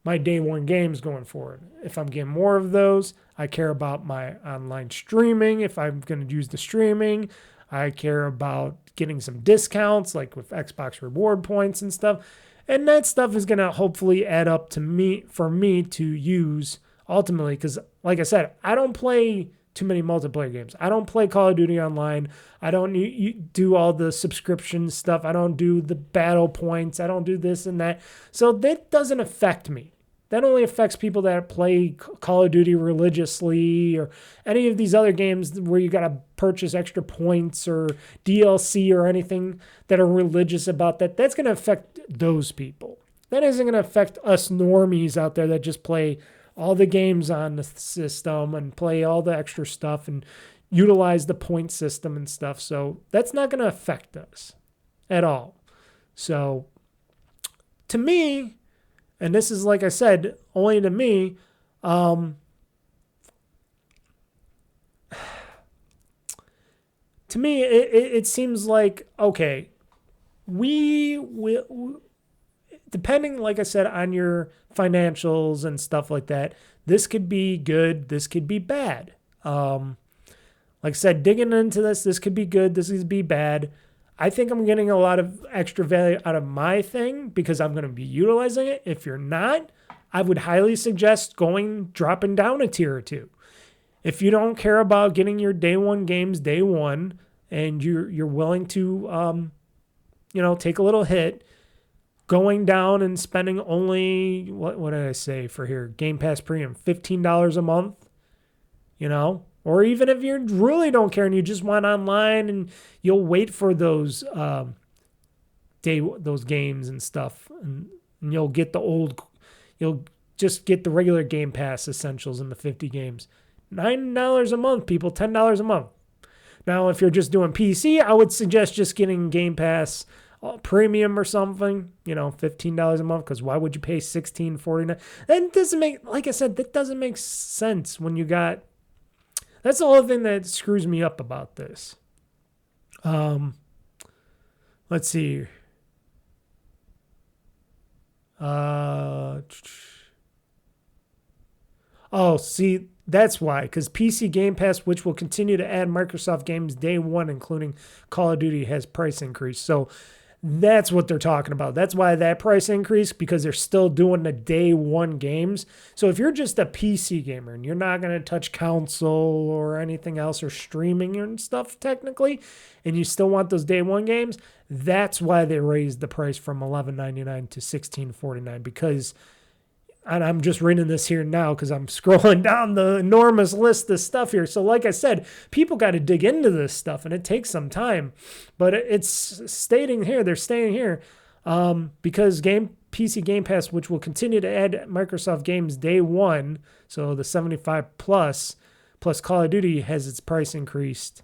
S2: my day one games going forward. If I'm getting more of those, I care about my online streaming. If I'm going to use the streaming, I care about getting some discounts, like with Xbox reward points and stuff. And that stuff is going to hopefully add up for me to use ultimately. Because like I said, I don't play too many multiplayer games. I don't play Call of Duty Online. I don't do all the subscription stuff. I don't do the battle points. I don't do this and that. So that doesn't affect me. That only affects people that play Call of Duty religiously or any of these other games where you got to purchase extra points or DLC or anything that are religious about that. That's going to affect those people. That isn't going to affect us normies out there that just play all the games on the system and play all the extra stuff and utilize the point system and stuff. So that's not going to affect us at all. So to me, and this is, like I said, only to me, to me, it seems like, okay, we will, depending, like I said, on your financials and stuff like that, this could be good, this could be bad. Like I said, digging into this could be good, this could be bad. I think I'm getting a lot of extra value out of my thing because I'm going to be utilizing it. If you're not, I would highly suggest dropping down a tier or two. If you don't care about getting your day one games day one and you're willing to, take a little hit, going down and spending only, what did I say for here? Game Pass Premium, $15 a month, Or even if you really don't care and you just want online and you'll wait for those games and stuff, and you'll get you'll just get the regular Game Pass essentials and the 50 games. $9 a month, people, $10 a month. Now, if you're just doing PC, I would suggest just getting Game Pass Premium or something, $15 a month, because why would you pay $16.49? That doesn't make, like I said, that doesn't make sense when you got. That's the whole thing that screws me up about this. Let's see. See, that's why. Because PC Game Pass, which will continue to add Microsoft games day one, including Call of Duty, has price increase. So that's what they're talking about. That's why that price increase, because they're still doing the day one games. So if you're just a PC gamer and you're not going to touch console or anything else or streaming and stuff technically, and you still want those day one games, that's why they raised the price from $11.99 to $16.49, because, and I'm just reading this here now because I'm scrolling down the enormous list of stuff here. So like I said, people got to dig into this stuff and it takes some time, but it's stating here, they're staying here because PC Game Pass, which will continue to add Microsoft games day one, so the 75 plus Call of Duty, has its price increased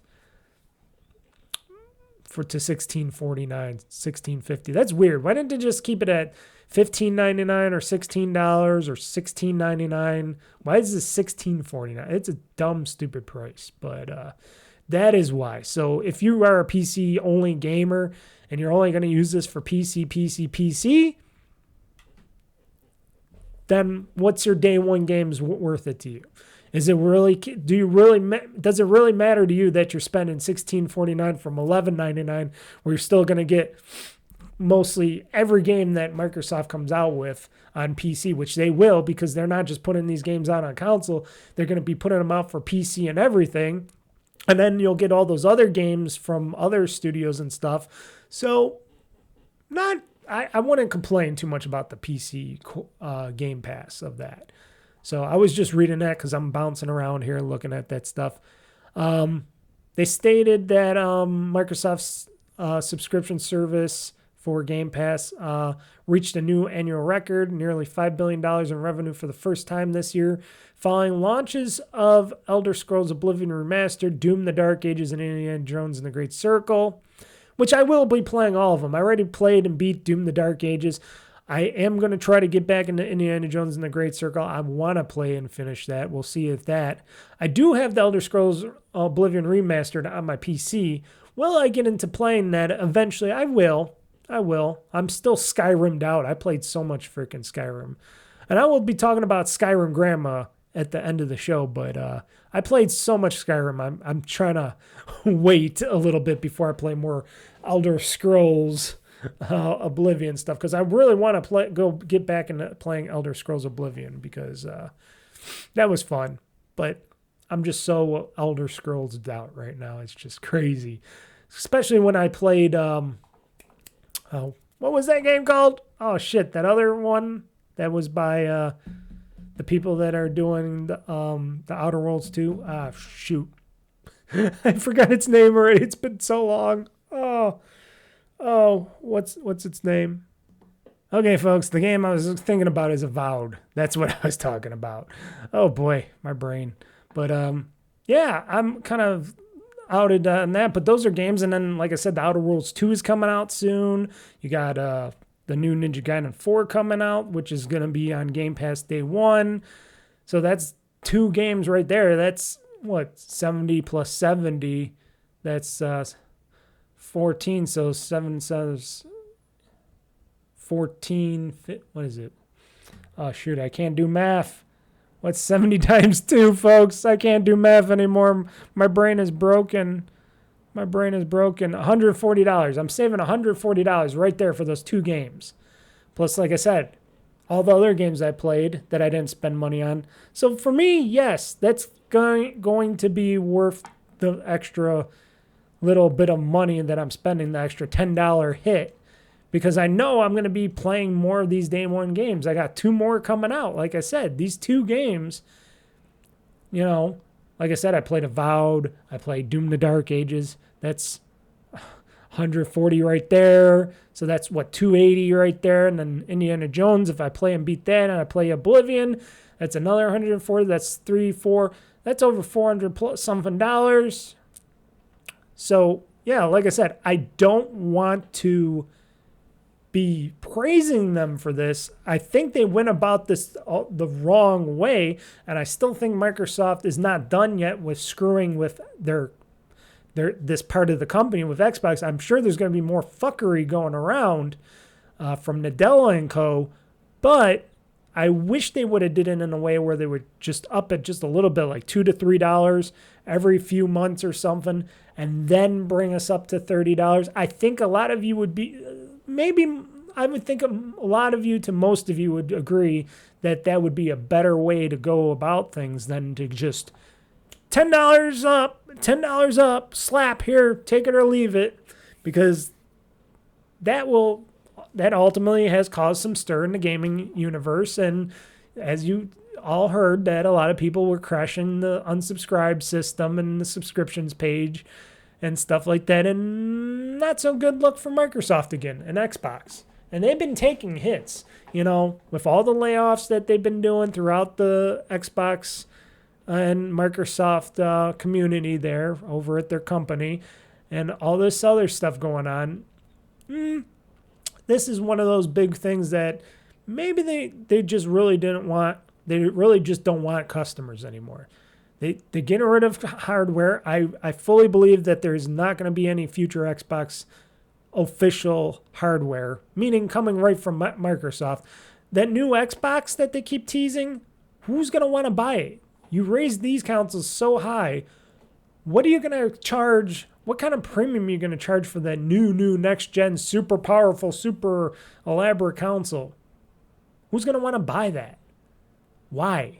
S2: to $16.49, $16.50. That's weird. Why didn't they just keep it at $15.99 or $16 or $16.99. Why is this $16.49? It's a dumb, stupid price, but that is why. So if you are a PC-only gamer and you're only going to use this for PC, then what's your day one games worth it to you? Is it really? Does it really matter to you that you're spending $16.49 from $11.99, where you're still going to get mostly every game that Microsoft comes out with on PC, which they will, because they're not just putting these games out on console, they're going to be putting them out for PC and everything. And then you'll get all those other games from other studios and stuff. So I wouldn't complain too much about the PC Game Pass of that. So I was just reading that because I'm bouncing around here looking at that stuff. They stated that Microsoft's subscription service for Game Pass reached a new annual record, nearly $5 billion in revenue for the first time this year, following launches of Elder Scrolls Oblivion Remastered, Doom: The Dark Ages, and Indiana Jones and the Great Circle, which I will be playing all of them. I already played and beat Doom: The Dark Ages. I am going to try to get back into Indiana Jones and the Great Circle. I want to play and finish that. We'll see if that. I do have the Elder Scrolls Oblivion Remastered on my PC. Will I get into playing that eventually? I will. I'm still Skyrim'd out. I played so much freaking Skyrim. And I will be talking about Skyrim Grandma at the end of the show, but I played so much Skyrim. I'm trying to wait a little bit before I play more Elder Scrolls Oblivion stuff, because I really want to get back into playing Elder Scrolls Oblivion, because that was fun. But I'm just so Elder Scrolls out right now. It's just crazy, especially when I played what was that game called? Oh shit, that other one that was by the people that are doing the Outer Worlds 2. Shoot, I forgot its name already. It's been so long. Oh, what's its name? Okay, folks, the game I was thinking about is Avowed. That's what I was talking about. Oh boy, my brain. But yeah, I'm kind of outed on that. But those are games, and then like I said, the Outer Worlds 2 is coming out soon. You got the new Ninja Gaiden 4 coming out, which is going to be on Game Pass day one. So that's 2 games right there. That's what, 70 plus 70. That's 14, so 7 says 14, what is it? Oh, shoot, I can't do math. What's 70 times 2, folks? I can't do math anymore. My brain is broken. $140. I'm saving $140 right there for those 2 games. Plus, like I said, all the other games I played that I didn't spend money on. So for me, yes, that's going to be worth the extra little bit of money that I'm spending, the extra $10 hit, because I know I'm going to be playing more of these day one games. I got 2 more coming out. Like I said, these 2 games, like I said, I played Avowed, I played Doom: The Dark Ages. That's 140 right there. So that's what, 280 right there. And then Indiana Jones, if I play and beat that, and I play Oblivion, that's another 140. That's 4. That's over 400 plus something dollars. So, yeah, like I said, I don't want to be praising them for this. I think they went about this the wrong way, and I still think Microsoft is not done yet with screwing with their this part of the company with Xbox. I'm sure there's going to be more fuckery going around from Nadella and co., but I wish they would have did it in a way where they would just up it just a little bit, like $2 to $3 every few months or something, and then bring us up to $30. I think a lot of you would be, I would think a lot of you to most of you would agree that that would be a better way to go about things than to just $10 up, slap here, take it or leave it, because that ultimately has caused some stir in the gaming universe. And as you all heard, that a lot of people were crashing the unsubscribe system and the subscriptions page and stuff like that. And not so good look for Microsoft again and Xbox. And they've been taking hits, with all the layoffs that they've been doing throughout the Xbox and Microsoft community there over at their company, and all this other stuff going on. This is one of those big things that maybe they just really they really just don't want customers anymore. They're getting rid of hardware. I fully believe that there's not going to be any future Xbox official hardware, meaning coming right from Microsoft. That new Xbox that they keep teasing, who's going to want to buy it? You raise these consoles so high. What are you going to charge? What kind of premium are you going to charge for that new next-gen, super powerful, super elaborate console? Who's going to want to buy that? Why?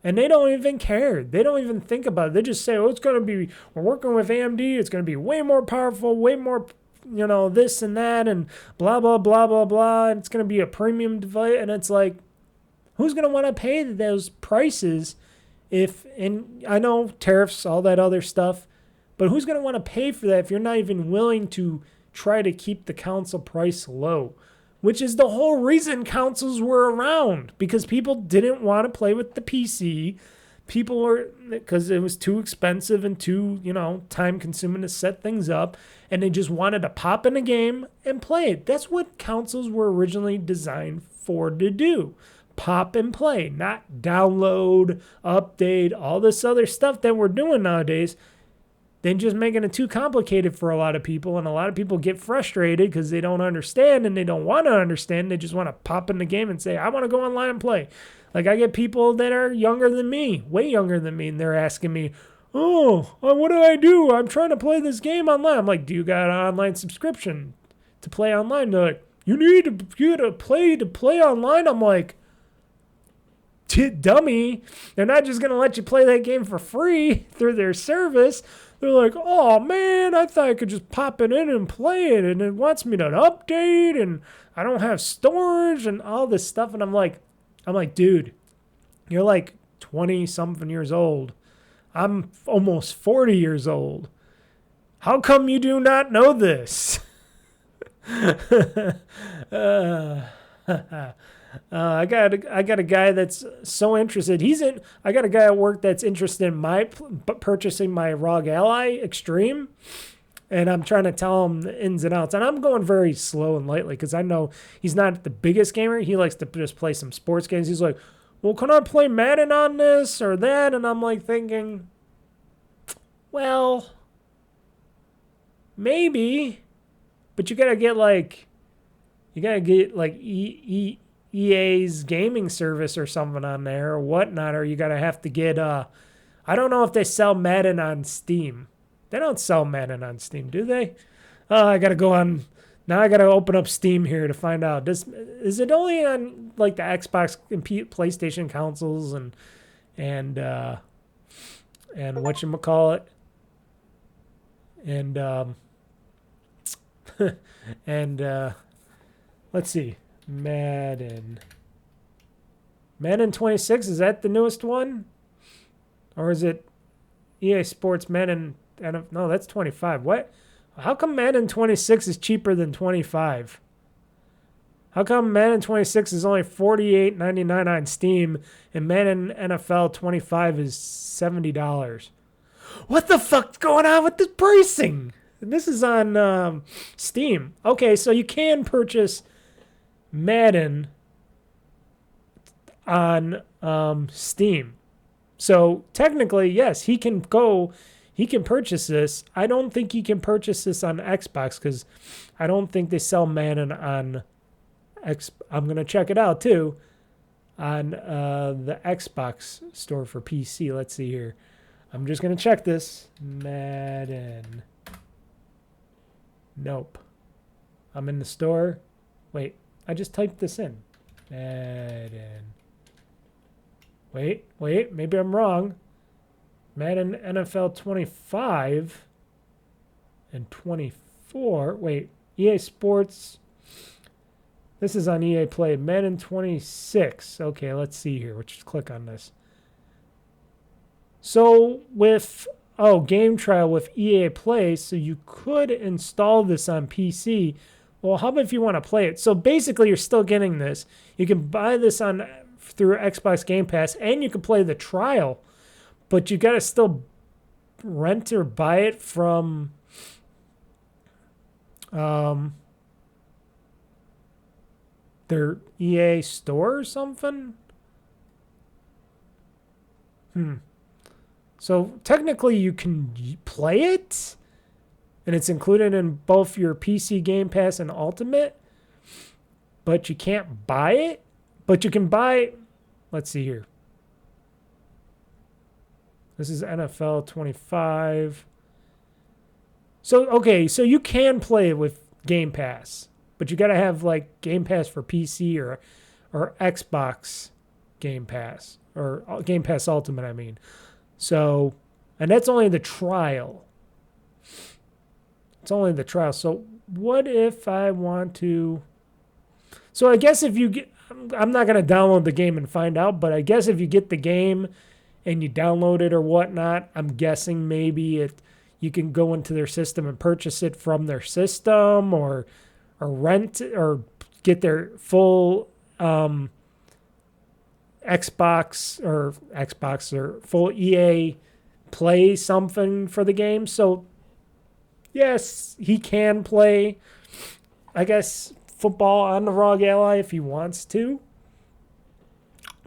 S2: And they don't even care. They don't even think about it. They just say, it's going to be, we're working with AMD. It's going to be way more powerful, way more, this and that, and blah, blah, blah, blah, blah. And it's going to be a premium device. And it's like, who's going to want to pay those prices and I know tariffs, all that other stuff, but who's going to want to pay for that if you're not even willing to try to keep the console price low? Which is the whole reason consoles were around, because people didn't want to play with the PC. People were, because it was too expensive and too, time consuming to set things up, and they just wanted to pop in a game and play it. That's what consoles were originally designed for to do. Pop and play, not download, update, all this other stuff that we're doing nowadays. Then just making it too complicated for a lot of people, and a lot of people get frustrated because they don't understand and they don't want to understand. They just want to pop in the game and say, I want to go online and play. Like, I get people that are younger than me, way younger than me, and they're asking me, what do I do? I'm trying to play this game online. I'm like, do you got an online subscription to play online? They're like, you need to play online. I'm like, dummy. They're not just going to let you play that game for free through their service. They're like, oh man, I thought I could just pop it in and play it, and it wants me to update, and I don't have storage and all this stuff. And I'm like, dude, you're like 20 something years old. I'm almost 40 years old. How come you do not know this? I got a guy that's so interested. I got a guy at work that's interested in purchasing my ROG Ally Extreme, and I'm trying to tell him the ins and outs. And I'm going very slow and lightly because I know he's not the biggest gamer. He likes to just play some sports games. He's like, well, can I play Madden on this or that? And I'm like thinking, well, maybe, but you gotta get like EA's gaming service or something on there or whatnot, or you gotta have to get I don't know if they sell Madden on Steam. They don't sell Madden on Steam, do they? I gotta go on now. I gotta open up Steam here to find out. Is it only on like the Xbox and PlayStation consoles and whatchamacallit? And let's see. Madden 26, is that the newest one? Or is it EA Sports Madden? No, that's 25. What? How come Madden 26 is cheaper than 25? How come Madden 26 is only $48.99 on Steam and Madden NFL 25 is $70? What the fuck's going on with this pricing? This is on Steam. Okay, so you can purchase Madden on Steam. So technically, yes, he can purchase this. I don't think he can purchase this on Xbox because I don't think they sell Madden on I'm going to check it out too on the Xbox store for PC. Let's see here. I'm just going to check this. Madden. Nope. I'm in the store. Wait. I just typed this in. Madden. Wait, maybe I'm wrong. Madden NFL 25 and 24. Wait, EA Sports. This is on EA Play. Madden 26. Okay, let's see here. Let's just click on this. So with, game trial with EA Play, so you could install this on PC. Well, how about if you want to play it? So basically, you're still getting this. You can buy this through Xbox GamePass, and you can play the trial, but you got to still rent or buy it from the their EA store or something. So technically you can play it, and it's included in both your PC Game Pass and Ultimate, but you can't buy it. But you can buy, let's see here. This is NFL 25. So, okay, so you can play it with Game Pass, but you got to have like Game Pass for PC or Xbox Game Pass, or Game Pass Ultimate, I mean. So, and that's only the trial. It's only the trial. So what if I want to... So I guess if you get... I'm not going to download the game and find out, but I guess if you get the game and you download it or whatnot, I'm guessing maybe you can go into their system and purchase it from their system, or rent or get their full Xbox or full EA Play something for the game. So yes, he can play, I guess, football on the ROG Ally if he wants to.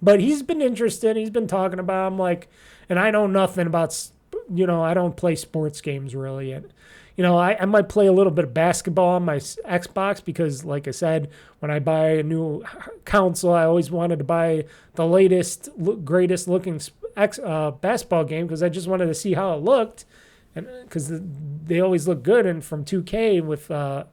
S2: But he's been interested. He's been talking about, I'm like, and I know nothing about, I don't play sports games really. And, I might play a little bit of basketball on my Xbox because, like I said, when I buy a new console, I always wanted to buy the latest, greatest looking basketball game because I just wanted to see how it looked. And because they always look good, and from 2K with the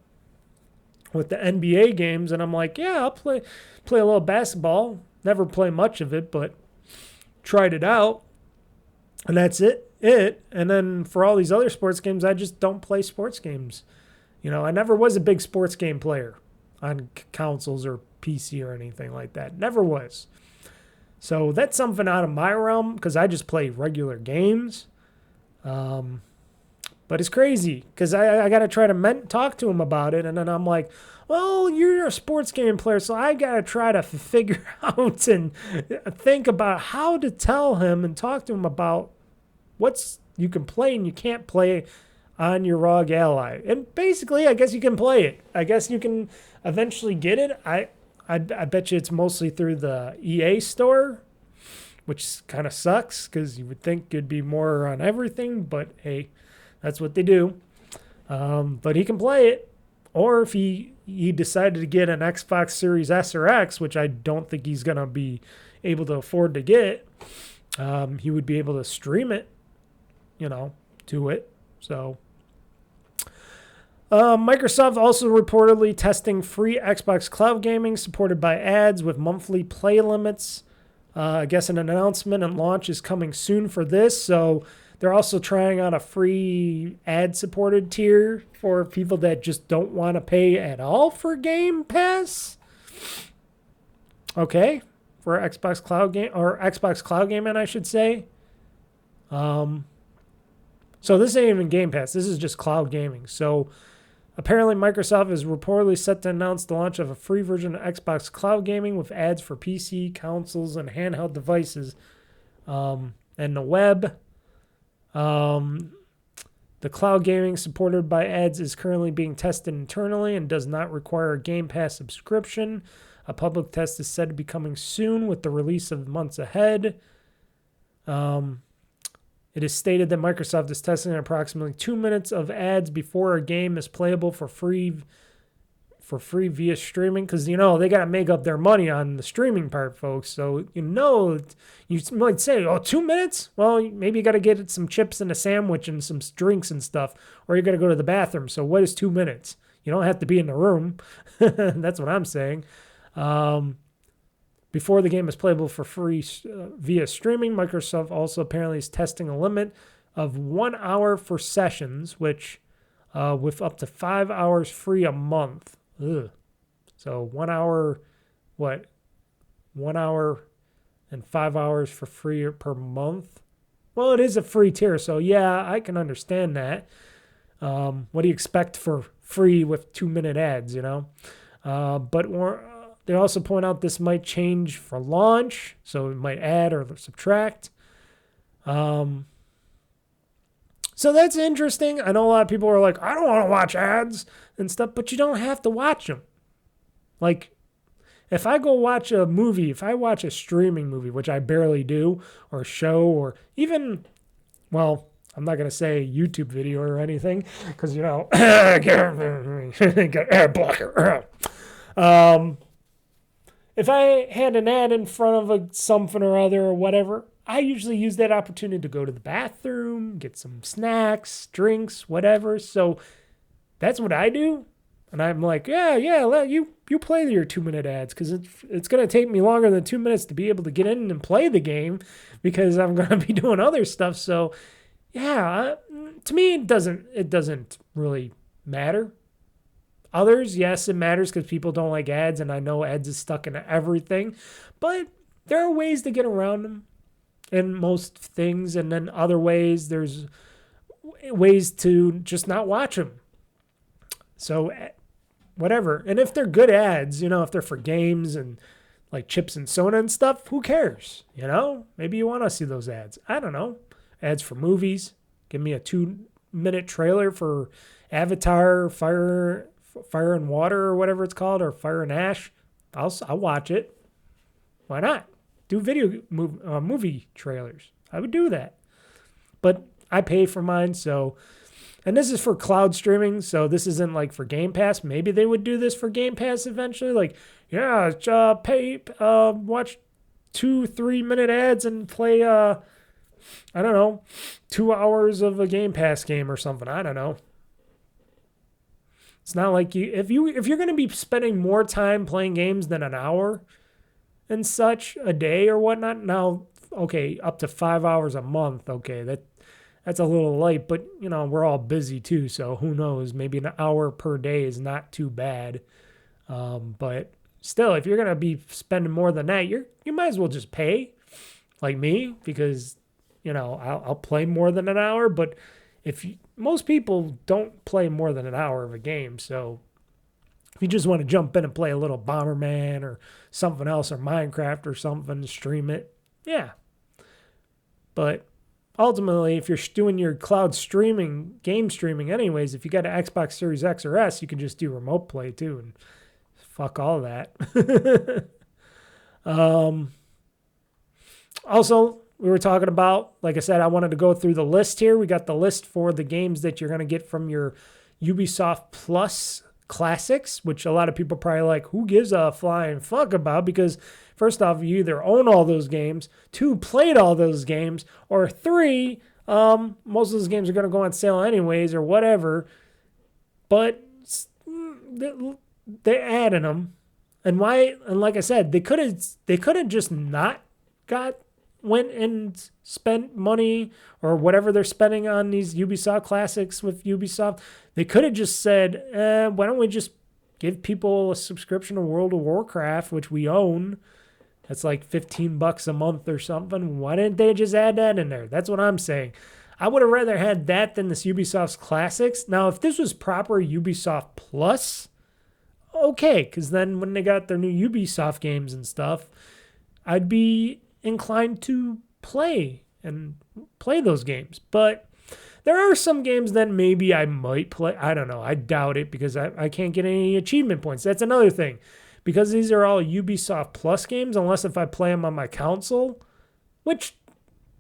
S2: NBA games, and I'm like, yeah, I'll play a little basketball. Never play much of it, but tried it out, and that's it. And then for all these other sports games, I just don't play sports games. I never was a big sports game player on consoles or PC or anything like that. Never was. So that's something out of my realm because I just play regular games. But it's crazy because I got to try to talk to him about it. And then I'm like, well, you're a sports game player, so I got to try to figure out and think about how to tell him and talk to him about what's you can play and you can't play on your ROG Ally. And basically, I guess you can play it. I guess you can eventually get it. I bet you it's mostly through the EA store, which kind of sucks because you would think it'd be more on everything, but hey, that's what they do. But he can play it. Or if he decided to get an Xbox Series S or X, which I don't think he's going to be able to afford to get, he would be able to stream it, to it. So Microsoft also reportedly testing free Xbox Cloud Gaming supported by ads with monthly play limits. I guess an announcement and launch is coming soon for this. So they're also trying out a free ad-supported tier for people that just don't want to pay at all for Game Pass. Okay, for Xbox Cloud Game or Xbox Cloud Gaming, I should say. So this ain't even Game Pass. This is just cloud gaming. So apparently Microsoft is reportedly set to announce the launch of a free version of Xbox Cloud Gaming with ads for PC, consoles, and handheld devices, and the web. The cloud gaming supported by ads is currently being tested internally and does not require a Game Pass subscription. A public test is said to be coming soon with the release of months ahead. It is stated that Microsoft is testing approximately 2 minutes of ads before a game is playable for free via streaming, because they got to make up their money on the streaming part, folks. So you might say, 2 minutes? Well, maybe you got to get some chips and a sandwich and some drinks and stuff, or you got to go to the bathroom. So what is 2 minutes? You don't have to be in the room. That's what I'm saying. Before the game is playable for free via streaming, Microsoft also apparently is testing a limit of 1 hour for sessions, which with up to 5 hours free a month. Ugh. So 1 hour, 1 hour and 5 hours for free per month? Well, it is a free tier, so yeah, I can understand that. What do you expect for free with 2 minute ads, But they also point out this might change for launch, so it might add or subtract. So that's interesting. I know a lot of people are like, I don't want to watch ads and stuff, but you don't have to watch them. If I go watch a movie, if I watch a streaming movie, which I barely do, or a show, or even, well, I'm not going to say YouTube video or anything, because, you know, got ad blocker. If I had an ad in front of something or other or whatever, I usually use that opportunity to go to the bathroom, get some snacks, drinks, whatever. So that's what I do. And I'm like, yeah, let you play your 2-minute ads, because it's going to take me longer than 2 minutes to be able to get in and play the game, because I'm going to be doing other stuff. So yeah, to me, it doesn't really matter. Others, yes, it matters, because people don't like ads, and I know ads is stuck in everything. But there are ways to get around them in most things, and then other ways, there's ways to just not watch them. So whatever. And if they're good ads, you know, if they're for games and like chips and soda and stuff, who cares? You know, maybe you want to see those ads. I don't know. Ads for movies. Give me a 2-minute trailer for Avatar, Fire and Water, or whatever it's called, or Fire and Ash. I'll watch it. Why not? Do movie trailers. I would do that. But I pay for mine, so... And this is for cloud streaming, so this isn't like for Game Pass. Maybe they would do this for Game Pass eventually. Like, yeah, watch 2-3 minute ads and play, I don't know, 2 hours of a Game Pass game or something. I don't know. It's not like if you're going to be spending more time playing games than an hour and such a day or whatnot. Now, okay, up to 5 hours a month. Okay, that's a little light, but, you know, we're all busy too, so who knows? Maybe an hour per day is not too bad. But still, if you're going to be spending more than that, you might as well just pay, like me, because, you know, I'll play more than an hour, but most people don't play more than an hour of a game, so if you just want to jump in and play a little Bomberman or something else, or Minecraft or something, stream it, yeah. But ultimately, if you're doing your cloud streaming, game streaming anyways, if you got an Xbox Series X or S, you can just do remote play too, and fuck all that. Also, we were talking about, like I said, I wanted to go through the list here. We got the list for the games that you're going to get from your Ubisoft Plus Classics, which a lot of people probably like, who gives a flying fuck about? Because first off, you either own all those games, 2, played all those games, or 3, most of those games are going to go on sale anyways or whatever. But they're adding them. And why? And like I said, they could have just not went and spent money or whatever they're spending on these Ubisoft Classics with Ubisoft. They could have just said, why don't we just give people a subscription to World of Warcraft, which we own. That's like $15 a month or something. Why didn't they just add that in there? That's what I'm saying. I would have rather had that than this Ubisoft Classics. Now, if this was proper Ubisoft Plus, okay, because then when they got their new Ubisoft games and stuff, I'd be inclined to play those games. But there are some games that maybe I might play. I don't know. I doubt it, because I can't get any achievement points. That's another thing. Because these are all Ubisoft Plus games, unless if I play them on my console, which,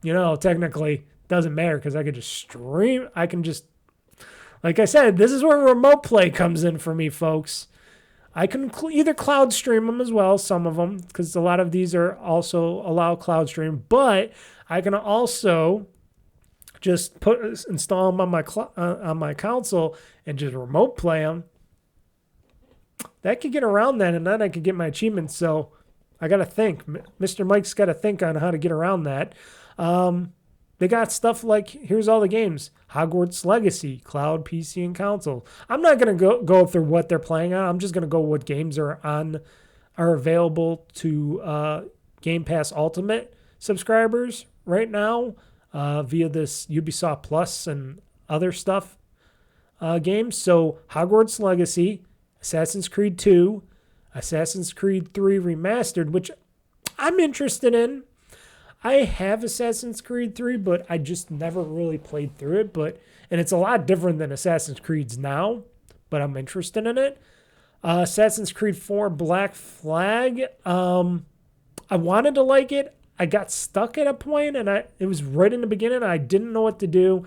S2: you know, technically doesn't matter, because I could just stream. I can just, like I said, this is where remote play comes in for me, folks. I can either cloud stream them as well, some of them, because a lot of these are also allow cloud stream, but I can also just install them on my console and just remote play them. That could get around that, and then I could get my achievements. So I got to think. Mr. Mike's got to think on how to get around that. They got stuff like, here's all the games. Hogwarts Legacy, cloud, PC, and console. I'm not going to go through what they're playing on. I'm just going to go what games are available to Game Pass Ultimate subscribers right now via this Ubisoft Plus and other stuff games. So Hogwarts Legacy, Assassin's Creed 2, Assassin's Creed 3 Remastered, which I'm interested in. I have Assassin's Creed 3, but I just never really played through it. And it's a lot different than Assassin's Creed's now, but I'm interested in it. Assassin's Creed 4 Black Flag. I wanted to like it. I got stuck at a point, and it was right in the beginning. I didn't know what to do.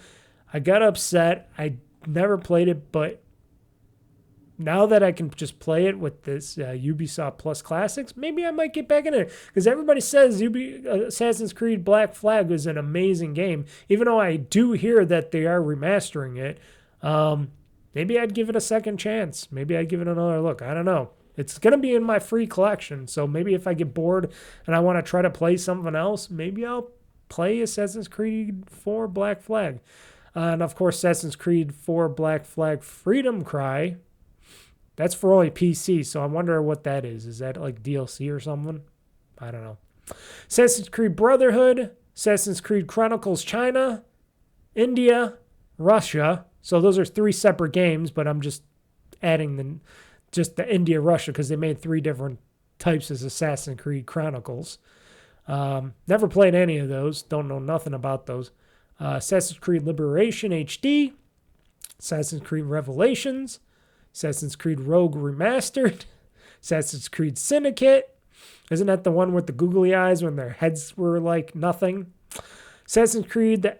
S2: I got upset. I never played it, but now that I can just play it with this Ubisoft Plus Classics, maybe I might get back in it. Because everybody says Assassin's Creed Black Flag is an amazing game. Even though I do hear that they are remastering it, maybe I'd give it a second chance. Maybe I'd give it another look. I don't know. It's going to be in my free collection, so maybe if I get bored and I want to try to play something else, maybe I'll play Assassin's Creed 4 Black Flag. And, of course, Assassin's Creed 4 Black Flag Freedom Cry. That's for only PC, so I wonder what that is. Is that like DLC or something? I don't know. Assassin's Creed Brotherhood, Assassin's Creed Chronicles China, India, Russia. So those are 3 separate games, but I'm just adding the India, Russia, because they made 3 different types of Assassin's Creed Chronicles. Never played any of those. Don't know nothing about those. Assassin's Creed Liberation HD, Assassin's Creed Revelations, Assassin's Creed Rogue Remastered, Assassin's Creed Syndicate. Isn't that the one with the googly eyes when their heads were like nothing? Assassin's Creed the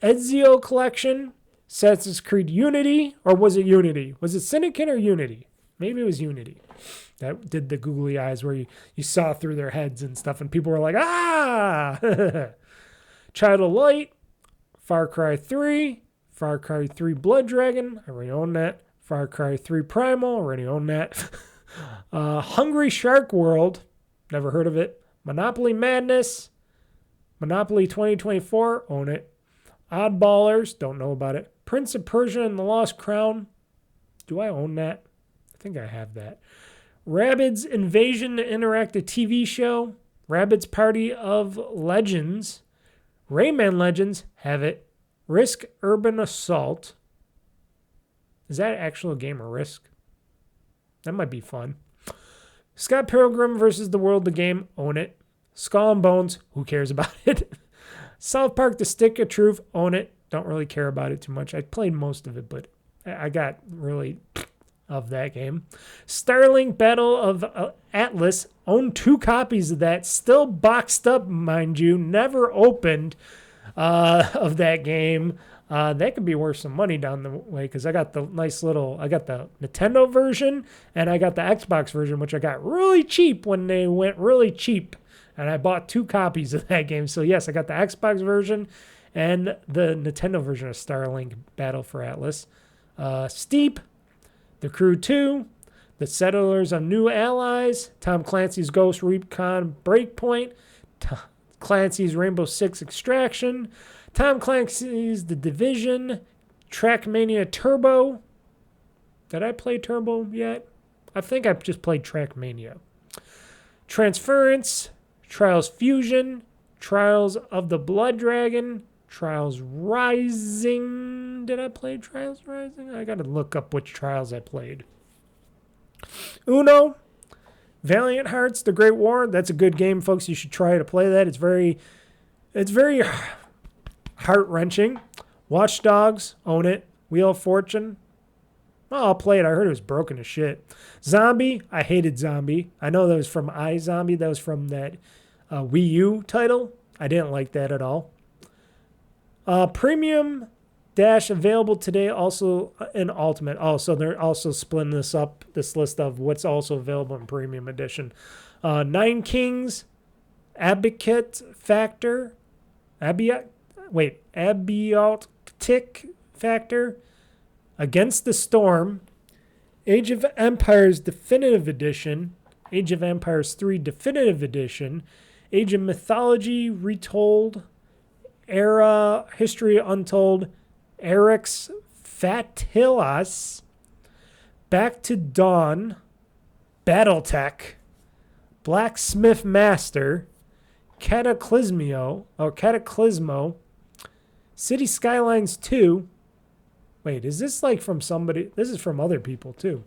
S2: Ezio Collection, Assassin's Creed Unity, or was it Unity? Was it Syndicate or Unity? Maybe it was Unity. That did the googly eyes where you saw through their heads and stuff, and people were like, ah! Child of Light, Far Cry 3, Far Cry 3 Blood Dragon, I already own that. Far Cry 3 Primal, already own that. Hungry Shark World, never heard of it. Monopoly Madness, Monopoly 2024, own it. Oddballers, don't know about it. Prince of Persia and the Lost Crown, do I own that? I think I have that. Rabbids Invasion Interactive TV Show, Rabbids Party of Legends, Rayman Legends, have it. Risk Urban Assault. Is that actual game or Risk? That might be fun. Scott Pilgrim versus the World, the game, own it. Skull and Bones, who cares about it? South Park, The Stick of Truth, own it. Don't really care about it too much. I played most of it, but I got really of that game. Starlink Battle of Atlas, own 2 copies of that. Still boxed up, mind you. Never opened of that game. That could be worth some money down the way because I got the I got the Nintendo version and I got the Xbox version, which I got really cheap when they went really cheap. And I bought 2 copies of that game. So yes, I got the Xbox version and the Nintendo version of Starlink Battle for Atlas. Steep, The Crew 2, The Settlers of New Allies, Tom Clancy's Ghost Recon Breakpoint, Clancy's Rainbow Six Extraction, Tom Clancy's The Division, Trackmania Turbo. Did I play Turbo yet? I think I just played Trackmania. Transference, Trials Fusion, Trials of the Blood Dragon, Trials Rising. Did I play Trials Rising? I gotta look up which Trials I played. Uno, Valiant Hearts, The Great War. That's a good game, folks. You should try to play that. It's very heart-wrenching. Watch Dogs, own it. Wheel of Fortune. Well, I'll play it. I heard it was broken as shit. Zombie, I hated Zombie. I know that was from iZombie. That was from that Wii U title. I didn't like that at all. Premium Dash available today, also in Ultimate. Oh, so they're also splitting this up, this list of what's also available in Premium Edition. Nine Kings, Abacate Factor, Abiatic Factor, Against the Storm, Age of Empires Definitive Edition, Age of Empires 3 Definitive Edition, Age of Mythology Retold, Era History Untold, Eric's Fatilas, Back to Dawn, Battletech, Blacksmith Master, Cataclysmo, City Skylines 2. Wait, is this like from somebody? This is from other people too.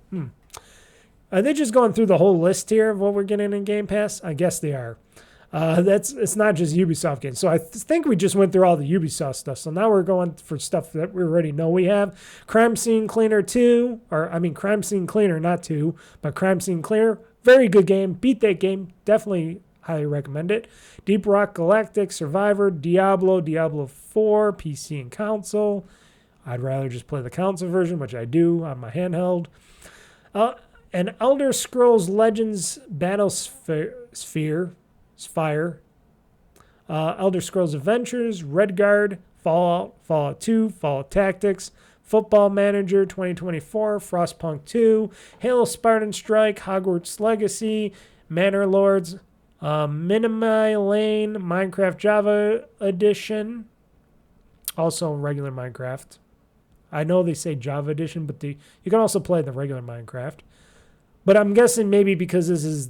S2: Are they just going through the whole list here of what we're getting in Game Pass? I guess they are. It's not just Ubisoft games. So I think we just went through all the Ubisoft stuff. So now we're going for stuff that we already know we have. Crime Scene Cleaner 2, Crime Scene Cleaner, not 2, but Crime Scene Cleaner. Very good game. Beat that game. Definitely highly recommend it. Deep Rock Galactic, Survivor, Diablo, Diablo 4, PC and console. I'd rather just play the console version, which I do on my handheld. And Elder Scrolls Legends Battlesphere, Elder Scrolls Adventures, Redguard, Fallout 2, Fallout Tactics, Football Manager 2024, Frostpunk 2, Halo Spartan Strike, Hogwarts Legacy, Manor Lords, Minimi Lane, Minecraft Java Edition, also regular Minecraft. I know they say Java Edition, but you can also play the regular Minecraft. But I'm guessing maybe because this is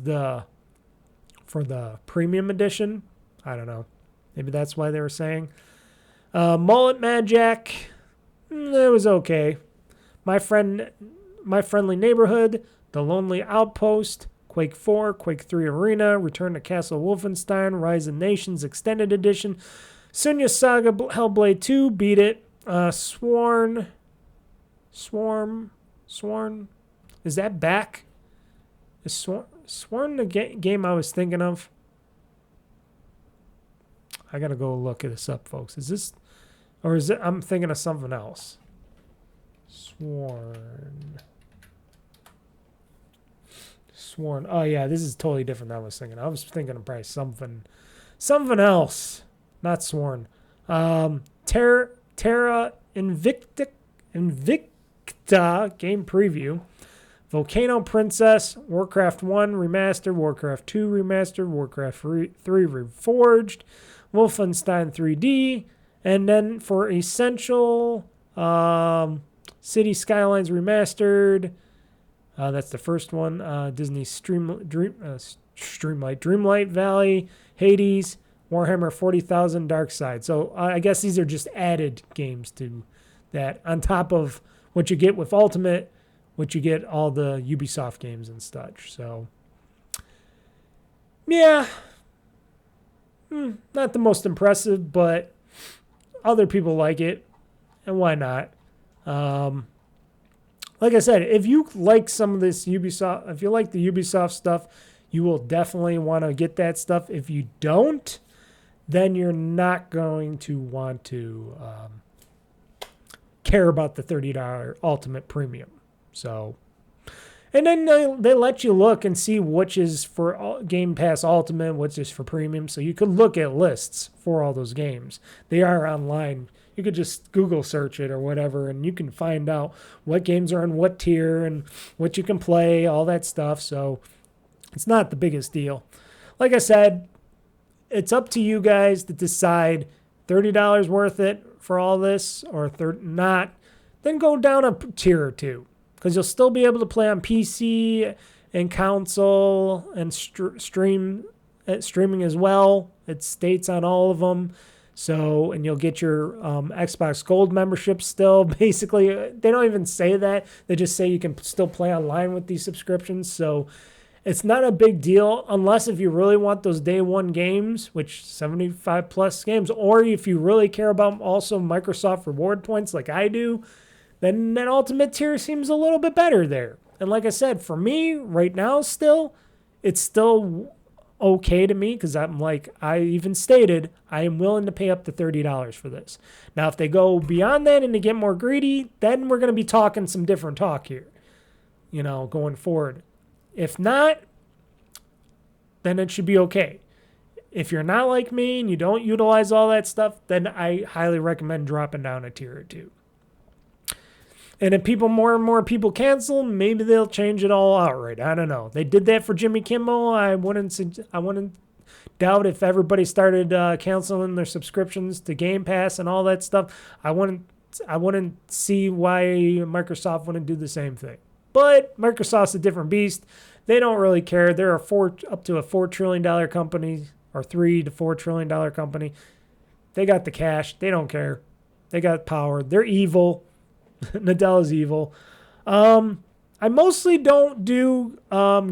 S2: for the premium edition. I don't know. Maybe that's why they were saying. Mullet Magic, it was okay. My Friendly Neighborhood, The Lonely Outpost, Quake 4, Quake 3 Arena, Return to Castle Wolfenstein, Rise of Nations Extended Edition, Sunya Saga Hellblade 2, beat it. Sworn, is that back? Is Sworn the game I was thinking of? I gotta go look this up, folks. Is this, or is it? I'm thinking of something else. Sworn. Oh yeah, this is totally different than I was thinking. I was thinking of probably something else, not Sworn. Terra Invicta game preview. Volcano Princess, Warcraft 1 Remastered, Warcraft 2 Remastered, Warcraft 3 Reforged, Wolfenstein 3D, and then for Essential, City Skylines Remastered. That's the first one. Disney Dreamlight Valley, Hades, Warhammer 40,000 Darkside. So I guess these are just added games to that on top of what you get with Ultimate, which you get all the Ubisoft games and such. So, yeah, not the most impressive, but other people like it, and why not? Like I said, if you like some of this Ubisoft, if you like the Ubisoft stuff, you will definitely want to get that stuff. If you don't, then you're not going to want to care about the $30 Ultimate Premium. So, and then they let you look and see which is for Game Pass Ultimate, which is for Premium. So you could look at lists for all those games. They are online. You could just Google search it or whatever, and you can find out what games are on what tier and what you can play, all that stuff. So it's not the biggest deal. Like I said, it's up to you guys to decide $30 worth it for all this or not. Then go down a tier or two, because you'll still be able to play on PC and console and streaming as well. It states on all of them. So, and you'll get your Xbox Gold membership still. Basically, they don't even say that. They just say you can still play online with these subscriptions. So it's not a big deal unless if you really want those day one games, which 75 plus games, or if you really care about also Microsoft reward points like I do, then that Ultimate tier seems a little bit better there. And like I said, for me right now it's still okay to me, because I'm like, I even stated, I am willing to pay up to $30 for this. Now, if they go beyond that and they get more greedy, then we're going to be talking some different talk here, going forward. If not, then it should be okay. If you're not like me and you don't utilize all that stuff, then I highly recommend dropping down a tier or two. And if more and more people cancel, maybe they'll change it all outright. I don't know. They did that for Jimmy Kimmel. I wouldn't doubt if everybody started canceling their subscriptions to Game Pass and all that stuff. I wouldn't see why Microsoft wouldn't do the same thing. But Microsoft's a different beast. They don't really care. They're up to a $4 trillion company, or $3 to $4 trillion company. They got the cash. They don't care. They got power. They're evil. Nadal is evil. I mostly don't do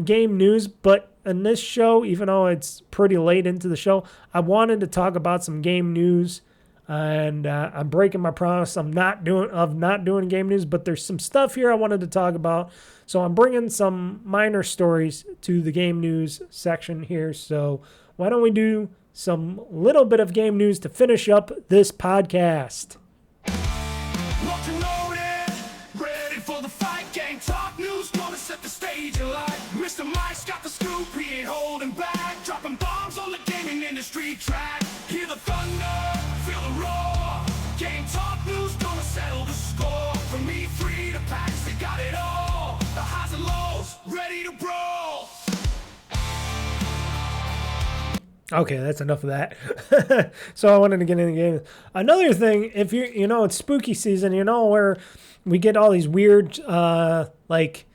S2: game news, but in this show, even though it's pretty late into the show, I wanted to talk about some game news. And I'm breaking my promise. I'm not doing game news, but there's some stuff here I wanted to talk about. So I'm bringing some minor stories to the game news section here. So why don't we do some little bit of game news to finish up this podcast?
S1: Locked and loaded, ready for the fight. Game talk news, gonna set the stage alight. Mr. Mike's got the scoop, he ain't holding back. Dropping bombs on the gaming industry track. Hear the thunder, feel the roar. Game talk news, gonna settle the score. From E3 to PAX, they got it all. The highs and lows, ready to brawl.
S2: Okay, that's enough of that. So I wanted to get in the game. Another thing, if you know, it's spooky season, where we get all these weird, like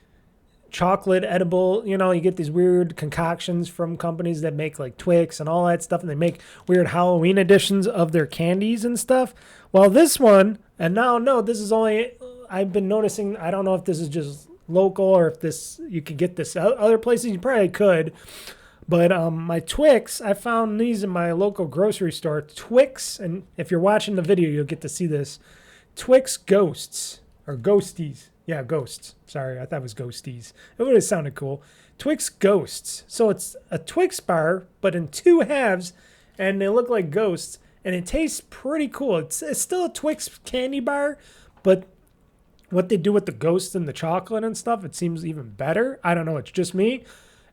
S2: chocolate edible, you get these weird concoctions from companies that make like Twix and all that stuff, and they make weird Halloween editions of their candies and stuff. Well, this one, and now, no, this is only, I've been noticing, I don't know if this is just local or if this, you could get this other places, you probably could. But my Twix, I found these in my local grocery store. Twix, and if you're watching the video, you'll get to see this. Twix Ghosts, or Ghosties. Yeah, Ghosts. Sorry, I thought it was Ghosties. It would have sounded cool. Twix Ghosts. So it's a Twix bar, but in two halves, and they look like ghosts, and it tastes pretty cool. It's still a Twix candy bar, but what they do with the ghosts and the chocolate and stuff, it seems even better. I don't know, it's just me.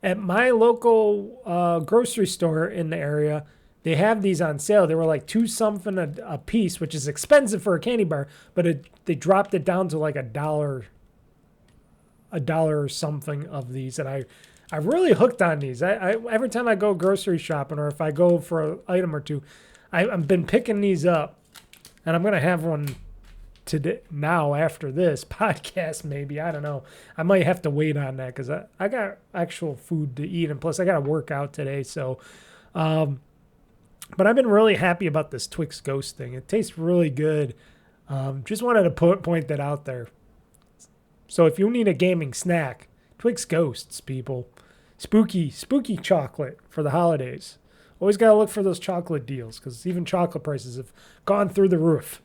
S2: At my local grocery store in the area, they have these on sale. They were like $2 something a piece, which is expensive for a candy bar, but they dropped it down to like $1 or something of these. And I really hooked on these. I every time I go grocery shopping or if I go for an item or two, I've been picking these up, and I'm gonna have one today now after this podcast. Maybe, I don't know, I might have to wait on that because I got actual food to eat, and plus I got to work out today. So but I've been really happy about this Twix Ghost thing. It tastes really good. Just wanted to point that out there. So if you need a gaming snack, Twix Ghosts, people. Spooky chocolate for the holidays. Always got to look for those chocolate deals because even chocolate prices have gone through the roof.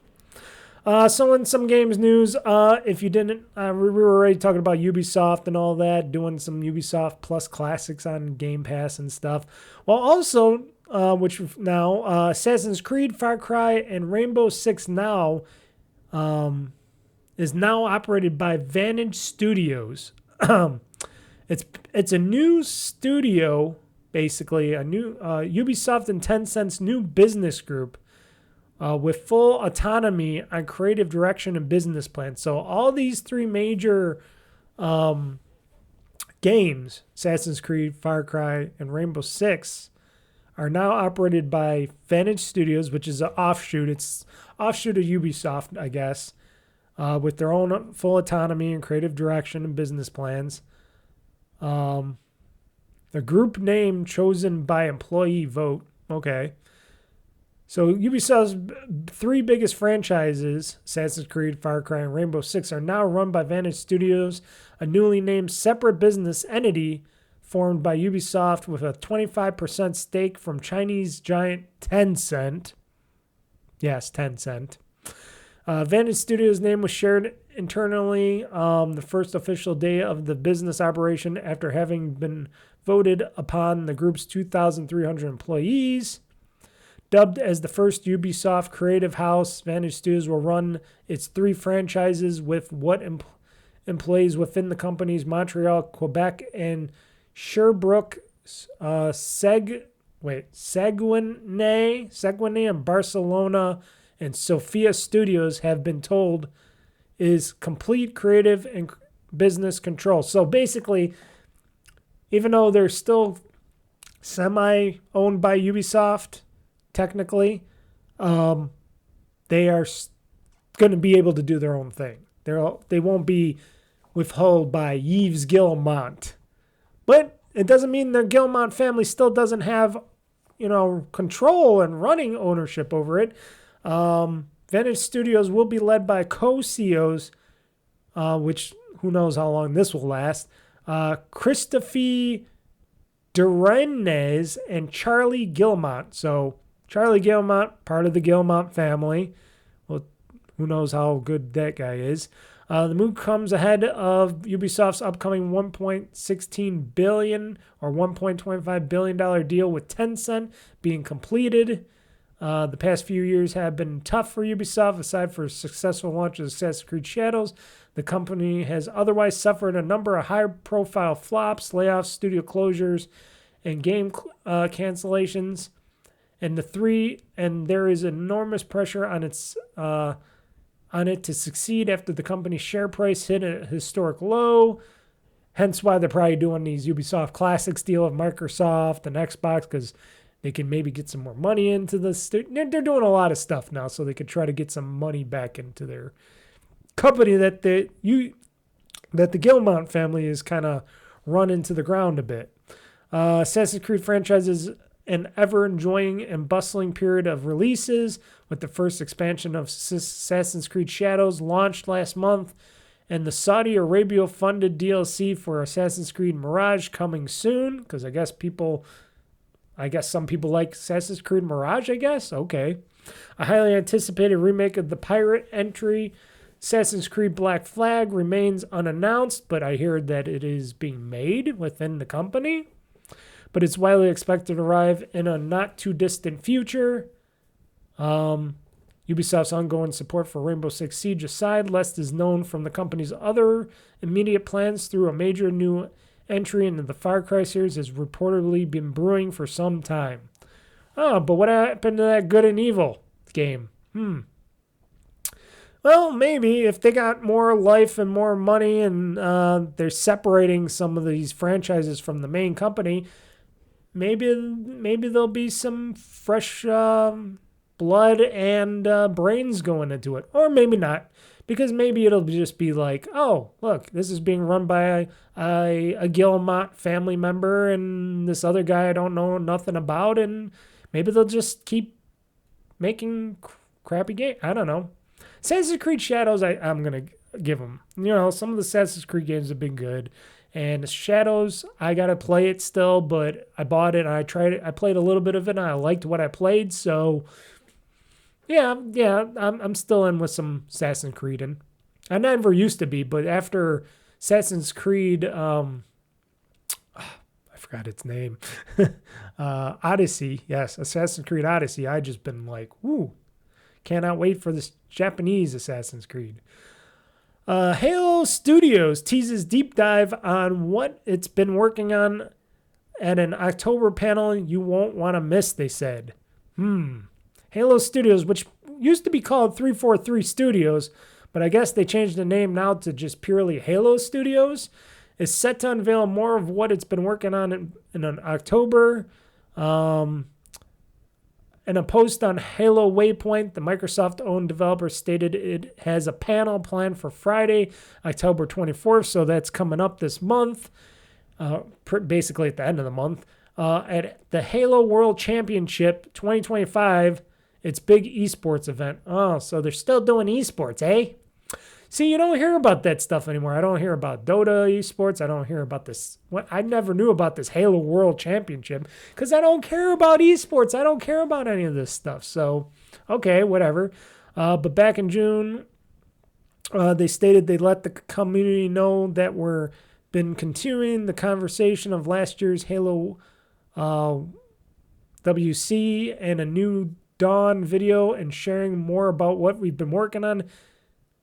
S2: So in some games news, if you didn't, we were already talking about Ubisoft and all that, doing some Ubisoft Plus classics on Game Pass and stuff. Well, also, which now, Assassin's Creed, Far Cry, and Rainbow Six now is now operated by Vantage Studios. It's a new studio, basically, a new Ubisoft and Tencent's new business group. With full autonomy on creative direction and business plans. So all these three major games, Assassin's Creed, Far Cry, and Rainbow Six, are now operated by Vantage Studios, which is an offshoot. It's offshoot of Ubisoft, I guess, with their own full autonomy and creative direction and business plans. The group name chosen by employee vote. Okay. So Ubisoft's three biggest franchises, Assassin's Creed, Far Cry, and Rainbow Six, are now run by Vantage Studios, a newly named separate business entity formed by Ubisoft with a 25% stake from Chinese giant Tencent. Yes, Tencent. Vantage Studios' name was shared internally the first official day of the business operation after having been voted upon the group's 2,300 employees. Dubbed as the first Ubisoft creative house, Vantage Studios will run its three franchises with what employees within the company's Montreal, Quebec, and Sherbrooke, Seguin, and Barcelona, and Sofia Studios have been told is complete creative and business control. So basically, even though they're still semi-owned by Ubisoft, technically, they are going to be able to do their own thing. They won't be withheld by Yves Guillemot. But it doesn't mean the Guillemot family still doesn't have, control and running ownership over it. Vantage Studios will be led by co-CEOs, which who knows how long this will last. Christophe Durenez and Charlie Guillemot. So Charlie Guillemot, part of the Guillemot family. Well, who knows how good that guy is. The move comes ahead of Ubisoft's upcoming $1.16 billion or $1.25 billion deal with Tencent being completed. The past few years have been tough for Ubisoft. Aside for a successful launch of Assassin's Creed Shadows, the company has otherwise suffered a number of high-profile flops, layoffs, studio closures, and game cancellations. And there is enormous pressure on it to succeed after the company's share price hit a historic low. Hence why they're probably doing these Ubisoft Classics deal with Microsoft and Xbox, because they can maybe get some more money into the studio. They're doing a lot of stuff now, so they could try to get some money back into their company that the Guillemot family is kind of run into the ground a bit. Assassin's Creed franchise is an ever-enjoying and bustling period of releases, with the first expansion of Assassin's Creed Shadows launched last month, and the Saudi Arabia-funded DLC for Assassin's Creed Mirage coming soon, because I guess some people like Assassin's Creed Mirage, I guess? Okay. A highly anticipated remake of the pirate entry, Assassin's Creed Black Flag, remains unannounced, but I hear that it is being made within the company. But it's widely expected to arrive in a not-too-distant future. Ubisoft's ongoing support for Rainbow Six Siege aside, less is known from the company's other immediate plans through a major new entry into the Far Cry series has reportedly been brewing for some time. Oh, but what happened to that Good and Evil game? Well, maybe if they got more life and more money and they're separating some of these franchises from the main company, maybe there'll be some fresh blood and brains going into it. Or maybe not, because maybe it'll just be like, oh, look, this is being run by a Guillemot family member and this other guy I don't know nothing about, and maybe they'll just keep making crappy games. I don't know. Assassin's Creed Shadows, I'm going to give them. Some of the Assassin's Creed games have been good. And Shadows, I got to play it still, but I bought it and I tried it. I played a little bit of it and I liked what I played. So, yeah, I'm still in with some Assassin's Creed. And I never used to be, but after Assassin's Creed, I forgot its name, Odyssey, yes, Assassin's Creed Odyssey, I just been like, woo, cannot wait for this Japanese Assassin's Creed. Halo Studios teases deep dive on what it's been working on at an October panel you won't want to miss, they said. Halo Studios, which used to be called 343 Studios, but I guess they changed the name now to just purely Halo Studios, is set to unveil more of what it's been working on in October. In a post on Halo Waypoint, the Microsoft-owned developer stated it has a panel planned for Friday, October 24th, so that's coming up this month, basically at the end of the month, at the Halo World Championship 2025, its big esports event. Oh, so they're still doing esports, eh? See, you don't hear about that stuff anymore. I don't hear about Dota esports. I don't hear about this. I never knew about this Halo World Championship because I don't care about esports. I don't care about any of this stuff. So, okay, whatever. But back in June, they stated they let the community know that we're been continuing the conversation of last year's Halo WC and a new Dawn video and sharing more about what we've been working on.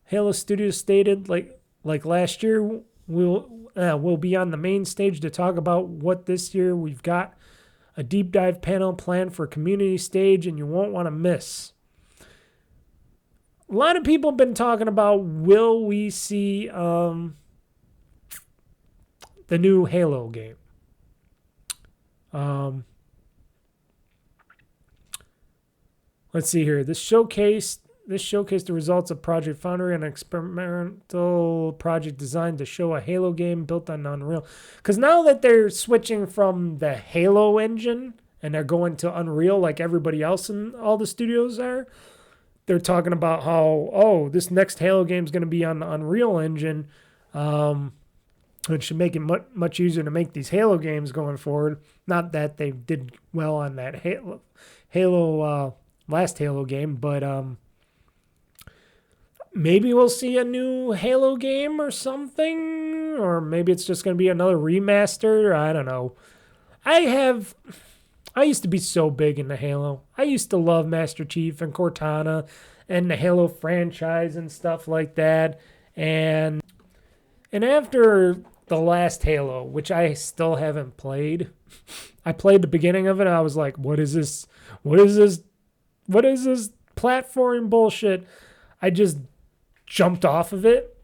S2: Halo Studios stated, like last year, we'll be on the main stage to talk about what this year we've got a deep dive panel planned for community stage, and you won't want to miss. A lot of people have been talking about, will we see the new Halo game? Let's see here. This showcased the results of Project Foundry, an experimental project designed to show a Halo game built on Unreal. Because now that they're switching from the Halo engine and they're going to Unreal like everybody else in all the studios are, they're talking about how, this next Halo game is going to be on the Unreal engine. It should make it much easier to make these Halo games going forward. Not that they did well on that Halo last Halo game, but maybe we'll see a new Halo game or something, or maybe it's just going to be another remaster. I don't know. I used to be so big into Halo. I used to love Master Chief and Cortana and the Halo franchise and stuff like that. And after the last Halo, which I still haven't played, I played the beginning of it and I was like, what is this? What is this? What is this platforming bullshit? I just jumped off of it.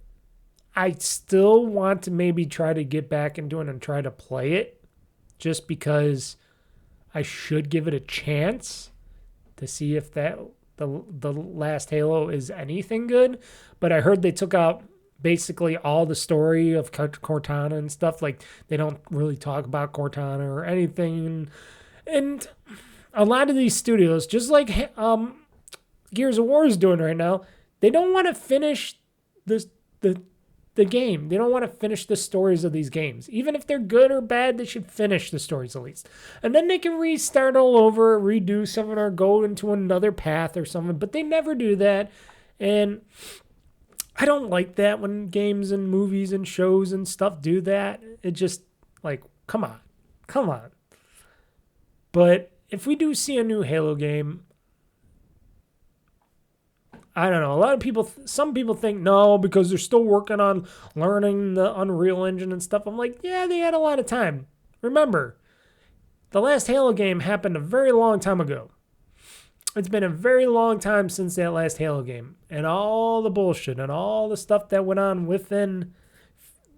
S2: I still want to maybe try to get back into it and try to play it just because I should give it a chance to see if the last Halo is anything good. But I heard they took out basically all the story of Cortana and stuff. Like, they don't really talk about Cortana or anything. And a lot of these studios, just like Gears of War is doing right now, they don't want to finish the game. They don't want to finish the stories of these games. Even if they're good or bad, they should finish the stories at least. And then they can restart all over, redo something, or go into another path or something. But they never do that. And I don't like that when games and movies and shows and stuff do that. It just, like, come on. But if we do see a new Halo game, I don't know. Some people think no, because they're still working on learning the Unreal Engine and stuff. I'm like, yeah, they had a lot of time. Remember, the last Halo game happened a very long time ago. It's been a very long time since that last Halo game. And all the bullshit and all the stuff that went on within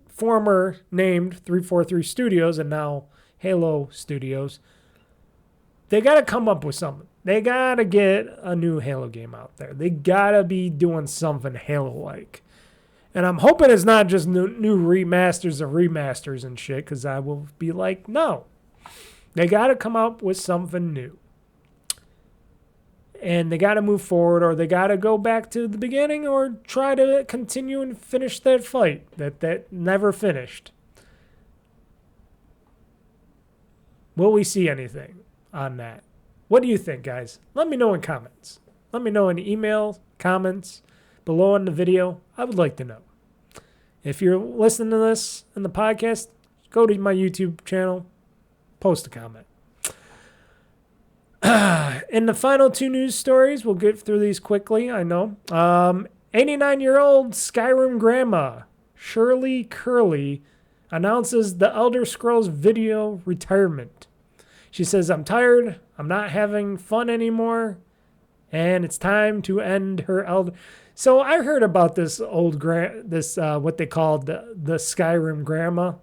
S2: former named 343 Studios and now Halo Studios, they got to come up with something. They got to get a new Halo game out there. They got to be doing something Halo-like. And I'm hoping it's not just new remasters and remasters and shit, because I will be like, no. They got to come up with something new. And they got to move forward, or they got to go back to the beginning, or try to continue and finish that fight that never finished. Will we see anything on that? What do you think, guys? Let me know in comments. Let me know in email, comments, below in the video. I would like to know. If you're listening to this in the podcast, go to my YouTube channel, post a comment. In the final two news stories, we'll get through these quickly, I know. 89-year-old Skyrim grandma, Shirley Curley, announces the Elder Scrolls video retirement. She says, I'm tired, I'm not having fun anymore, and it's time to end her elder. So I heard about this what they called the Skyrim grandma,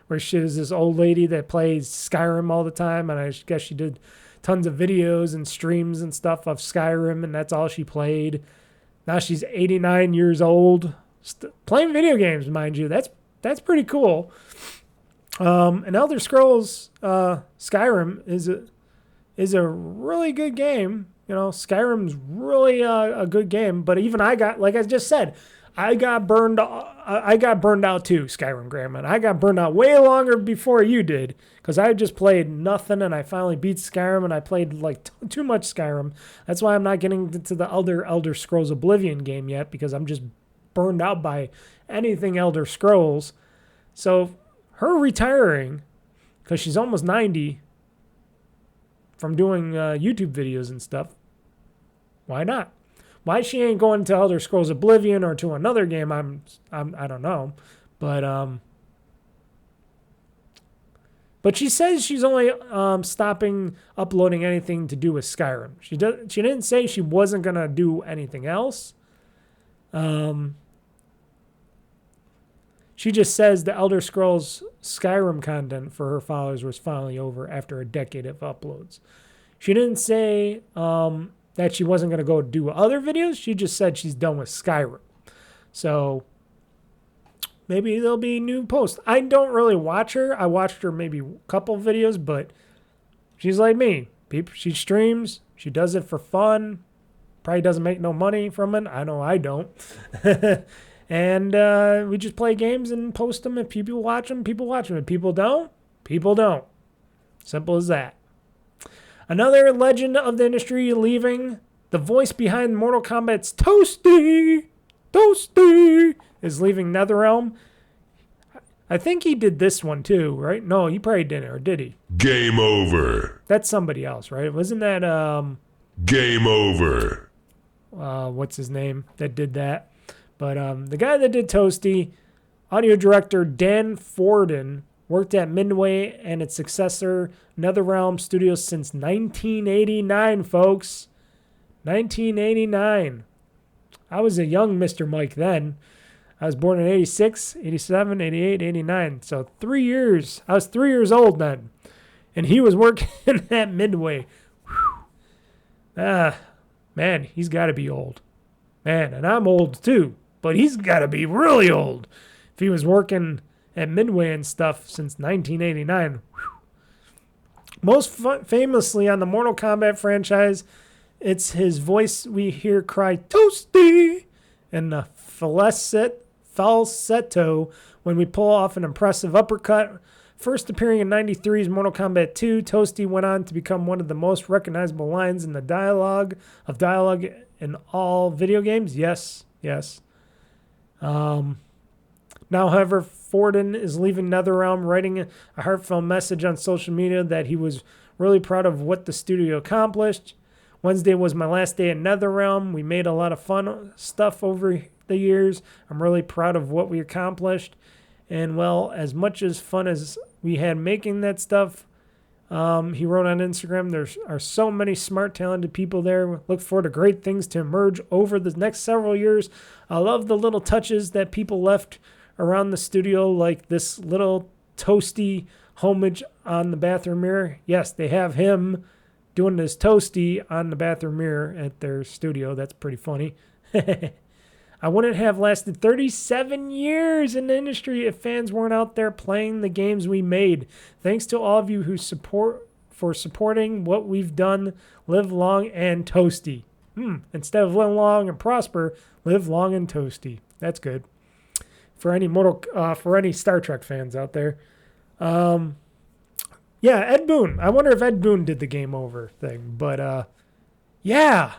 S2: where she was this old lady that plays Skyrim all the time, and I guess she did tons of videos and streams and stuff of Skyrim, and that's all she played. Now she's 89 years old, playing video games, mind you. That's pretty cool. And Elder Scrolls Skyrim is a really good game. You know, Skyrim's really a good game. But even like I just said, I got burned out too, Skyrim grandma. And I got burned out way longer before you did, because I just played nothing, and I finally beat Skyrim, and I played like too much Skyrim. That's why I'm not getting to the Elder Scrolls Oblivion game yet, because I'm just burned out by anything Elder Scrolls. So her retiring, because she's almost 90, from doing YouTube videos and stuff, why not? Why she ain't going to Elder Scrolls Oblivion or to another game, I don't know. But she says she's only stopping uploading anything to do with Skyrim. She didn't say she wasn't going to do anything else. She just says the Elder Scrolls Skyrim content for her followers was finally over after a decade of uploads. She didn't say that she wasn't going to go do other videos. She just said she's done with Skyrim. So maybe there'll be new posts. I don't really watch her. I watched her maybe a couple videos, but she's like me. She streams. She does it for fun. Probably doesn't make no money from it. I know I don't. And we just play games and post them. If people watch them, people watch them. If people don't, people don't. Simple as that. Another legend of the industry leaving. The voice behind Mortal Kombat's Toasty is leaving NetherRealm. I think he did this one too, right? No, he probably didn't, or did he?
S3: Game over.
S2: That's somebody else, right? Wasn't that
S3: Game over.
S2: What's his name that did that? But the guy that did Toasty, audio director Dan Forden, worked at Midway and its successor, NetherRealm Studios, since 1989, folks. 1989. I was a young Mr. Mike then. I was born in 86, 87, 88, 89. So 3 years. I was 3 years old then. And he was working at Midway. Whew. Man, he's got to be old. Man, and I'm old too. But he's got to be really old if he was working at Midway and stuff since 1989. Whew. Most famously on the Mortal Kombat franchise, it's his voice we hear cry, Toasty, and the falsetto when we pull off an impressive uppercut. First appearing in 93's Mortal Kombat 2, Toasty went on to become one of the most recognizable lines in the dialogue in all video games. Yes. Now, however, Forden is leaving NetherRealm, writing a heartfelt message on social media that he was really proud of what the studio accomplished. Wednesday was my last day at NetherRealm. We made a lot of fun stuff over the years. I'm really proud of what we accomplished. And, well, as much as fun as we had making that stuff, he wrote on Instagram, there are so many smart, talented people there. Look forward to great things to emerge over the next several years. I love the little touches that people left around the studio, like this little Toasty homage on the bathroom mirror. Yes, they have him doing this Toasty on the bathroom mirror at their studio. That's pretty funny. I wouldn't have lasted 37 years in the industry if fans weren't out there playing the games we made. Thanks to all of you who supporting what we've done. Live long and toasty. Instead of live long and prosper, live long and toasty. That's good. For any Star Trek fans out there. Yeah, Ed Boon. I wonder if Ed Boon did the game over thing. But, yeah.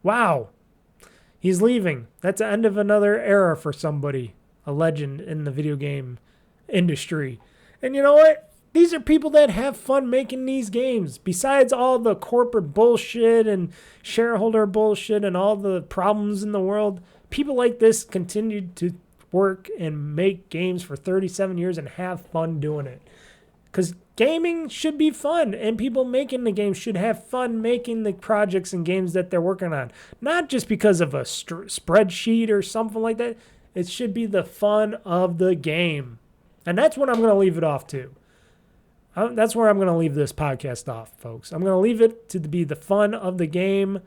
S2: Wow. He's leaving. That's the end of another era for somebody. A legend in the video game industry. And you know what? These are people that have fun making these games. Besides all the corporate bullshit and shareholder bullshit and all the problems in the world, people like this continued to work and make games for 37 years and have fun doing it. Because gaming should be fun, and people making the games should have fun making the projects and games that they're working on. Not just because of a spreadsheet or something like that. It should be the fun of the game. And that's what I'm going to leave it off to. That's where I'm going to leave this podcast off, folks. I'm going to leave it to be the fun of the game,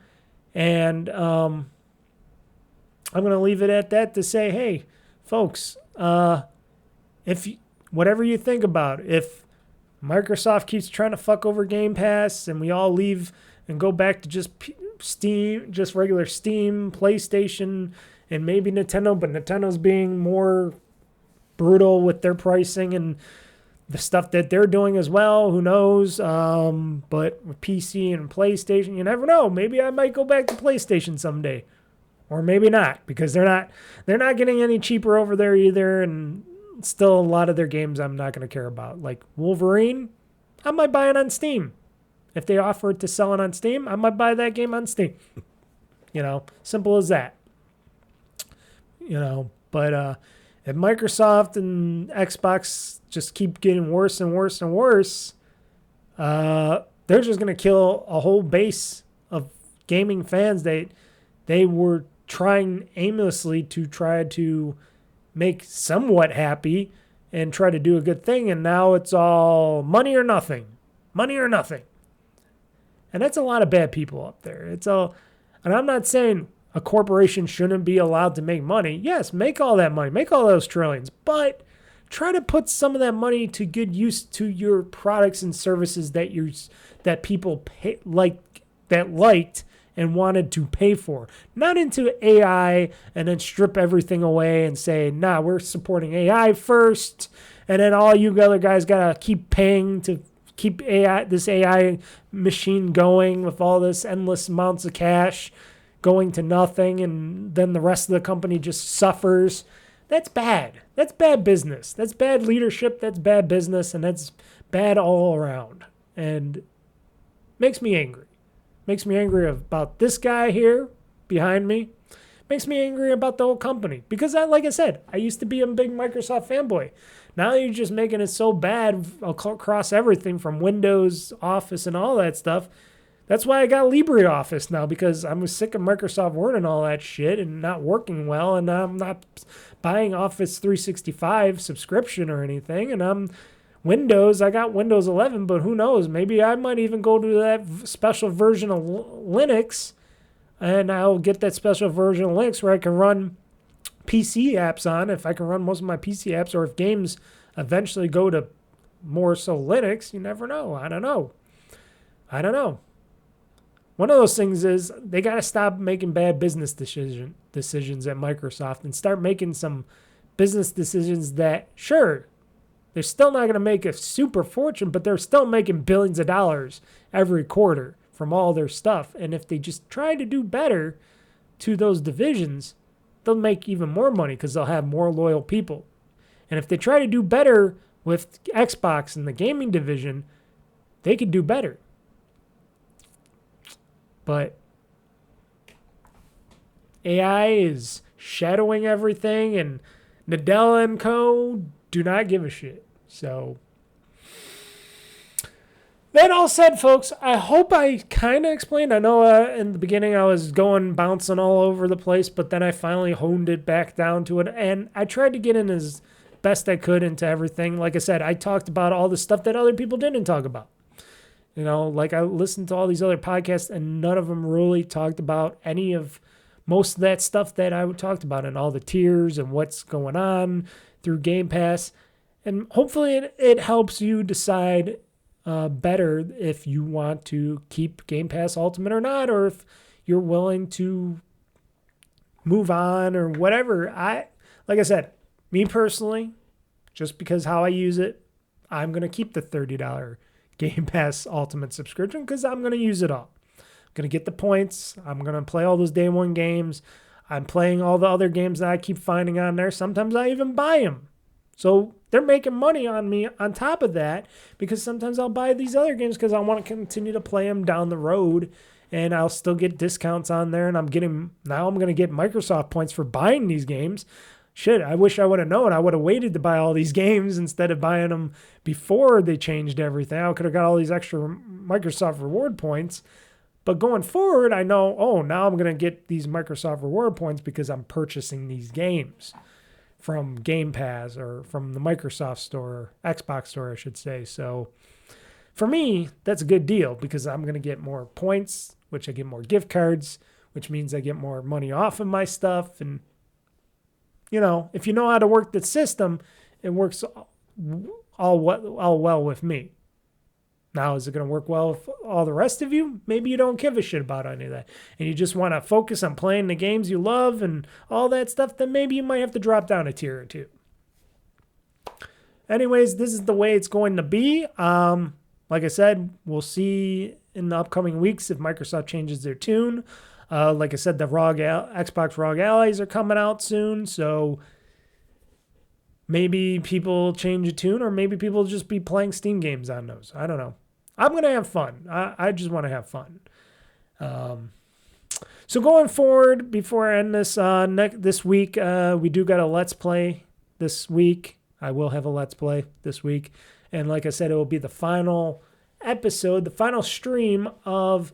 S2: and I'm going to leave it at that to say, hey, folks, whatever you think about, if Microsoft keeps trying to fuck over GamePass and we all leave and go back to just Steam, just regular Steam, PlayStation, and maybe Nintendo, but Nintendo's being more brutal with their pricing and the stuff that they're doing as well, who knows? But with PC and PlayStation, you never know. Maybe I might go back to PlayStation someday. Or maybe not, because they're not getting any cheaper over there either, and still a lot of their games I'm not going to care about. Like Wolverine, I might buy it on Steam. If they offer it to sell it on Steam, I might buy that game on Steam. Simple as that. But if Microsoft and Xbox just keep getting worse and worse and worse, they're just going to kill a whole base of gaming fans that they were trying aimlessly to try to make somewhat happy and try to do a good thing, and now it's all money or nothing. Money or nothing. And that's a lot of bad people up there. And I'm not saying a corporation shouldn't be allowed to make money. Yes, make all that money. Make all those trillions. But try to put some of that money to good use to your products and services that people liked and wanted to pay for. Not into AI and then strip everything away and say, nah, we're supporting AI first, and then all you other guys got to keep paying to keep this AI machine going with all this endless amounts of cash going to nothing, and then the rest of the company just suffers. That's bad. That's bad business. That's bad leadership. That's bad business, and that's bad all around. And makes me angry. Makes me angry about this guy here behind me. Makes me angry about the whole company. Because, like I said, I used to be a big Microsoft fanboy. Now you're just making it so bad across everything from Windows, Office, and all that stuff. That's why I got LibreOffice now, because I was sick of Microsoft Word and all that shit and not working well. And I'm not buying Office 365 subscription or anything. And I'm Windows, I got Windows 11, but who knows? Maybe I might even go to that special version of Linux, and I'll get that special version of Linux where I can run PC apps on. If I can run most of my PC apps, or if games eventually go to more so Linux, you never know. I don't know. One of those things is they got to stop making bad business decisions at Microsoft and start making some business decisions that, sure, they're still not going to make a super fortune, but they're still making billions of dollars every quarter from all their stuff. And if they just try to do better to those divisions, they'll make even more money because they'll have more loyal people. And if they try to do better with Xbox and the gaming division, they could do better. But AI is shadowing everything, and Nadella and co. do not give a shit. So, that all said, folks, I hope I kind of explained. I know in the beginning I was bouncing all over the place, but then I finally honed it back down to it. And I tried to get in as best I could into everything. Like I said, I talked about all the stuff that other people didn't talk about. You know, like I listened to all these other podcasts, and none of them really talked about most of that stuff that I talked about, and all the tiers and what's going on through GamePass. And hopefully it helps you decide better if you want to keep GamePass Ultimate or not, or if you're willing to move on or whatever. Like I said, me personally, just because how I use it, I'm going to keep the $30 Game Pass Ultimate subscription because I'm going to use it all. I'm going to get the points. I'm going to play all those day one games. I'm playing all the other games that I keep finding on there. Sometimes I even buy them. So they're making money on me on top of that, because sometimes I'll buy these other games because I want to continue to play them down the road, and I'll still get discounts on there. And I'm going to get Microsoft points for buying these games. Shit, I wish I would have known. I would have waited to buy all these games instead of buying them before they changed everything. I could have got all these extra Microsoft reward points. But going forward, I know, now I'm going to get these Microsoft reward points because I'm purchasing these games from Game Pass or from the Microsoft store, Xbox store, I should say. So for me, that's a good deal because I'm going to get more points, which I get more gift cards, which means I get more money off of my stuff. And you know, if you know how to work the system, it works all well with me. Now, is it going to work well with all the rest of you? Maybe you don't give a shit about any of that, and you just want to focus on playing the games you love and all that stuff, then maybe you might have to drop down a tier or two. Anyways, this is the way it's going to be. Like I said, we'll see in the upcoming weeks if Microsoft changes their tune. Like I said, the Xbox ROG Allies are coming out soon, so maybe people change a tune, or maybe people just be playing Steam games on those. I don't know. I'm going to have fun. I just want to have fun. So going forward, before I end this week, we do got a Let's Play this week. I will have a Let's Play this week. And like I said, it will be the final episode, the final stream of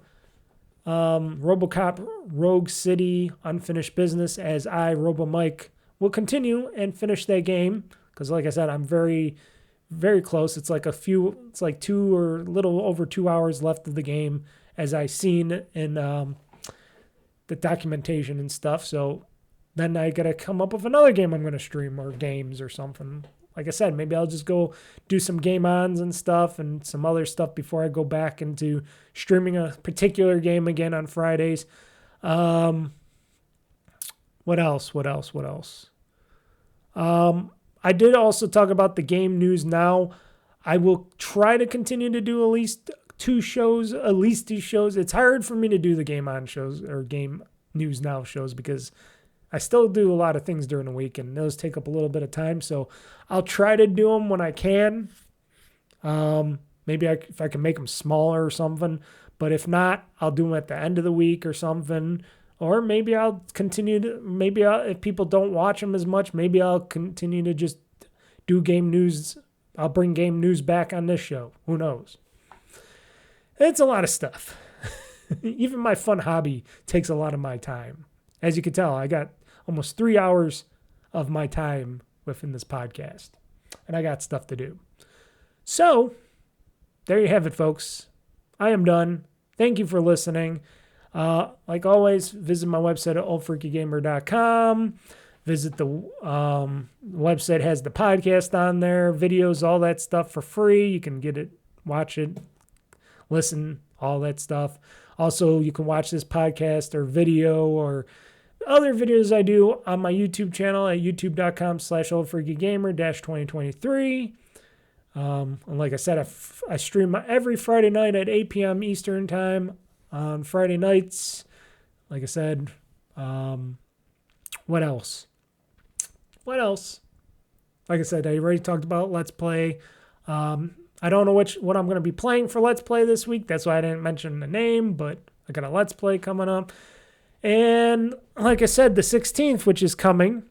S2: Robocop Rogue City Unfinished Business, as I, RoboMike, will continue and finish that game. Because like I said, I'm very, very close. It's like 2 or a little over 2 hours left of the game, as I seen in the documentation and stuff. So then I got to come up with another game I'm going to stream, or games or something. like I said, maybe I'll just go do some game ons and stuff and some other stuff before I go back into streaming a particular game again on Fridays. What else? I did also talk about the Game News Now. I will try to continue to do at least two shows. It's hard for me to do the Game On shows or Game News Now shows because I still do a lot of things during the week, and those take up a little bit of time. So I'll try to do them when I can. Maybe if I can make them smaller or something. But if not, I'll do them at the end of the week or something. Or maybe I'll continue to, if people don't watch them as much, maybe I'll continue to just do game news. I'll bring game news back on this show. Who knows? It's a lot of stuff. Even my fun hobby takes a lot of my time. As you can tell, I got almost 3 hours of my time within this podcast. And I got stuff to do. So, there you have it, folks. I am done. Thank you for listening. Like always, visit my website at OldFreakyGamer.com. Visit the website, has the podcast on there, videos, all that stuff for free. You can get it, watch it, listen, all that stuff. Also, you can watch this podcast or video or other videos I do on my YouTube channel at youtube.com/OldFreakyGamer-2023. And like I said, I stream every Friday night at 8 p.m. Eastern time on Friday nights. Like I said, what else? Like I said, I already talked about Let's Play. I don't know what I'm going to be playing for Let's Play this week. That's why I didn't mention the name, but I got a Let's Play coming up. And like I said, the 16th, which is coming,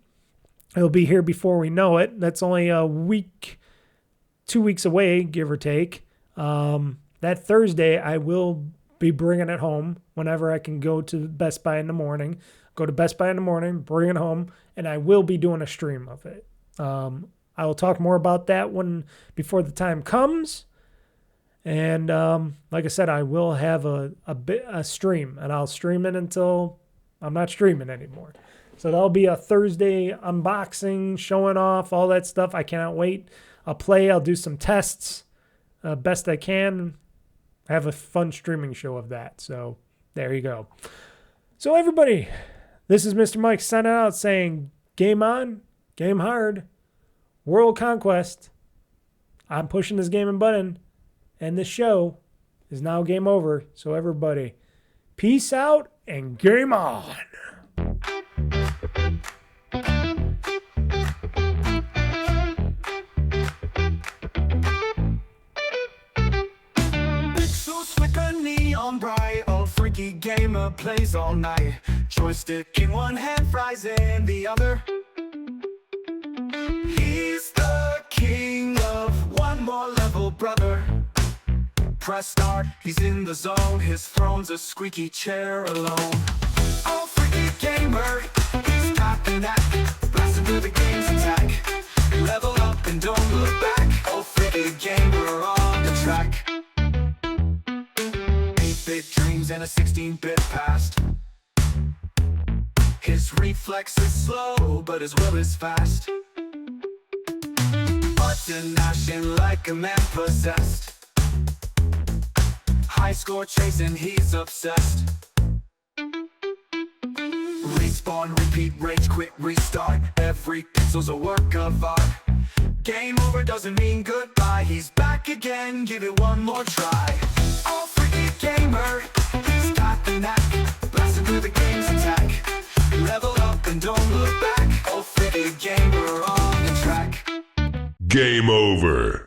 S2: it'll be here before we know it. That's only a week, 2 weeks away, give or take. That Thursday, I will be bringing it home whenever I can go to Best Buy in the morning. Go to Best Buy in the morning, bring it home, and I will be doing a stream of it. I will talk more about that before the time comes. And like I said, I will have a stream, and I'll stream it until I'm not streaming anymore. So that'll be a Thursday unboxing, showing off, all that stuff. I cannot wait. I'll do some tests best I can. Have a fun streaming show of that. So there you go. So everybody, this is Mr. Mike signing out saying game on, game hard, world conquest. I'm pushing this gaming button, and this show is now game over. So everybody, peace out and game on.
S1: Pixels flicker neon bright, old freaky gamer plays all night. Joystick in one hand, fries in the other. He's the king of one more level, brother. Press start, he's in the zone. His throne's a squeaky chair alone. Oh, freaky gamer, he's got the knack. Blasting through the game's attack. Level up and don't look back. Oh, freaky gamer on the track. 8-bit dreams and a 16-bit past. His reflex is slow, but his will is fast. Button mashing like a man possessed. High score chasing, he's obsessed. Respawn, repeat, rage quit, restart. Every pixel's a work of art. Game over doesn't mean goodbye. He's back again, give it one more try. Oh, freaky gamer, he's got the knack. Blasting through the game's attack. Level up and don't look back. Oh, freaky gamer on the track.
S3: Game over.